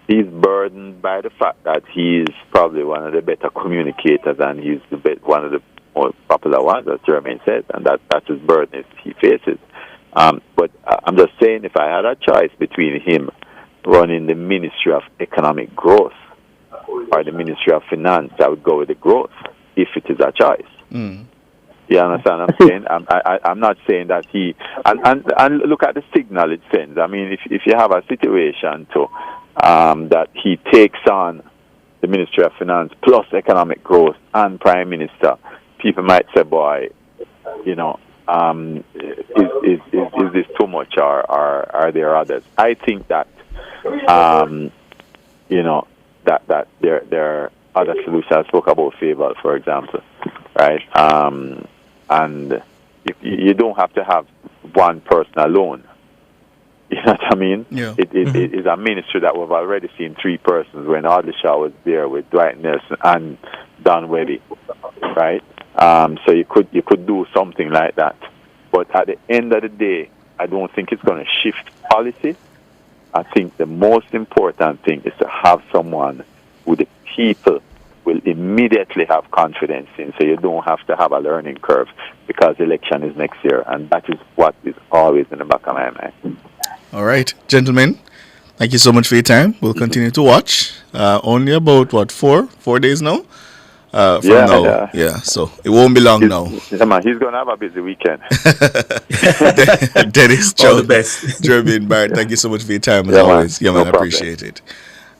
he's burdened by the fact that he's probably one of the better communicators and he's one of the most popular ones, as Jermaine said, and that's his burden he faces. But I'm just saying, if I had a choice between him running the Ministry of Economic Growth or the Ministry of Finance, I would go with the growth, if it is a choice. You understand what I'm saying? I'm not saying that he... And look at the signal it sends. I mean, if you have a situation that he takes on the Ministry of Finance plus economic growth and Prime Minister, people might say, boy, you know, is this too much or are there others? I think that, you know, that there are other solutions. I spoke about Fable, for example, right? And you don't have to have one person alone. You know what I mean? Yeah. It is a ministry that we've already seen 3 persons when Audley Shaw was there with Dwight Nelson and Don Webby, right? So you could do something like that. But at the end of the day, I don't think it's going to shift policy. I think the most important thing is to have someone who the people will immediately have confidence in, so you don't have to have a learning curve because the election is next year, and that is what is always in the back of my mind. All right, gentlemen, thank you so much for your time. We'll continue to watch. Only about, 4 days now? Yeah, so it won't be long now. Yeah, man, he's going to have a busy weekend. Dennis, all the best. Jermaine Barrett, thank you so much for your time as always. Yeah, man, I appreciate it.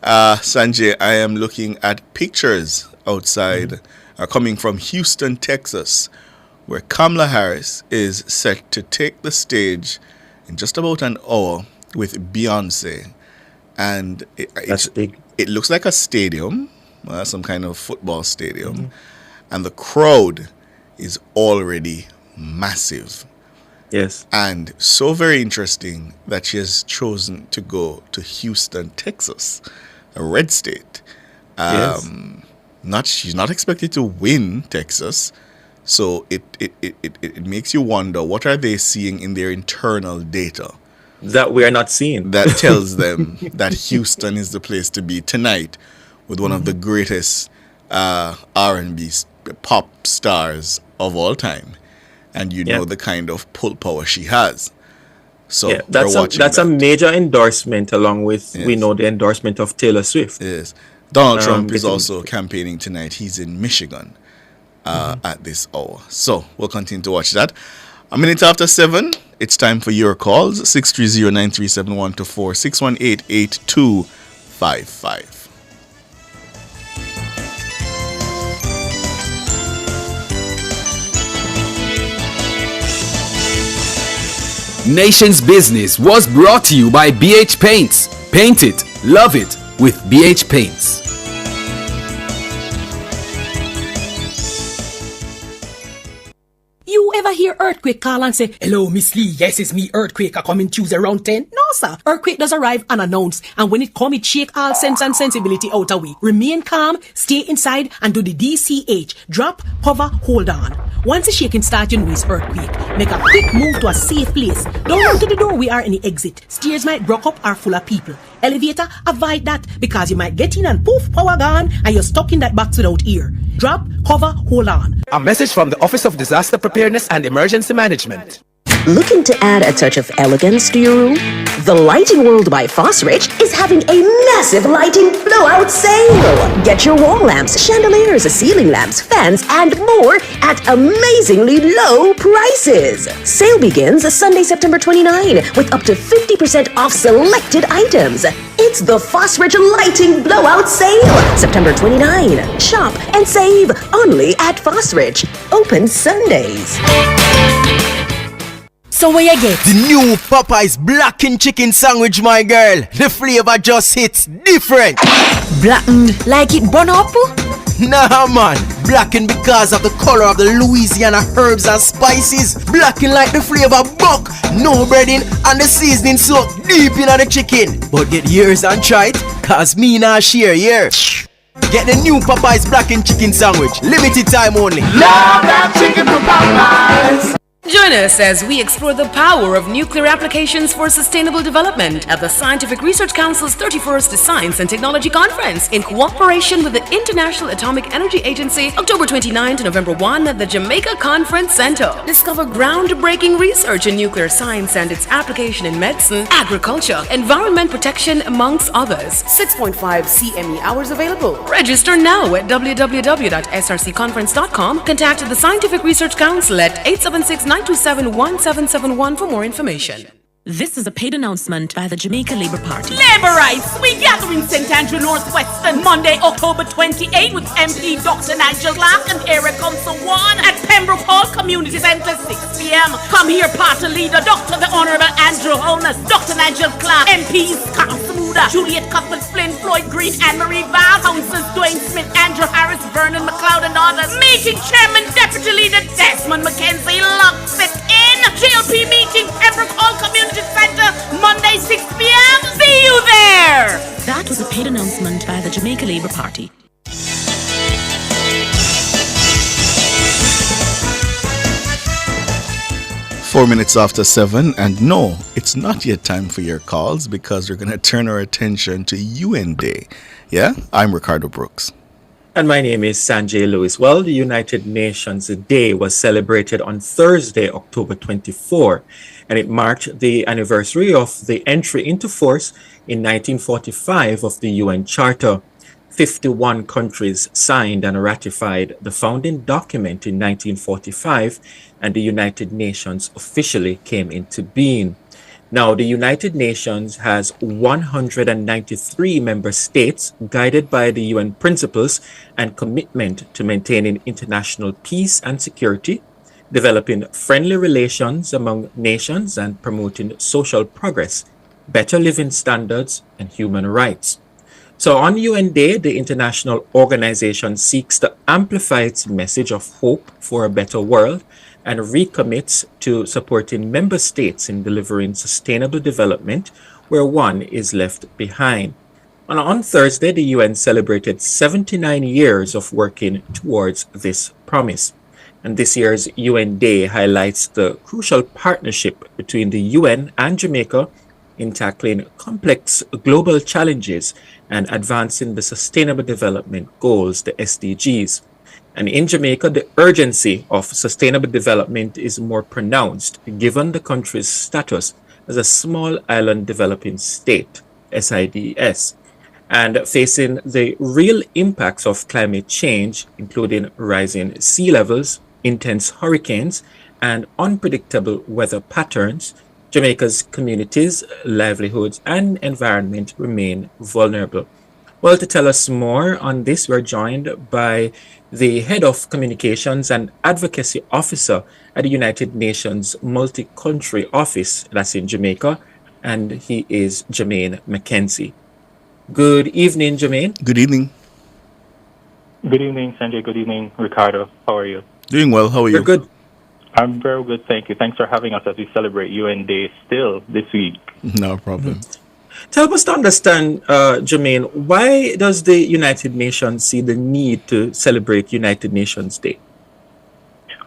Sanjay, I am looking at pictures outside coming from Houston, Texas, where Kamala Harris is set to take the stage in just about an hour with Beyonce. And That's big. It looks like a stadium, some kind of football stadium. And the crowd is already massive. Yes. And so very interesting that she has chosen to go to Houston, Texas, a red state. Yes. She's not expected to win Texas, so it makes you wonder, what are they seeing in their internal data that we are not seeing that tells them that Houston is the place to be tonight with one of the greatest R&B pop stars of all time, and you know the kind of pull power she has. So that's a major endorsement, along with we know the endorsement of Taylor Swift. Yes, Donald Trump is also campaigning tonight. He's in Michigan at this hour. So we'll continue to watch that. A minute after 7, it's time for your calls. 630-9371 to 618-8255. Nation's Business was brought to you by BH Paints. Paint it, love it with BH Paints. You ever hear Earthquake call and say, "Hello, Miss Lee, yes, it's me, Earthquake, I coming Tuesday around 10? No, sir. Earthquake does arrive unannounced, and when it come, it shake all sense and sensibility out of we. Remain calm, stay inside, and do the DCH. Drop, cover, hold on. Once the shaking starts, you know it's Earthquake. Make a quick move to a safe place. Don't run to the door, we are in the exit. Stairs might block up or full of people. Elevator, avoid that, because you might get in and poof, power gone, and you're stuck in that box without ear. Drop, cover, hold on. A message from the Office of Disaster Preparedness and Emergency Management. Looking to add a touch of elegance to your room? The Lighting World by Fosrich is having a massive lighting blowout sale. Get your wall lamps, chandeliers, ceiling lamps, fans, and more at amazingly low prices. Sale begins Sunday, September 29, with up to 50% off selected items. It's the Fosrich Lighting Blowout Sale, September 29. Shop and save only at Fosrich. Open Sundays. So where you get? The new Popeyes blackened chicken sandwich, my girl. The flavor just hits different. Blackened like it burn up? Nah, man. Blackened because of the color of the Louisiana herbs and spices. Blackened like the flavor buck. No breading and the seasoning soaked deep in the chicken. But get yours and try it, cause me nah share, yeah. Get the new Popeyes blackened chicken sandwich. Limited time only. Love that chicken from Popeyes. Join us as we explore the power of nuclear applications for sustainable development at the Scientific Research Council's 31st Science and Technology Conference in cooperation with the International Atomic Energy Agency, October 29 to November 1 at the Jamaica Conference Center. Discover groundbreaking research in nuclear science and its application in medicine, agriculture, environment protection, amongst others. 6.5 CME hours available. Register now at www.srcconference.com. Contact the Scientific Research Council at 876-927-1771 for more information. This is a paid announcement by the Jamaica Labour Party. Labor rights, we gather in St. Andrew Northwestern Monday, October 28 with MP Dr. Nigel Clark and Eric Conson at Pembroke Hall Community Centre, 6 p.m. Come here, party leader, Dr. the Honourable Andrew Holness, Dr. Nigel Clark, MPs Carl Samuda, Juliet Cuthbert Flynn, Floyd Green, Anne-Marie Val, Councillors Dwayne Smith, Andrew Harris, Vernon McLeod and others. Meeting Chairman Deputy Leader Desmond McKenzie locks it in. GLP meeting, Pembroke Hall Community Center, Monday 6 p.m. See you there! That was a paid announcement by the Jamaica Labour Party. Four minutes after 7, and no, it's not yet time for your calls because we're going to turn our attention to UN Day. Yeah, I'm Ricardo Brooks. And my name is Sanjay Lewis. Well, the United Nations Day was celebrated on Thursday, October 24, and it marked the anniversary of the entry into force in 1945 of the UN Charter. 51 countries signed and ratified the founding document in 1945, and the United Nations officially came into being. Now, the United Nations has 193 member states guided by the UN principles and commitment to maintaining international peace and security, developing friendly relations among nations, and promoting social progress, better living standards, and human rights. So on UN Day, the international organization seeks to amplify its message of hope for a better world and recommits to supporting member states in delivering sustainable development where one is left behind. And on Thursday, the UN celebrated 79 years of working towards this promise. And this year's UN Day highlights the crucial partnership between the UN and Jamaica in tackling complex global challenges and advancing the Sustainable Development Goals, the SDGs. And in Jamaica, the urgency of sustainable development is more pronounced given the country's status as a small island developing state, SIDS, and facing the real impacts of climate change, including rising sea levels, intense hurricanes, and unpredictable weather patterns. Jamaica's communities, livelihoods, and environment remain vulnerable. Well, to tell us more on this, we're joined by the Head of Communications and Advocacy Officer at the United Nations Multi-Country Office, that's in Jamaica, and he is Jermaine McKenzie. Good evening, Jermaine. Good evening. Good evening, Sanjay. Good evening, Ricardo. How are you? Doing well. How are you? We're good. I'm very good, thank you. Thanks for having us as we celebrate UN Day still this week. No problem. Help us to understand, Jermaine, why does the United Nations see the need to celebrate United Nations Day?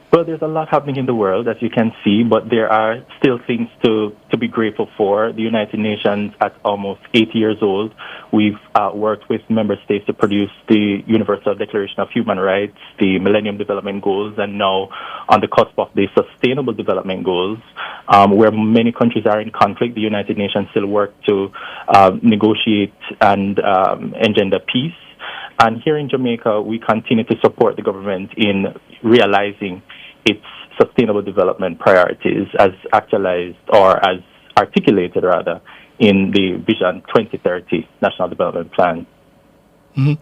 Well, there's a lot happening in the world, as you can see, but there are still things to be grateful for. The United Nations, at almost 80 years old, we've worked with member states to produce the Universal Declaration of Human Rights, the Millennium Development Goals, and now on the cusp of the Sustainable Development Goals, where many countries are in conflict. The United Nations still work to negotiate and engender peace. And here in Jamaica, we continue to support the government in realizing its sustainable development priorities as actualized, or as articulated rather, in the Vision 2030 National Development Plan. Mm-hmm.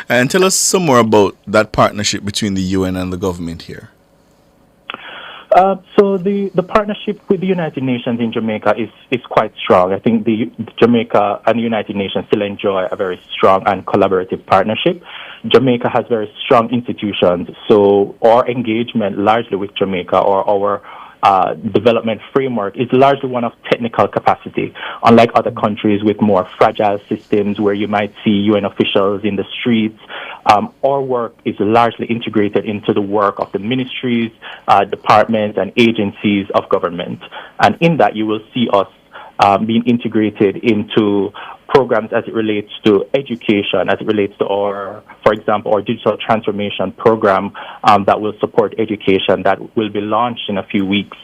And tell us some more about that partnership between the UN and the government here. So the partnership with the United Nations in Jamaica is quite strong. I think the Jamaica and the United Nations still enjoy a very strong and collaborative partnership. Jamaica has very strong institutions, so our engagement largely with Jamaica or our development framework is largely one of technical capacity. Unlike other countries with more fragile systems where you might see UN officials in the streets, our work is largely integrated into the work of the ministries, departments, and agencies of government. And in that, you will see us being integrated into programs as it relates to education, as it relates to for example, our digital transformation program that will support education that will be launched in a few weeks.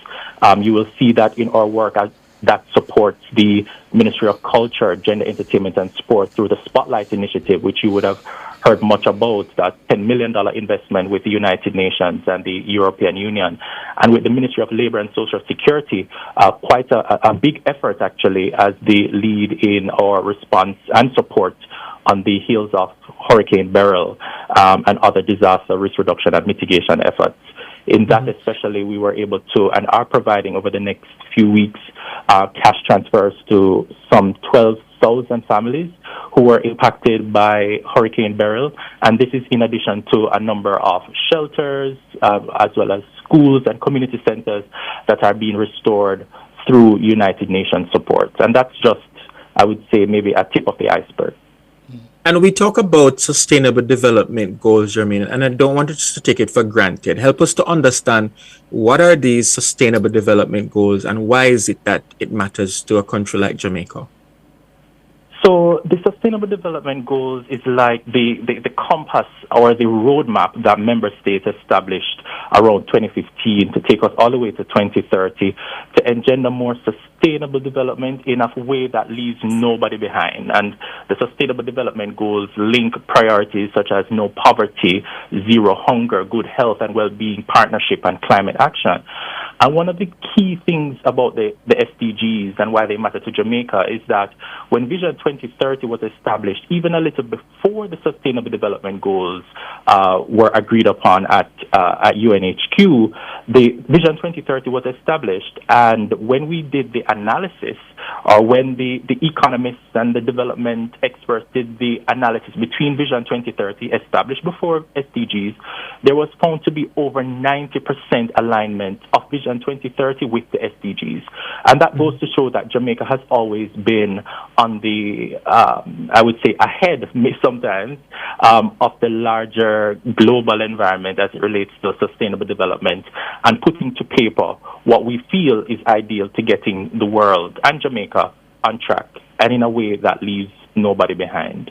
You will see that in our work that supports the Ministry of Culture, Gender, Entertainment and Sport through the Spotlight Initiative, which you would have heard much about, that $10 million investment with the United Nations and the European Union. And with the Ministry of Labor and Social Security, quite a big effort actually as the lead in our response and support on the heels of Hurricane Beryl and other disaster risk reduction and mitigation efforts. In that especially, we were able to and are providing over the next few weeks cash transfers to some 12,000 families who were impacted by Hurricane Beryl. And this is in addition to a number of shelters as well as schools and community centers that are being restored through United Nations support. And that's just, I would say, maybe a tip of the iceberg. And we talk about sustainable development goals, Jermaine, and I don't want us to take it for granted. Help us to understand what are these sustainable development goals and why is it that it matters to a country like Jamaica? So the Sustainable Development Goals is like the compass or the roadmap that member states established around 2015 to take us all the way to 2030 to engender more sustainable development in a way that leaves nobody behind. And the Sustainable Development Goals link priorities such as no poverty, zero hunger, good health and well-being, partnership and climate action. And one of the key things about the SDGs and why they matter to Jamaica is that when Vision 2030 was established, even a little before the Sustainable Development Goals were agreed upon at UNHQ, the Vision 2030 was established. And when we did the analysis, or when the economists and the development experts did the analysis between Vision 2030 established before SDGs, there was found to be over 90% alignment of Vision 2030 with the SDGs. And that goes to show that Jamaica has always been on the, I would say, ahead sometimes of the larger global environment as it relates to sustainable development and putting to paper what we feel is ideal to getting the world and Jamaica on track and in a way that leaves nobody behind.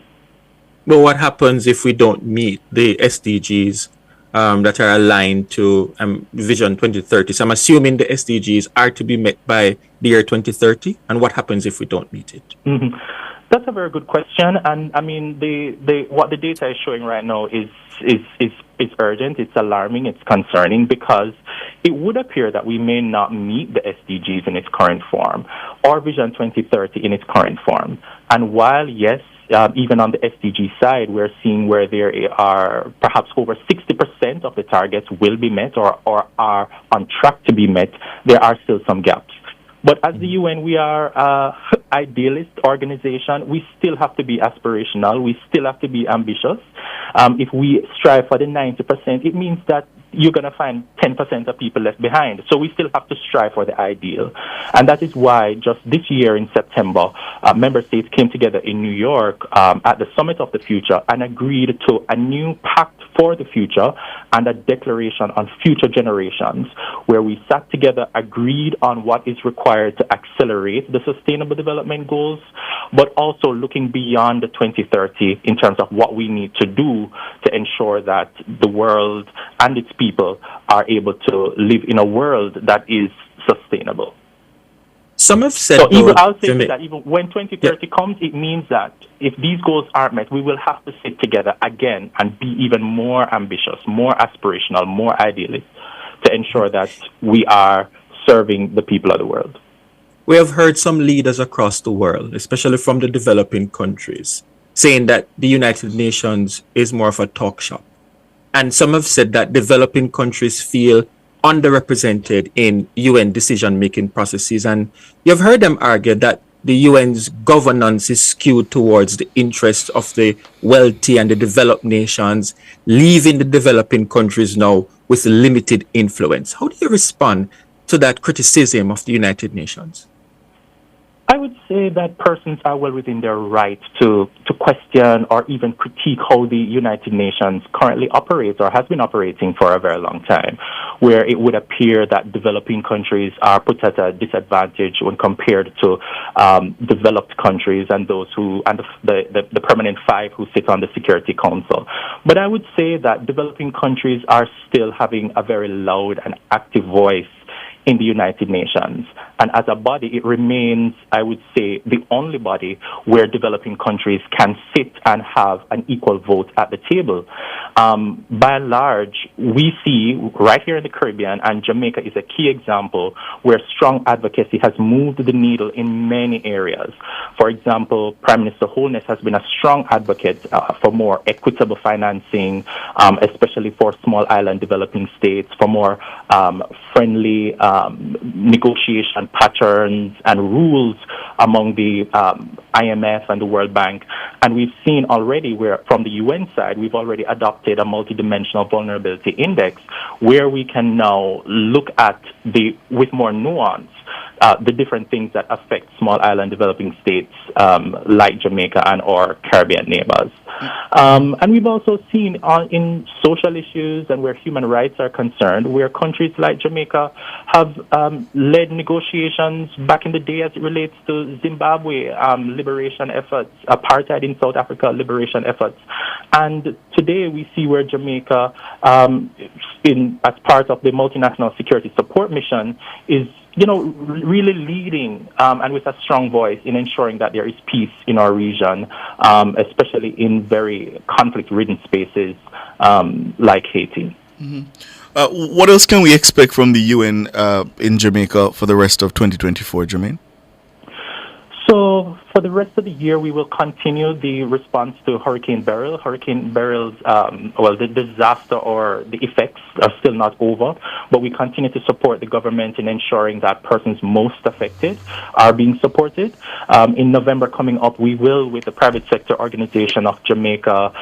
But what happens if we don't meet the SDGs that are aligned to Vision 2030? So I'm assuming the SDGs are to be met by the year 2030. And what happens if we don't meet it? Mm-hmm. That's a very good question. And I mean, what the data is showing right now is urgent, it's alarming, it's concerning, because it would appear that we may not meet the SDGs in its current form or Vision 2030 in its current form. And while, yes, even on the SDG side, we're seeing where there are perhaps over 60% of the targets will be met or are on track to be met, there are still some gaps. But as the UN, we are an idealist organization. We still have to be aspirational. We still have to be ambitious. If we strive for the 90%, it means that you're going to find 10% of people left behind. So we still have to strive for the ideal. And that is why just this year in September, member states came together in New York at the Summit of the Future and agreed to a new pact for the future and a declaration on future generations, where we sat together, agreed on what is required to accelerate the Sustainable Development Goals, but also looking beyond the 2030 in terms of what we need to do to ensure that the world and its people are able to live in a world that is sustainable. Some have said, so I'll say that even when 2030 comes, it means that if these goals aren't met, we will have to sit together again and be even more ambitious, more aspirational, more idealist to ensure that we are serving the people of the world. We have heard some leaders across the world, especially from the developing countries, saying that the United Nations is more of a talk shop. And some have said that developing countries feel underrepresented in UN decision-making processes. And you've heard them argue that the UN's governance is skewed towards the interests of the wealthy and the developed nations, leaving the developing countries now with limited influence. How do you respond to that criticism of the United Nations? I would say that persons are well within their right to question or even critique how the United Nations currently operates or has been operating for a very long time, where it would appear that developing countries are put at a disadvantage when compared to developed countries and those who, and the permanent five who sit on the Security Council. But I would say that developing countries are still having a very loud and active voice in the United Nations. And as a body, it remains, I would say, the only body where developing countries can sit and have an equal vote at the table. By and large, we see right here in the Caribbean, and Jamaica is a key example, where strong advocacy has moved the needle in many areas. For example, Prime Minister Holness has been a strong advocate for more equitable financing, especially for small island developing states, for more friendly negotiation patterns and rules among the IMF and the World Bank. And we've seen already where, from the UN side, we've already adopted a multidimensional vulnerability index where we can now look at with more nuance, the different things that affect small island developing states like Jamaica and our Caribbean neighbors. And we've also seen in social issues and where human rights are concerned, where countries like Jamaica have led negotiations back in the day as it relates to Zimbabwe liberation efforts, apartheid in South Africa liberation efforts. And today we see where Jamaica, as part of the multinational security support mission, is really leading and with a strong voice in ensuring that there is peace in our region, especially in very conflict-ridden spaces like Haiti. Mm-hmm. What else can we expect from the UN in Jamaica for the rest of 2024, Jermaine? So for the rest of the year, we will continue the response to Hurricane Beryl. Hurricane Beryl's, the disaster or the effects are still not over, but we continue to support the government in ensuring that persons most affected are being supported. In November coming up, we will, with the private sector organization of Jamaica,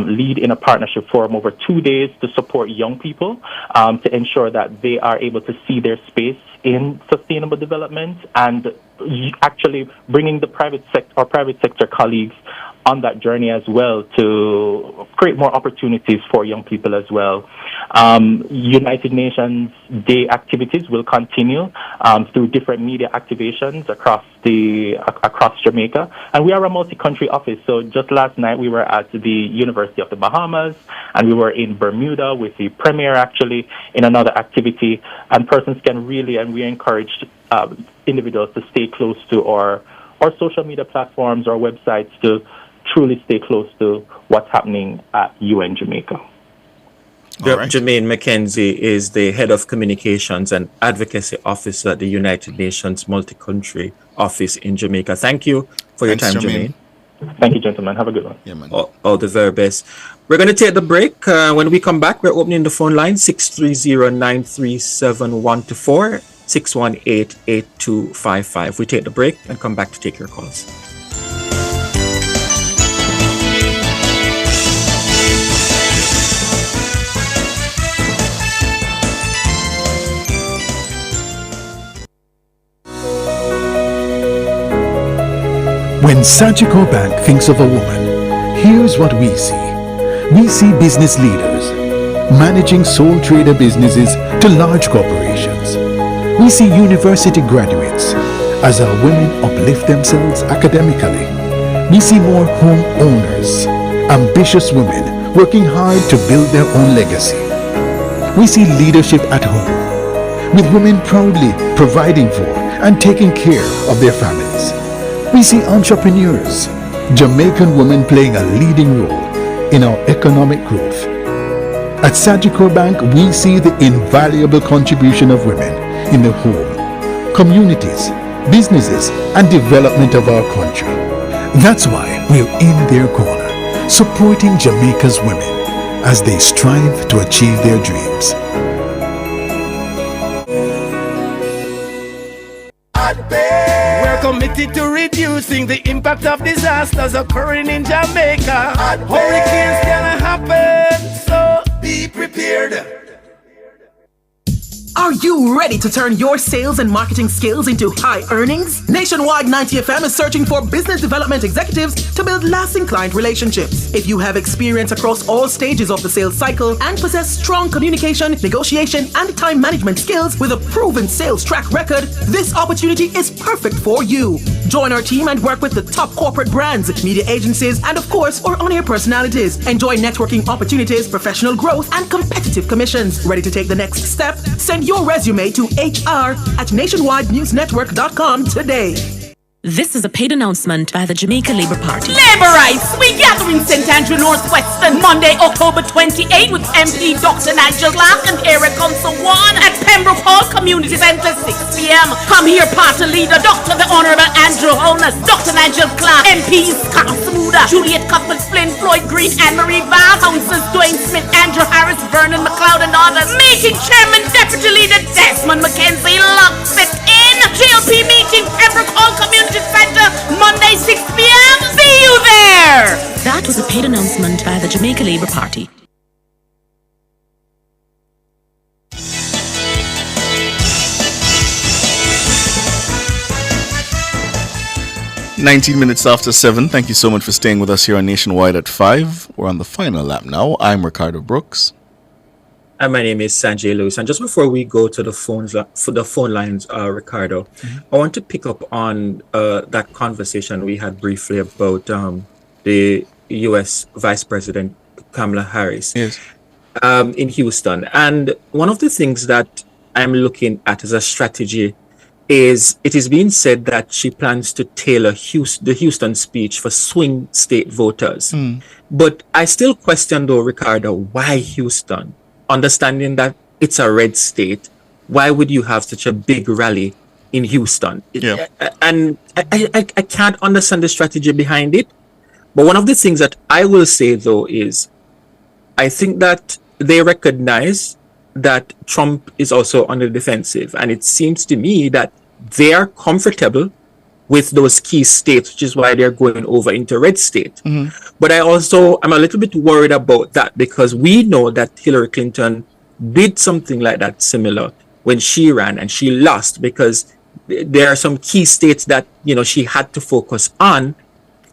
lead in a partnership forum over 2 days to support young people to ensure that they are able to see their space in sustainable development and actually bringing the private sector colleagues on that journey as well to create more opportunities for young people as well. United Nations Day activities will continue through different media activations across Jamaica. And we are a multi-country office, so just last night we were at the University of the Bahamas, and we were in Bermuda with the Premier actually in another activity. And persons can really, and we encourage individuals to stay close to our social media platforms or websites to truly stay close to what's happening at UN Jamaica. Right. Jermaine McKenzie is the head of communications and advocacy officer at the United Nations Multi-Country Office in Jamaica. Thank you for your time, Jermaine. Thank you, gentlemen. Have a good one. Yeah, man. All the very best. We're going to take the break. When we come back, we're opening the phone line 630-937-124, 618-8255. We take the break and come back to take your calls. When Sagicor Bank thinks of a woman, here's what we see. We see business leaders managing sole trader businesses to large corporations. We see university graduates as our women uplift themselves academically. We see more home owners, ambitious women working hard to build their own legacy. We see leadership at home, with women proudly providing for and taking care of their families. We see entrepreneurs, Jamaican women playing a leading role in our economic growth. At Sagicor Bank, we see the invaluable contribution of women in the home, communities, businesses, and development of our country. That's why we're in their corner, supporting Jamaica's women as they strive to achieve their dreams. We're committed to reducing the impact of disasters occurring in Jamaica. Hurricanes can happen, so be prepared. Are you ready to turn your sales and marketing skills into high earnings? Nationwide 90 FM is searching for business development executives to build lasting client relationships. If you have experience across all stages of the sales cycle and possess strong communication, negotiation, and time management skills with a proven sales track record, this opportunity is perfect for you. Join our team and work with the top corporate brands, media agencies, and of course, our on-air personalities. Enjoy networking opportunities, professional growth, and competitive commissions. Ready to take the next step? Send your resume to hr@nationwidenewsnetwork.com today. This is a paid announcement by the Jamaica Labour Party. Labour Rights, we gather in St. Andrew Northwestern Monday, October 28 with MP Dr. Nigel Clark and Eric Consawan at Pembroke Hall Community Centre, 6 p.m. Come here, party leader, Dr. the Honourable Andrew Holness, Dr. Nigel Clark, MPs Carl Smuda, Juliet Cuthbert Flynn, Floyd Green, Anne-Marie Val, Councillors Dwayne Smith, Andrew Harris, Vernon McLeod and others. Meeting Chairman Deputy Leader Desmond McKenzie locks it in. GLP meeting, Pembroke Hall Community Centre, Monday 6 p.m. See you there! That was a paid announcement by the Jamaica Labour Party. "19 minutes after 7. Thank you so much for staying with us here on Nationwide at 5. We're on the final lap now. I'm Ricardo Brooks. And my name is Sanjay Lewis. And just before we go to the phone lines, Ricardo, I want to pick up on that conversation we had briefly about the U.S. Vice President Kamala Harris in Houston. And one of the things that I'm looking at as a strategy is it is being said that she plans to tailor the Houston speech for swing state voters. But I still question, though, Ricardo, why Houston? Understanding that it's a red state, why would you have such a big rally in Houston? And I can't understand the strategy behind it. But one of the things that I will say, though, is I think that they recognize that Trump is also on the defensive. And it seems to me that they are comfortable with those key states, which is why they're going over into red state. But I'm a little bit worried about that because we know that Hillary Clinton did something like that similar when she ran and she lost because there are some key states that, she had to focus on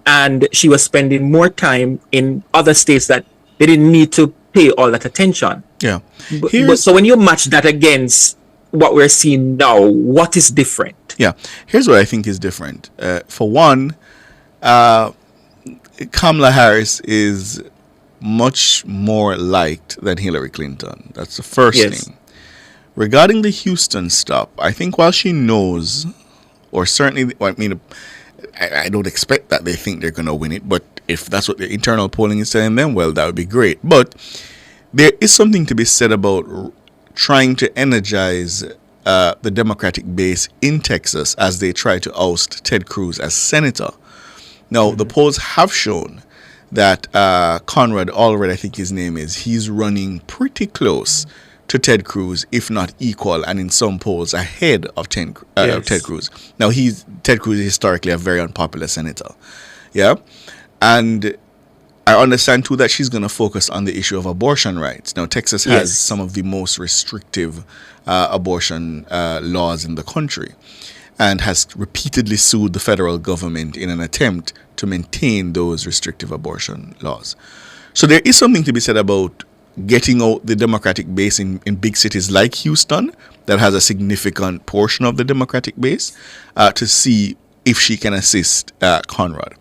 and she was spending more time in other states that they didn't need to pay all that attention. So when you match that against what we're seeing now, what is different? Here's what I think is different. For one, Kamala Harris is much more liked than Hillary Clinton. That's the first thing. Regarding the Houston stop, I think while she knows, or certainly, I don't expect that they think they're going to win it, but if that's what the internal polling is telling them, well, that would be great. But there is something to be said about trying to energize the Democratic base in Texas as they try to oust Ted Cruz as senator. Now, the polls have shown that Conrad Allred, I think his name is, he's running pretty close to Ted Cruz, if not equal, and in some polls ahead of Ted Cruz. Now, Ted Cruz is historically a very unpopular senator. And I understand, too, that she's going to focus on the issue of abortion rights. Now, Texas has some of the most restrictive abortion laws in the country and has repeatedly sued the federal government in an attempt to maintain those restrictive abortion laws. So there is something to be said about getting out the Democratic base in big cities like Houston that has a significant portion of the Democratic base to see if she can assist Conrad.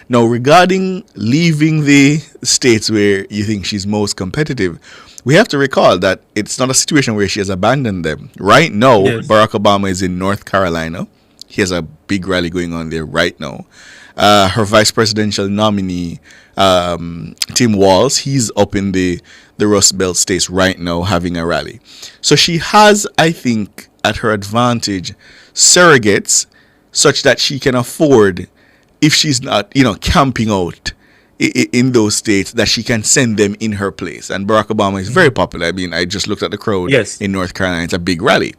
Now, regarding leaving the states where you think she's most competitive, we have to recall that it's not a situation where she has abandoned them. Right now, Barack Obama is in North Carolina. He has a big rally going on there right now. Her vice presidential nominee, Tim Walz, he's up in the Rust Belt states right now having a rally. So she has, I think, at her advantage, surrogates such that she can afford, if she's not, camping out in those states that she can send them in her place. And Barack Obama is very popular. I mean, I just looked at the crowd in North Carolina. It's a big rally.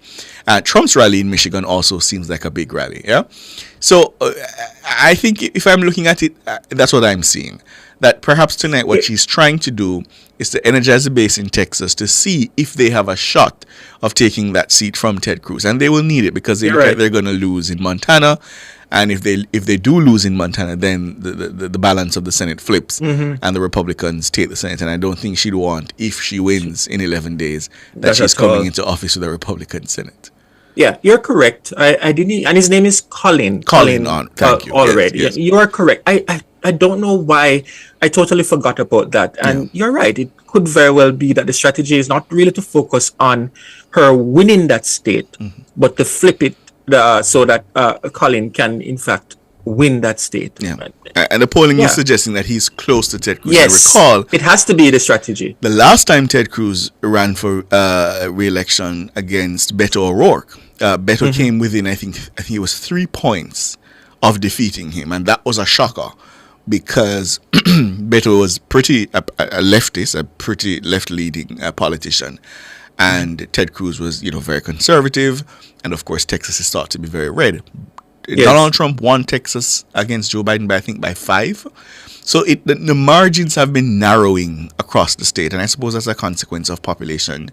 Trump's rally in Michigan also seems like a big rally. Yeah. So I think if I'm looking at it, that's what I'm seeing. That perhaps tonight what she's trying to do is to energize the base in Texas to see if they have a shot of taking that seat from Ted Cruz. And they will need it because they look like they're going to lose in Montana. And if they do lose in Montana, then the balance of the Senate flips and the Republicans take the Senate. And I don't think she'd want, if she wins in 11 days, that she's coming into office with a Republican Senate. Yeah, you're correct. I didn't, and his name is Colin. Colin, thank you. Already, yes. You are correct. I don't know why I totally forgot about that. And you're right. It could very well be that the strategy is not really to focus on her winning that state, but to flip it so that Colin can, in fact, win that state. Yeah. And the polling is suggesting that he's close to Ted Cruz. Yes, I recall it has to be the strategy. The last time Ted Cruz ran for re-election against Beto O'Rourke, Beto came within, I think it was 3 points of defeating him. And that was a shocker because Beto was a leftist, a pretty left-leading politician. And Ted Cruz was, very conservative. And of course, Texas is thought to be very red. Yes. Donald Trump won Texas against Joe Biden by 5. So the margins have been narrowing across the state. And I suppose as a consequence of population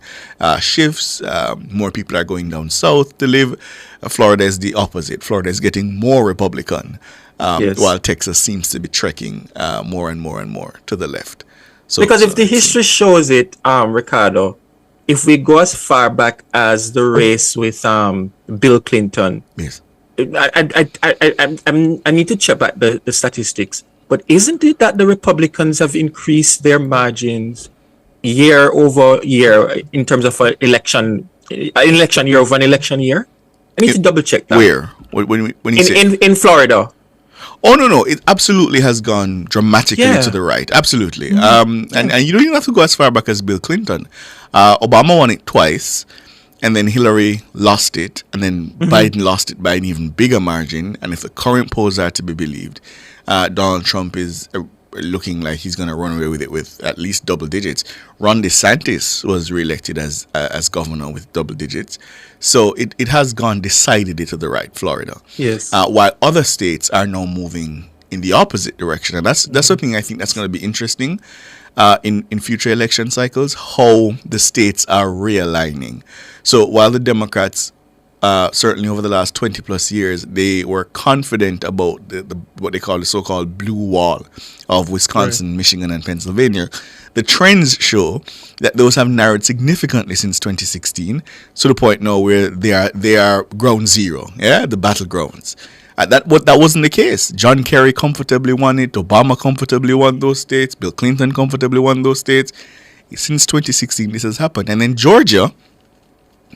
shifts, more people are going down south to live. Florida is the opposite. Florida is getting more Republican, while Texas seems to be trekking more and more and more to the left. So, because if the history shows it, Ricardo, if we go as far back as the race with Bill Clinton, yes. I need to check out the statistics, but isn't it that the Republicans have increased their margins year over year in terms of election year over an election year? I need to double check that. Where? When you say in Florida? Oh no! It absolutely has gone dramatically to the right. Absolutely. And you don't even have to go as far back as Bill Clinton. Obama won it twice. And then Hillary lost it, and then Biden lost it by an even bigger margin. And if the current polls are to be believed, Donald Trump is looking like he's going to run away with it with at least double digits. Ron DeSantis was reelected as governor with double digits. So it has gone decidedly to the right, Florida. Yes. While other states are now moving in the opposite direction. And that's something I think that's going to be interesting in future election cycles, how the states are realigning. So while the Democrats, certainly over the last 20 plus years, they were confident about the what they call the so-called blue wall of Wisconsin, Michigan, and Pennsylvania, the trends show that those have narrowed significantly since 2016 to the point now where they are ground zero, the battlegrounds. That wasn't the case. John Kerry comfortably won it. Obama comfortably won those states. Bill Clinton comfortably won those states. Since 2016, this has happened. And then Georgia,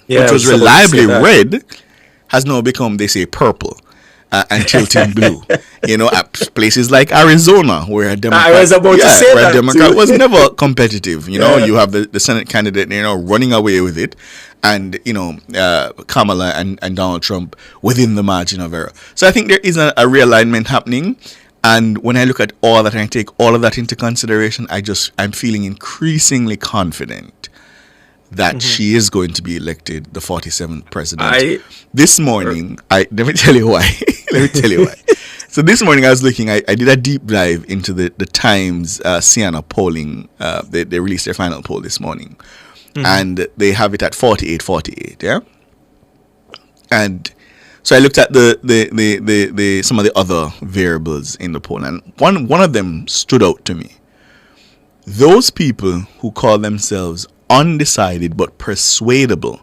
which was reliably red, has now become, they say, purple and tilting blue. At places like Arizona, where a Democrat, I was about to say that Democrat was never competitive. You have the Senate candidate, running away with it. And, Kamala and Donald Trump within the margin of error. So I think there is a realignment happening. And when I look at all that and I take all of that into consideration, I'm feeling increasingly confident that she is going to be elected the 47th president. This morning, let me tell you why. So this morning I was looking, I did a deep dive into the Times Siena polling. They released their final poll this morning. And they have it at 48-48, yeah? And so I looked at the some of the other variables in the poll, and one of them stood out to me. Those people who call themselves undecided but persuadable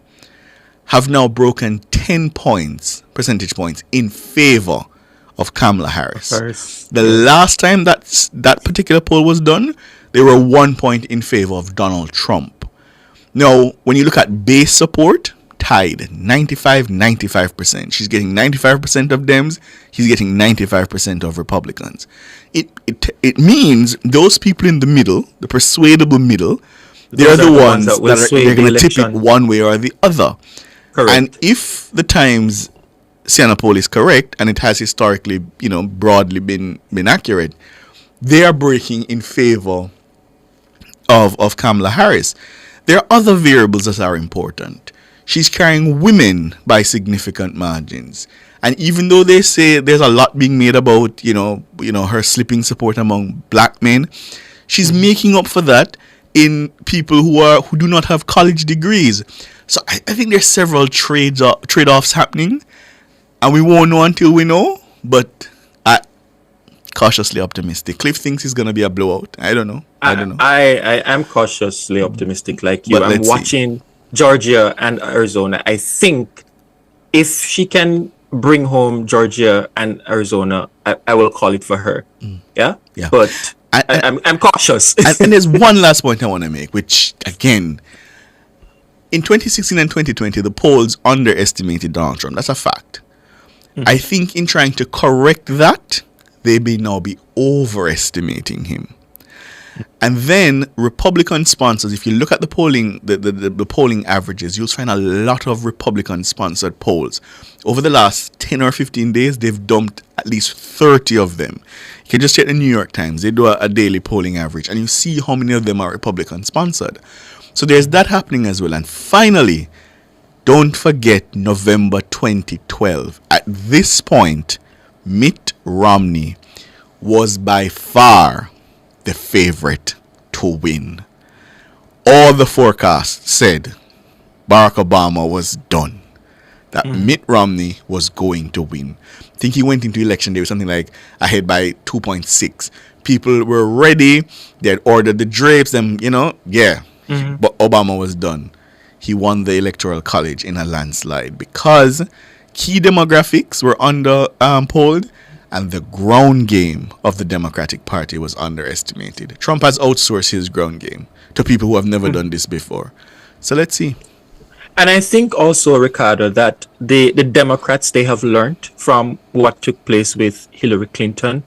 have now broken 10 percentage points in favor of Kamala Harris. The last time that particular poll was done, they were 1 point in favor of Donald Trump. Now, when you look at base support, tied 95%. She's getting 95% of Dems. He's getting 95% of Republicans. It means those people in the middle, the persuadable middle, they're the ones that they're going to tip it one way or the other. Correct. And if the Times Siena poll is correct, and it has historically, broadly been accurate, they are breaking in favor of Kamala Harris. There are other variables that are important. She's carrying women by significant margins. And even though they say there's a lot being made about, her slipping support among black men, she's making up for that in people who do not have college degrees. So I think there's several trade-offs happening, and we won't know until we know. But I cautiously optimistic. Cliff thinks it's gonna be a blowout. I don't know. I am cautiously optimistic like you. I'm watching Georgia and Arizona. I think if she can bring home Georgia and Arizona, I will call it for her. Yeah. But I'm cautious. and there's one last point I want to make, which again, in 2016 and 2020, the polls underestimated Donald Trump. That's a fact. I think in trying to correct that, they may now be overestimating him. And then Republican sponsors, if you look at the polling, the polling averages, you'll find a lot of Republican sponsored polls. Over the last 10 or 15 days, they've dumped at least 30 of them. You can just check the New York Times. They do a daily polling average, and you see how many of them are Republican sponsored. So there's that happening as well. And finally, don't forget November 2012. At this point, Mitt Romney was by far the favorite to win. All the forecasts said Barack Obama was done, that Mitt Romney was going to win. I think he went into election day with something like ahead by 2.6. People were ready. They had ordered the drapes, but Obama was done. He won the Electoral College in a landslide because key demographics were under polled, and the ground game of the Democratic Party was underestimated. Trump has outsourced his ground game to people who have never done this before. So let's see. And I think also, Ricardo, that the Democrats, they have learned from what took place with Hillary Clinton,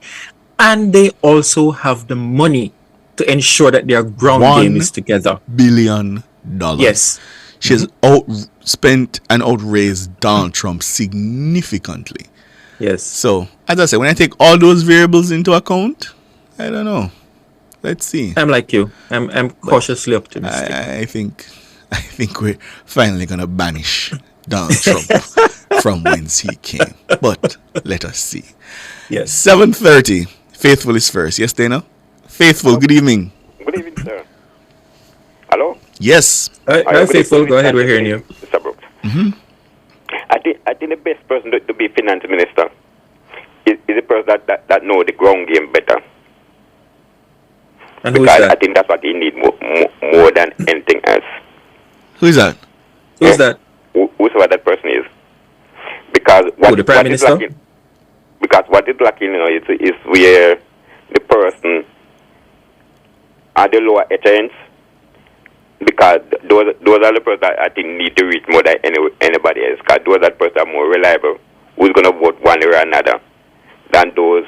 and they also have the money to ensure that their ground game is together. $1 billion. Yes. She has outspent and outraised Donald Trump significantly. Yes. So, as I said, when I take all those variables into account, I don't know. Let's see. I'm like you. I'm cautiously optimistic. I think we're finally gonna banish Donald Trump from whence he came. But let us see. Yes. 7:30. Faithful is first. Yes, Dana? Faithful, good evening. Good evening, sir. Hello? Yes. Hi, Faithful. Go ahead. We're hearing you. Mr. Brooks. I think the best person to be finance minister is the person that know the ground game better. And who is that? I think that's what he need more than anything else. Who is that? Who's that? Whoever that person is. Because the Prime Minister? What is lacking, is where the person are the lower echelons. Because those are the persons that I think need to reach more than anybody else. Because those are the persons that are more reliable, who's going to vote one way or another, than those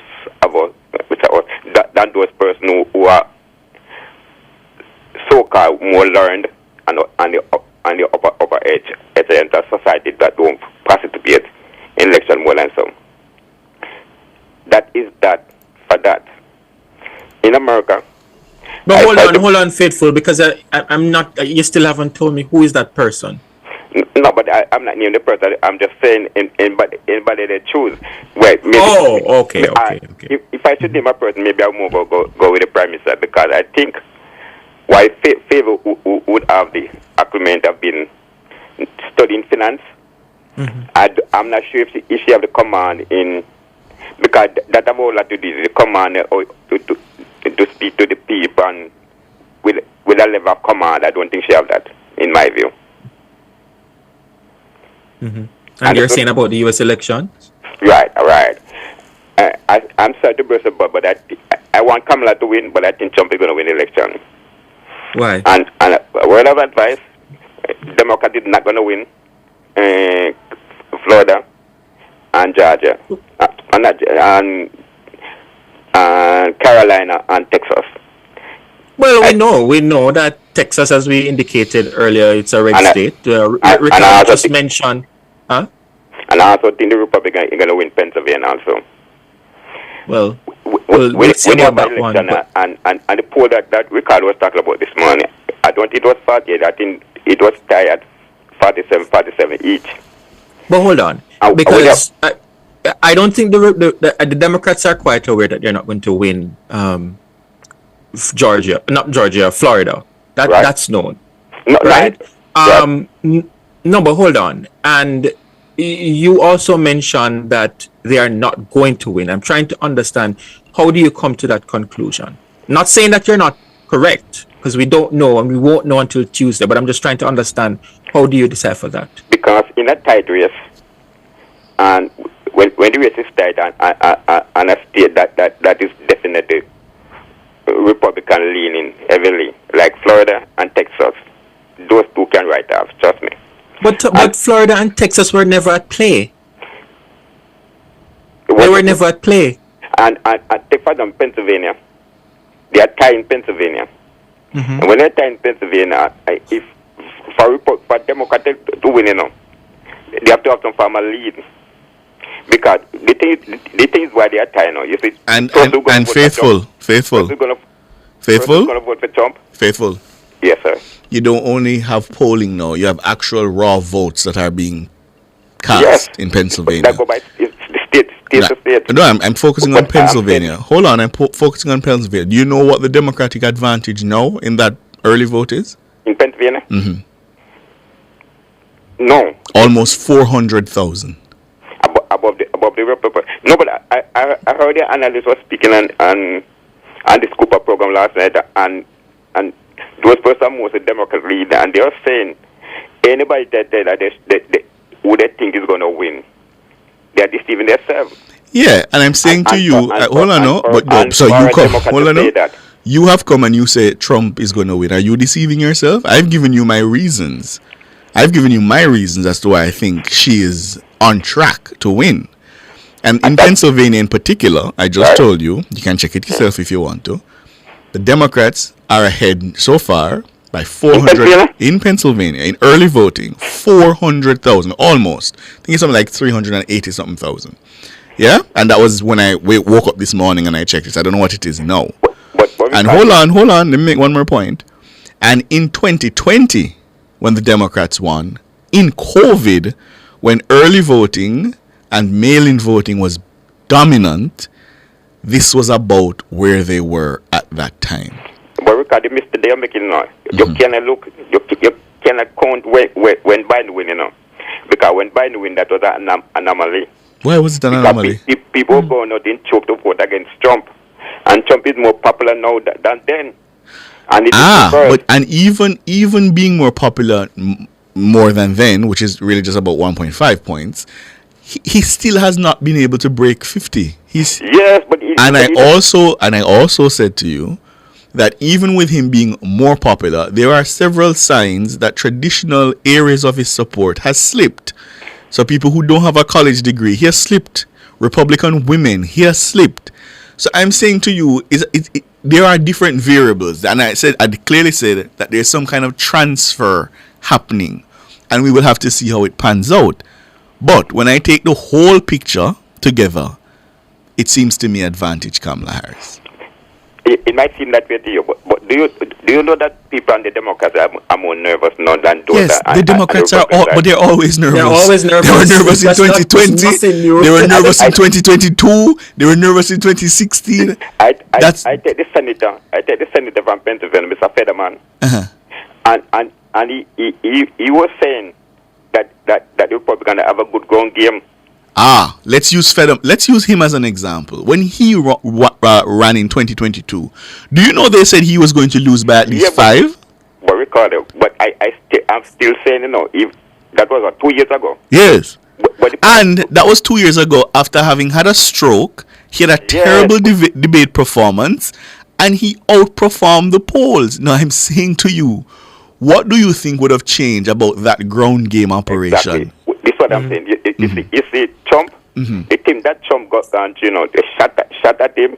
than those persons who are so-called more learned and the upper edge of society that don't participate in election more than some. That is that for that. In America. But hold on, Faithful, because I'm not. You still haven't told me who is that person. No, but I'm not naming the person. I'm just saying anybody they choose. Wait. Maybe, okay. If I should name a person, maybe I'll go with the Prime Minister, because I think why Favor would have the acumen of being studying finance. I'm not sure if she have the command in, because that have all lot to do the command to speak to the people, and with a level of command, I don't think she have that, in my view. And you're saying about the U.S. election? Right. I'm sorry to burst about, but I want Kamala to win, but I think Trump is going to win the election. Why? And a word of advice, Democrat is not going to win Florida and Georgia, and Carolina and Texas. Well, we know that Texas, as we indicated earlier, it's a red state. Ricardo just mentioned, And I also think the Republican is going to win Pennsylvania also. Well, we'll see about that one. And the poll that Ricardo was talking about this morning, I don't think it was 48. I think it was tied at 47 each. But hold on, because I don't think the Democrats are quite aware that they're not going to win Florida. That's known, right? No, but hold on. And you also mentioned that they are not going to win. I'm trying to understand, how do you come to that conclusion? Not saying that you're not correct, because we don't know and we won't know until Tuesday, but I'm just trying to understand, how do you decipher that? Because in a tight race, and when the race is tight and a state that is definitely Republican leaning heavily, like Florida and Texas, those two can write off, trust me. But Florida and Texas were never at play. They were never at play. And take for them, Pennsylvania. They are tied in Pennsylvania. Mm-hmm. And when they're tied in Pennsylvania, if for Democrats to win, they have to have some form of lead. Because the thing is why they are tied now. You see, and faithful. Who's going to vote for Trump? Faithful. Yes, sir. You don't only have polling now, you have actual raw votes that are being cast in Pennsylvania. That go by state to state. No, I'm focusing on Pennsylvania. Hold on, I'm focusing on Pennsylvania. Do you know what the Democratic advantage now in that early vote is? In Pennsylvania? Mm-hmm. No. Almost 400,000. Above the Republican. No, but I heard the analyst was speaking on the Cooper program last night, and those persons was a Democrat leader, and they are saying anybody that who they think is going to win, they are deceiving themselves. Yeah, and I'm saying to you, hold on, no, but no, so you come, hold on, no. You have come and you say Trump is going to win. Are you deceiving yourself? I've given you my reasons. I've given you my reasons as to why I think she is on track to win. And in Pennsylvania in particular, I just told you, you can check it yourself if you want to, the Democrats are ahead so far by 400 in Pennsylvania in early voting, 400,000 almost. I think it's something like 380 something thousand. Yeah, and that was when I woke up this morning and I checked it. I don't know what it is now. And hold on. Let me make one more point. And in 2020, when the Democrats won, in COVID, when early voting and mail-in voting was dominant, this was about where they were at that time. But Ricardo, the mistake they are making now, you cannot look, you cannot count when Biden win, because when Biden win, that was an anomaly. Why was it an anomaly? People going out in choke to vote against Trump, and Trump is more popular now than then. And even being more popular more than then, which is really just about 1.5 points, he still has not been able to break 50. I also said to you that even with him being more popular, there are several signs that traditional areas of his support has slipped. So people who don't have a college degree, he has slipped. Republican women, he has slipped. So I'm saying to you, there are different variables, and I clearly said that there's some kind of transfer happening, and we will have to see how it pans out. But when I take the whole picture together, it seems to me advantage Kamala Harris. It might seem that way to you, but do you know that people on the Democrats are more nervous now than those? Yes, the Democrats are, but they're always nervous. They were nervous in 2020. They were nervous in 2022. They were nervous in 2016. I take the senator from Pennsylvania, Mr. Fetterman, and he was saying that the Republicans have a good ground game. Let's use him as an example. When he ran in 2022, do you know they said he was going to lose by at least 5? But Ricardo, I'm still saying, if that was 2 years ago. Yes. And that was 2 years ago after having had a stroke. He had a terrible debate performance, and he outperformed the polls. Now I'm saying to you, what do you think would have changed about that ground game operation? Exactly. This is what I'm saying. You see, Trump, the team that Trump got down, they shot at him,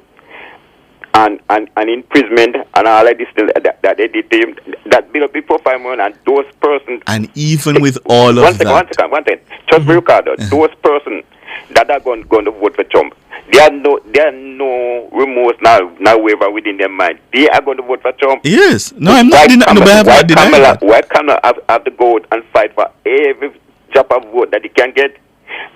and imprisonment and all of this that they did to him, that built up big profile money, and those persons. And even with all of that. One second. Just Ricardo, those persons that are going to vote for Trump, There are no remorse now waiver within their mind. They are going to vote for Trump. Yes. No, I'm not denying. No, but I have not denied that. Why Kamala have to go out and fight for every drop of vote that he can get?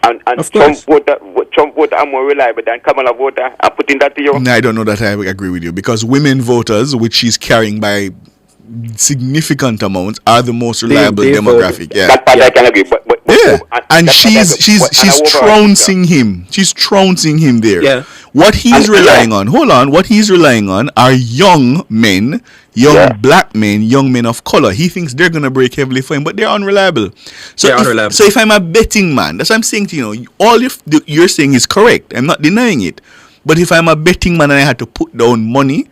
And Trump voter are more reliable than Kamala voter. I'm putting that to you. No, I don't know that I agree with you, because women voters, which she's carrying by significant amounts, are the most reliable demographic. Yeah. That part I can agree. But and she's trouncing him. She's trouncing him there. Yeah. What he's relying on, what he's relying on are young men, black men, young men of color. He thinks they're going to break heavily for him, but they're unreliable. So if I'm a betting man, that's what I'm saying to you, all you're saying is correct. I'm not denying it. But if I'm a betting man and I had to put down money,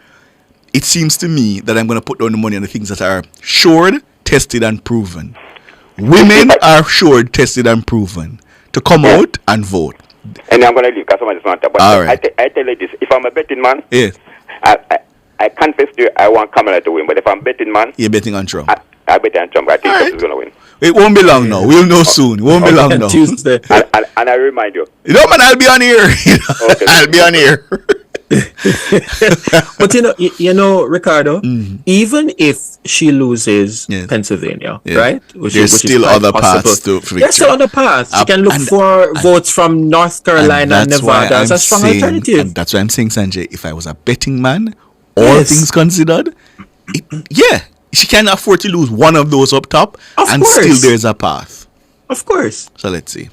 it seems to me that I'm going to put down the money on the things that are assured, tested, and proven. Women are assured, tested, and proven to come out and vote. And I'm going to leave because somebody's not. But I tell you this: if I'm a betting man, yes, I confess to you, I want Kamala to win. But if I'm a betting man, you're betting on Trump. I bet on Trump. I think Trump is going to win. It won't be long now. We'll know soon. It won't be long now. Tuesday. And I remind you. No, man, I'll be on here. I'll be on here. But you know, Ricardo, even if she loses Pennsylvania, right? There's still other paths to victory. There's still other paths. She can look for votes from North Carolina and Nevada as a strong alternative. And that's why I'm saying, Sanjay, if I was a betting man, all things considered, she can afford to lose one of those up top, and still there's a path. Of course. So let's see.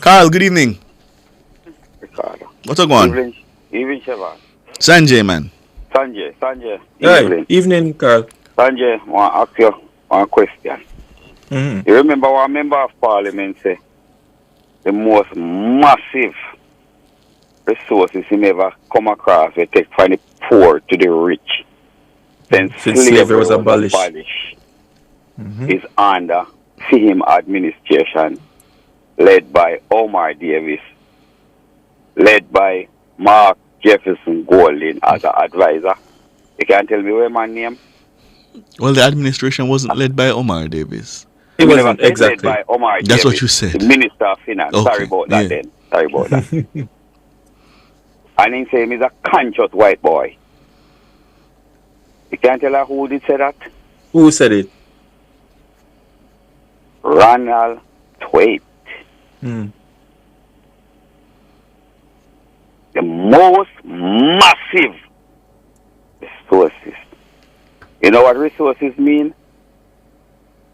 Carl, good evening. Ricardo. What's going on? Evening, Siobhan. Sanjay, man. Sanjay. Hey, evening, Carl. Sanjay, I want to ask you one question. You remember what a member of parliament say? The most massive resources he ever come across we take from the poor to the rich since slavery was abolished. Is under him administration led by Omar Davis, led by Mark Jefferson Golding as an advisor. You can't tell me where my name? Well, the administration wasn't led by Omar Davis. It wasn't led exactly. by Omar That's Davis, what you said. the Minister of Finance. Okay. Sorry about that then. Sorry about that. And he said he's a conscious white boy. You can't tell her who did say that? Who said it? Ronald Twait. The most massive resources. You know what resources mean?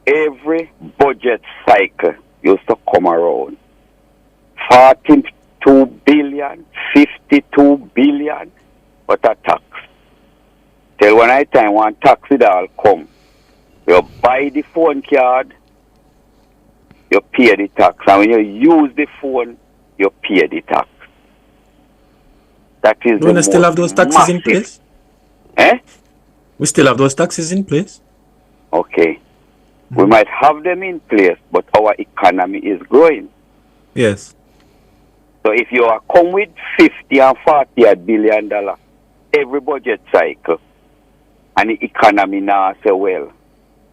Every budget cycle used to come around. 42 billion, 52 billion, but a tax. Till when I time one tax it all come. You buy the phone card, you pay the tax. And when you use the phone, you pay the tax. That is we still have those taxes in place? We still have those taxes in place? Okay. We might have them in place, but our economy is growing. Yes. So if you are come with 50 and 40 billion dollars every budget cycle, and the economy now say well,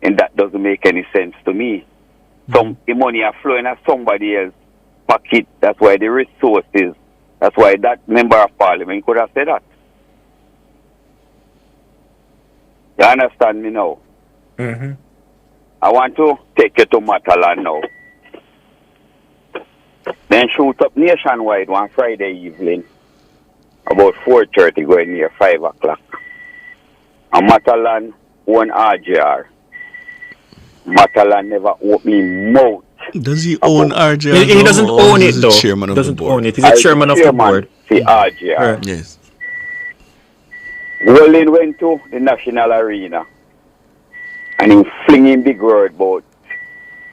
and that doesn't make any sense to me. The money are flowing at somebody else's pocket. That's why the resources. That's why that member of parliament could have said that. You understand me now? I want to take you to Matalan now. Then shoot up nationwide one Friday evening, about 4:30 going near 5 o'clock. And Matalan won RJR. Matalan never opened his mouth. Does he own RJR? He doesn't own it though. Chairman of doesn't the board. own it. He's the chairman of the board. The RJR. Yes. Golding went to the national arena and he flinging big word about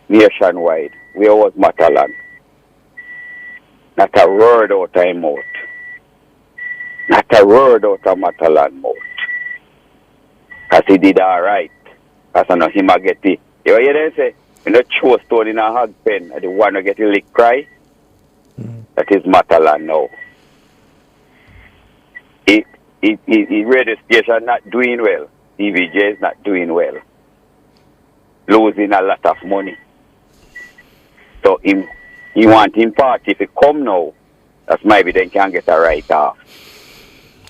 nationwide. Where was Matalan? Not a word out of his mouth. Not a word out of Matalan mouth. Because he did all right. Because I know him a get it. You hear them say, when you throw a stone in a hog pen, and the one who get a lick cry, that is Matalan now. Radio station not doing well. TVJ is not doing well. Losing a lot of money. So he want him party if he come now, That's maybe they can get a write-off.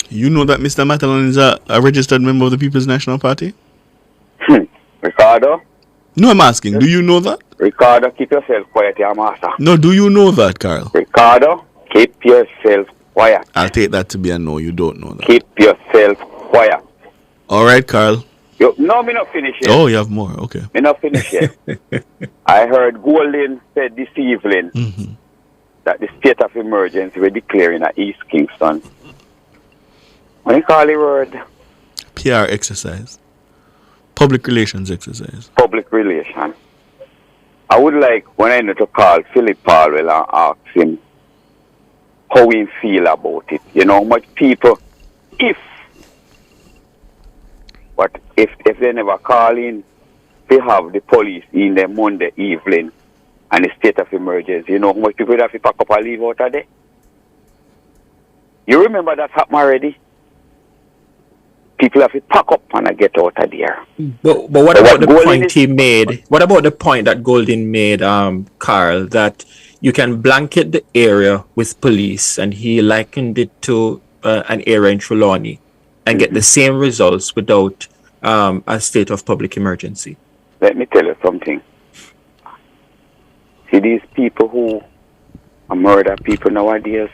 You know that Mr. Matalan is a registered member of the People's National Party? Ricardo? No, I'm asking. Do you know that? Ricardo, keep yourself quiet, your master. No, do you know that, Carl? Ricardo, keep yourself quiet. I'll take that to be a no. You don't know that. Keep yourself quiet. All right, Carl. No, me not finish yet. Oh, you have more. Okay. Me not finish yet. I heard Golden said this evening that the state of emergency we're declaring at East Kingston. What do you call the word? PR exercise. Public relations exercise. Public relation. I would like, when I need to call Philip Palwell and ask him how he feel about it. You know, how much people, if they never call in, they have the police in the Monday evening and the state of emergency. You know how much people have to pack up and leave out of there? You remember that happened already? People have to pack up and get out of there. But what about the point he made? What about the point that Golden made, Carl, that you can blanket the area with police, and he likened it to an area in Trelawney, and get the same results without a state of public emergency? Let me tell you something. See, these people who murder people nowadays,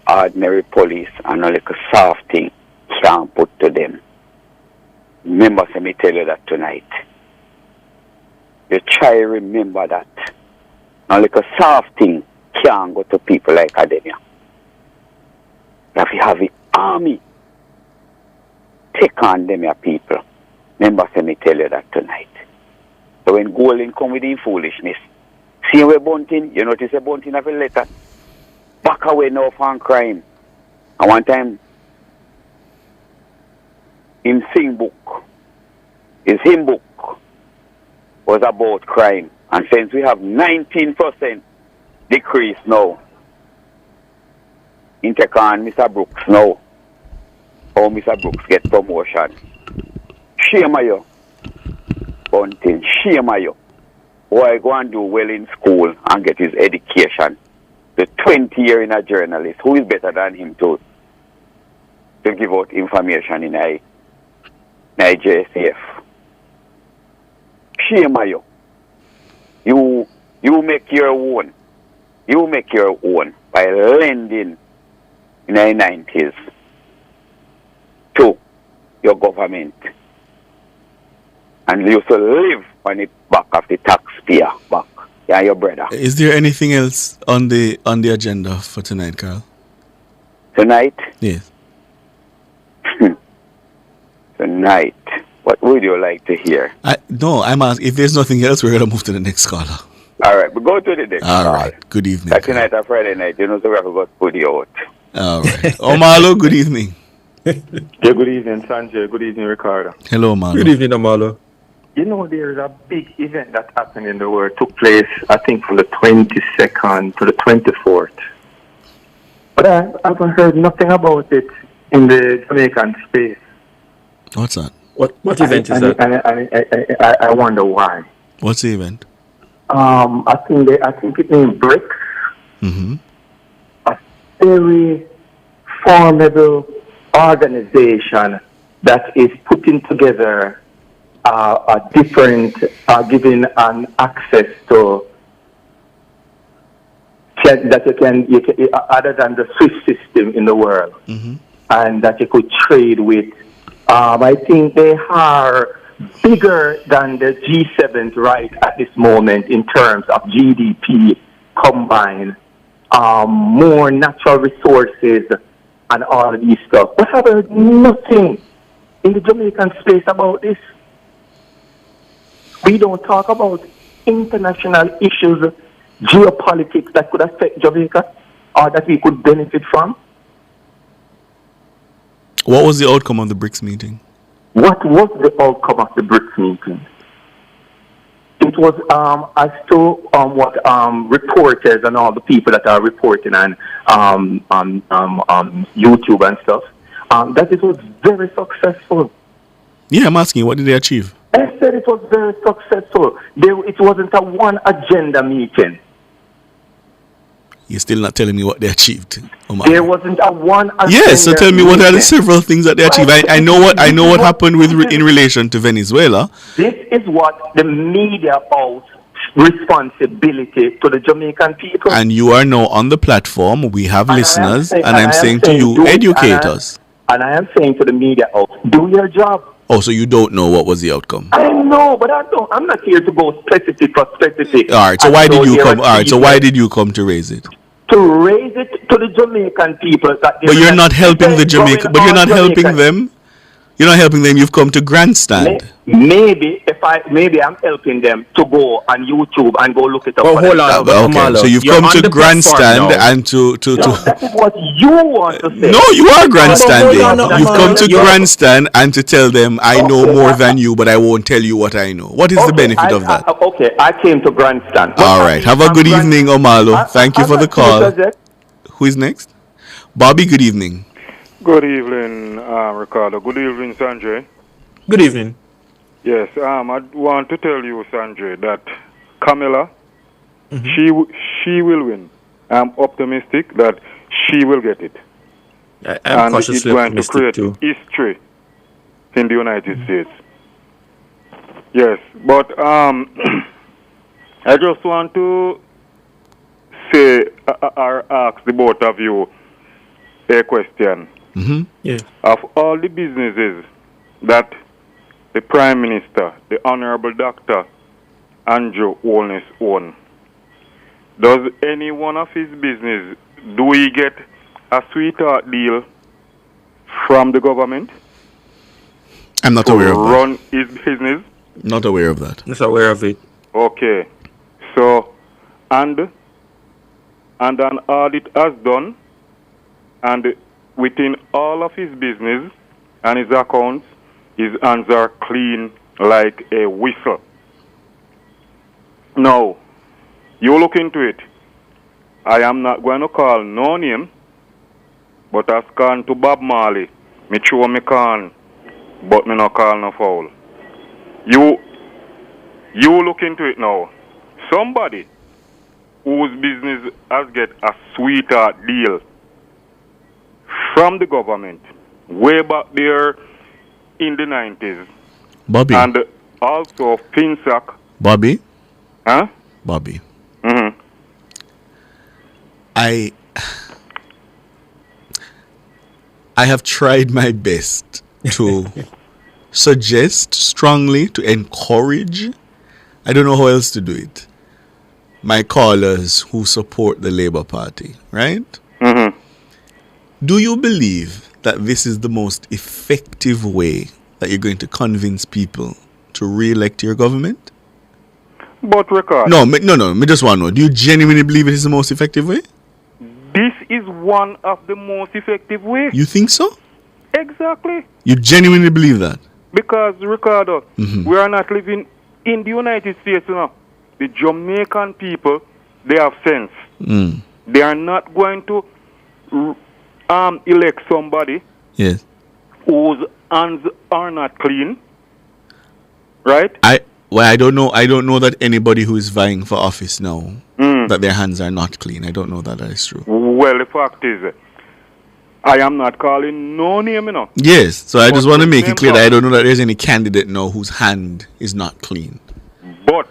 ordinary police, and not like a soft thing can't put to them. Remember, let me tell you that tonight. You try to remember that. Now, like a soft thing can't go to people like Adenia. You have to have the army take on them, your people. Remember, let me tell you that tonight. So when Golden come with the foolishness, see where Bunting, you notice a Bunting have a letter. Back away now from crime. And one time, him sing book, his hymn book was about crime. And since we have 19% decrease now, in take on Mr. Brooks now, how Mr. Brooks get promotion. Shame on you, Bunting, shame on you. Boy, go and do well in school and get his education. The 20 year in a journalist, who is better than him to give out information in JCF? Shame on you. You make your own. You make your own by lending in the 90s to your government. And you used to live on the back of the taxpayer back. Yeah, your brother. Is there anything else on the agenda for tonight, Carl? Tonight? Yes. Tonight. What would you like to hear? No, I'm asking. If there's nothing else, we're going to move to the next caller. All right, but go to the next All right. Good evening. That tonight or Friday night, you know, so we have to go put you out. All right. Omalo, good evening. Yeah, good evening, Sanjay. Good evening, Ricardo. Hello, Omalo. Good evening, Omalo. You know, there's a big event that happened in the world. Took place, I think, from the 22nd to the 24th. But I haven't heard nothing about it in the Jamaican space. What's that? What event is that? I wonder why. What's the event? I think it means BRICS. Mm-hmm. A very formidable organization that is putting together a different, giving an access to that you can other than the SWIFT system in the world, and that you could trade with. I think they are bigger than the G7 right at this moment in terms of GDP combined, more natural resources and all of these stuff. But I've heard nothing in the Jamaican space about this. We don't talk about international issues, geopolitics that could affect Jamaica or that we could benefit from. What was the outcome of the BRICS meeting? What was the outcome of the BRICS meeting? It was as to what reporters and all the people that are reporting on YouTube and stuff, that it was very successful. Yeah, I'm asking, what did they achieve? I said it was very successful. It wasn't a one agenda meeting. You're still not telling me what they achieved. There wasn't a one. Yes, so tell me what are the several things that they achieved. I know what happened with in relation to Venezuela. This is what the media owes responsibility to the Jamaican people. And you are now on the platform. We have listeners, and I'm saying to you, educate us. And I am saying to the media, do your job. Oh, so you don't know what was the outcome? I know, but I'm not here to go specific for specific. All right. So why did you come? All right. So why did you come to raise it? To raise it to the Jamaican people. But you're not helping the Jamaican. But you're not helping them. You're not helping them. You've come to grandstand. Maybe I'm helping them to go on YouTube and go look it up. Oh, hold on. Okay. So you've come to grandstand and to. That is what you want to say. No, you are grandstanding. You've come to grandstand and to tell them I know more than you, but I won't tell you what I know. What is the benefit of that? I came to grandstand. All right. Have a good evening, Omalo. Thank you for the call. Who is next? Bobby. Good evening. Good evening, Ricardo. Good evening, Sanjay. Good evening. Yes, I want to tell you, Sanjay, that Camilla, she will win. I'm optimistic that she will get it. I'm cautiously optimistic going to create history in the United States. Yes, but I just want to say or ask the both of you a question. Yes. Of all the businesses that the Prime Minister, the Honorable Dr. Andrew Holness own, does any one of his business, do he get a sweetheart deal from the government? I'm not aware of that. Run his business? Not aware of that. Not aware of it. Okay. So, and an audit has done, and within all of his business and his accounts, his hands are clean like a whistle. Now, you look into it. I am not going to call no name, but as can to Bob Marley, me sure me can, but me not call no foul. You look into it now. Somebody whose business has get a sweetheart deal from the government way back there in the 90s. Bobby. And also FinSac. Bobby. Huh? Bobby. Mm-hmm. I have tried my best to suggest strongly, to encourage. I don't know how else to do it. My callers who support the Labour Party, right? Mm-hmm. Do you believe that this is the most effective way that you're going to convince people to re-elect your government? But Ricardo, me just want to know. Do you genuinely believe it is the most effective way? This is one of the most effective ways. You think so? Exactly. You genuinely believe that? Because, Ricardo, we are not living in the United States now. The Jamaican people, they have sense. They are not going to elect somebody whose hands are not clean. Right? I don't know that anybody who is vying for office now that their hands are not clean. I don't know that is true. Well, the fact is, I am not calling no name, Yes, so I just want to make it clear that I don't know that there's any candidate now whose hand is not clean. But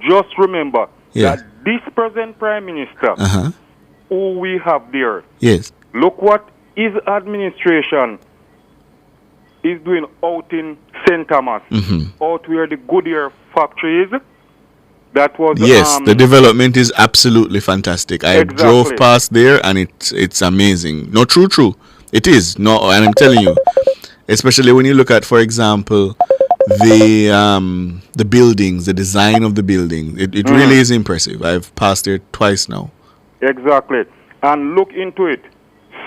just remember that this present Prime Minister, who we have there, look what his administration is doing out in St. Thomas, out where the Goodyear factory is. That was the development is absolutely fantastic. I drove past there and it's amazing. No, true. It is. No, and I'm telling you, especially when you look at, for example, the buildings, the design of the building, it really is impressive. I've passed there twice now. Exactly. And look into it.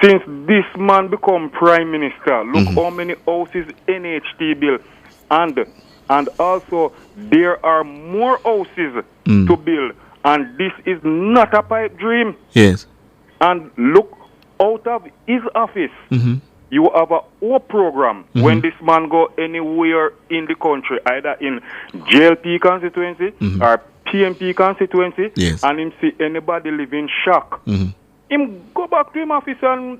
Since this man become Prime Minister, look how many houses NHT built. And also, there are more houses to build. And this is not a pipe dream. Yes. And look out of his office. You have a whole program when this man go anywhere in the country, either in JLP constituency or PMP constituency, Yes. and him see anybody live in shock. Him go back to him office and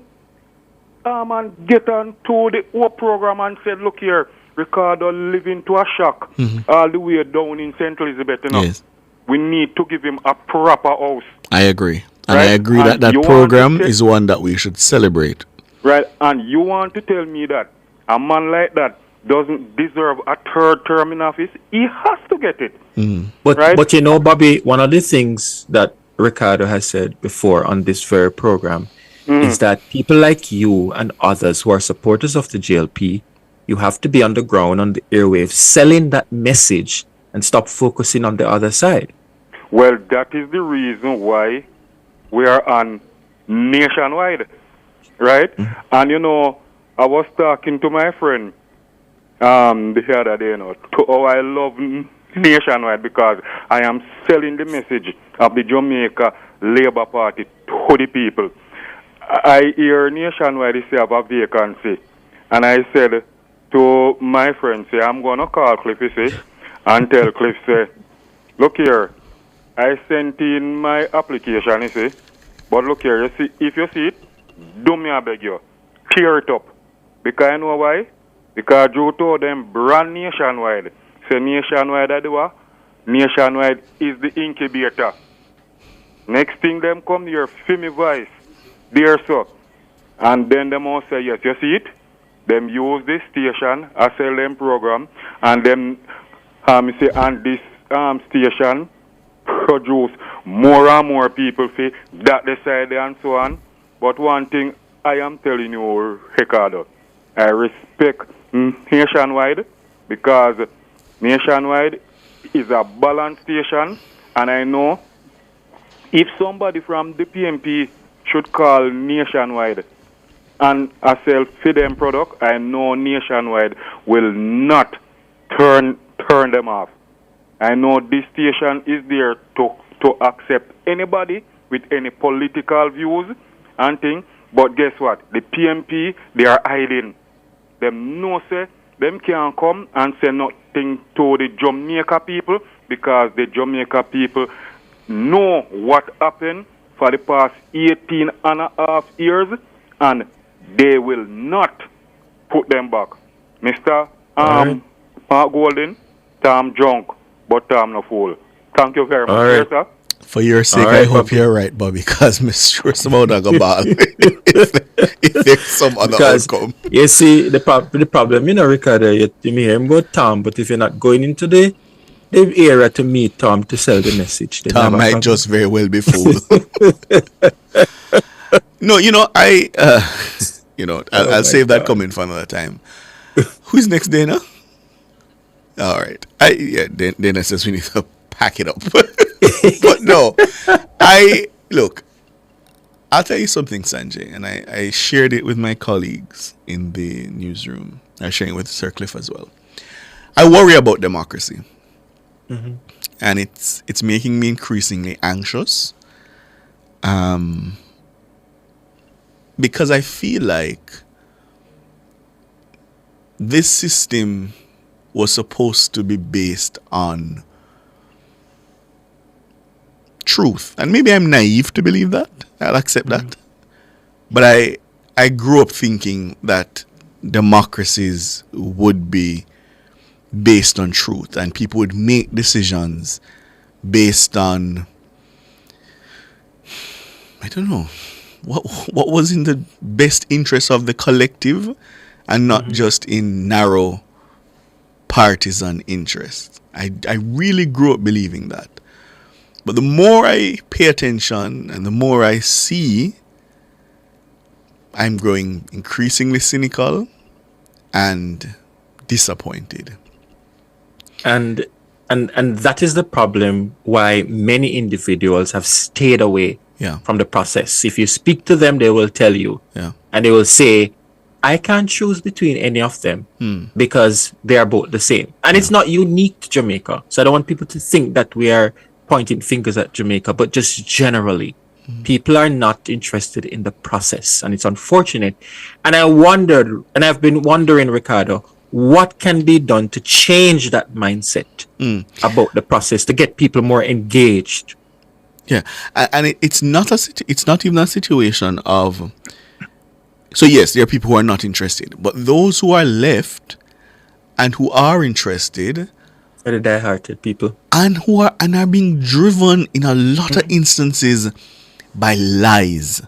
get on to the whole program and said, look here, Ricardo living to a shock all the way down in St. Elizabeth. You know? Yes. We need to give him a proper house. I agree. And Right? I agree And that you program want to is one that we should celebrate. Right, and you want to tell me that a man like that doesn't deserve a third term in office? He has to get it. But you know, Bobby, one of the things that Ricardo has said before on this very program is that people like you and others who are supporters of the JLP, you have to be on the ground, on the airwaves, selling that message and stop focusing on the other side. Well, that is the reason why we are on nationwide, right? And you know, I was talking to my friend the other day, you know, to how I love nationwide because I am selling the message of the Jamaica Labour Party to the people. I hear nationwide they say have a vacancy, and I said to my friend, say, I'm going to call Cliff, you see, and tell Cliff, say, look here, I sent in my application, you see, but look here, you see, if you see it, do me, I beg you, tear it up. Because I know why? Because you told them brand nationwide. Say nationwide, I do what? Nationwide is the incubator. Next thing them come here, feel me voice, there so. And then them all say, yes, you see it? Them use this station, I sell them program, and then say, and this station produce more and more people say that they say and so on. But one thing I am telling you, Ricardo, I respect nationwide because nationwide is a balanced station, and I know if somebody from the PMP should call nationwide and I sell for them product, I know nationwide will not turn them off. I know this station is there to accept anybody with any political views and things, but guess what? The PMP, they are hiding. Them no say, them can't come and say nothing to the Jamaica people because the Jamaica people know what happened for the past 18 and a half years, and they will not put them back. Mr. Mark Golden, Tom drunk, but Tom no fool. Thank you very much, right. sir. For your sake, All right, I hope Bobby. you're right, Bobby, because I'm sure some other go ball if there's some other Because outcome. you see, the problem, you know, Ricardo, you may hear him go Tom, but if you're not going into the area to meet Tom to sell the message, then you have Tom a might problem. just very well be fooled. No, you know, I'll save that comment for another time. Who's next, Dana? All right. Dana says we need to pack it up. But no, I'll tell you something, Sanjay, and I shared it with my colleagues in the newsroom. I'm sharing it with Sir Cliff as well. I worry about democracy. And it's making me increasingly anxious. Because I feel like this system was supposed to be based on truth. And maybe I'm naive to believe that. I'll accept that. But I grew up thinking that democracies would be based on truth and people would make decisions based on, I don't know, what was in the best interest of the collective and not just in narrow partisan interests. I really grew up believing that. But the more I pay attention and the more I see, I'm growing increasingly cynical and disappointed. And that is the problem why many individuals have stayed away from the process. If you speak to them, they will tell you. And they will say, I can't choose between any of them because they are both the same. And it's not unique to Jamaica. So I don't want people to think that we are pointing fingers at Jamaica, but just generally. People are not interested in the process, and it's unfortunate. And I wondered, and I've been wondering, Ricardo, what can be done to change that mindset about the process to get people more engaged? Yeah, and it's not even a situation of. So yes, there are people who are not interested, but those who are left and who are interested are the die-hearted people, and who are being driven in a lot of instances by lies,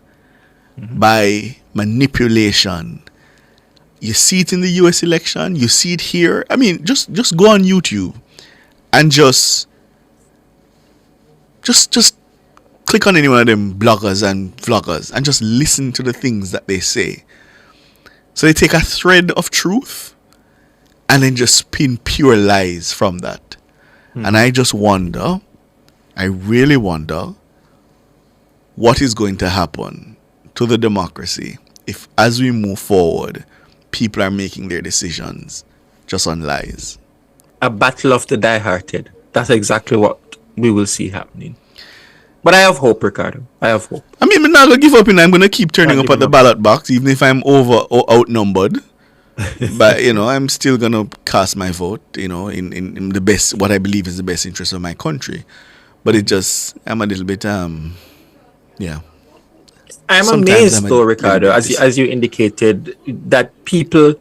by manipulation. You see it in the U.S. election. You see it here. I mean, just go on YouTube and just click on any one of them bloggers and vloggers and just listen to the things that they say. So they take a thread of truth and then just spin pure lies from that. And I just wonder, I really wonder, what is going to happen to the democracy if, as we move forward, people are making their decisions just on lies. A battle of the die-hearted. That's exactly what we will see happening. But I have hope, Ricardo. I have hope. I mean, I'm not going to give up, and I'm going to keep turning up at the ballot box, even if I'm outnumbered. But, I'm still going to cast my vote, in the best, what I believe is the best interest of my country. But I'm a little bit, yeah. I'm amazed, though, Ricardo, as you indicated, that people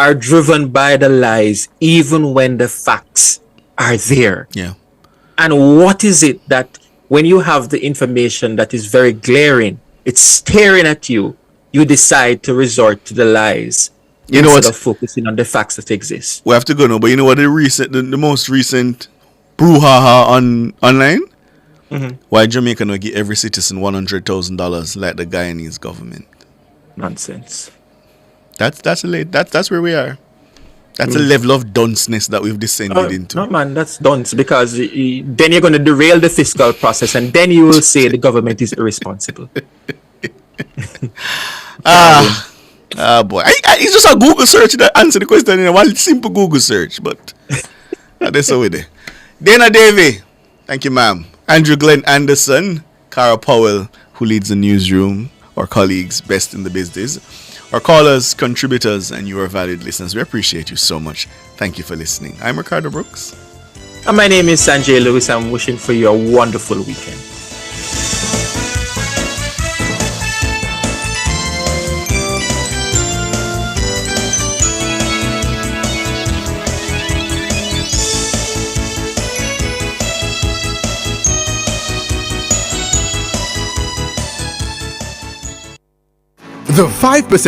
are driven by the lies even when the facts are there. Yeah. And what is it that when you have the information that is very glaring, it's staring at you, you decide to resort to the lies instead of focusing on the facts that exist? We have to go now, but you know what the most recent brouhaha online? Why Jamaica not give every citizen $100,000 like the Guyanese government? Nonsense. That's where we are. That's a level of dunceness that we've descended into. No, man, that's dunce, because then you're going to derail the fiscal process, and then you will say the government is irresponsible. Boy, it's just a Google search that answer the question in one simple Google search, but that's how we do. Dana Davey, thank you, ma'am. Andrew Glenn Anderson, Cara Powell, who leads the newsroom, our colleagues, best in the business, our callers, contributors, and you are valued listeners. We appreciate you so much. Thank you for listening. I'm Ricardo Brooks. And my name is Sanjay Lewis. I'm wishing for you a wonderful weekend. The 5%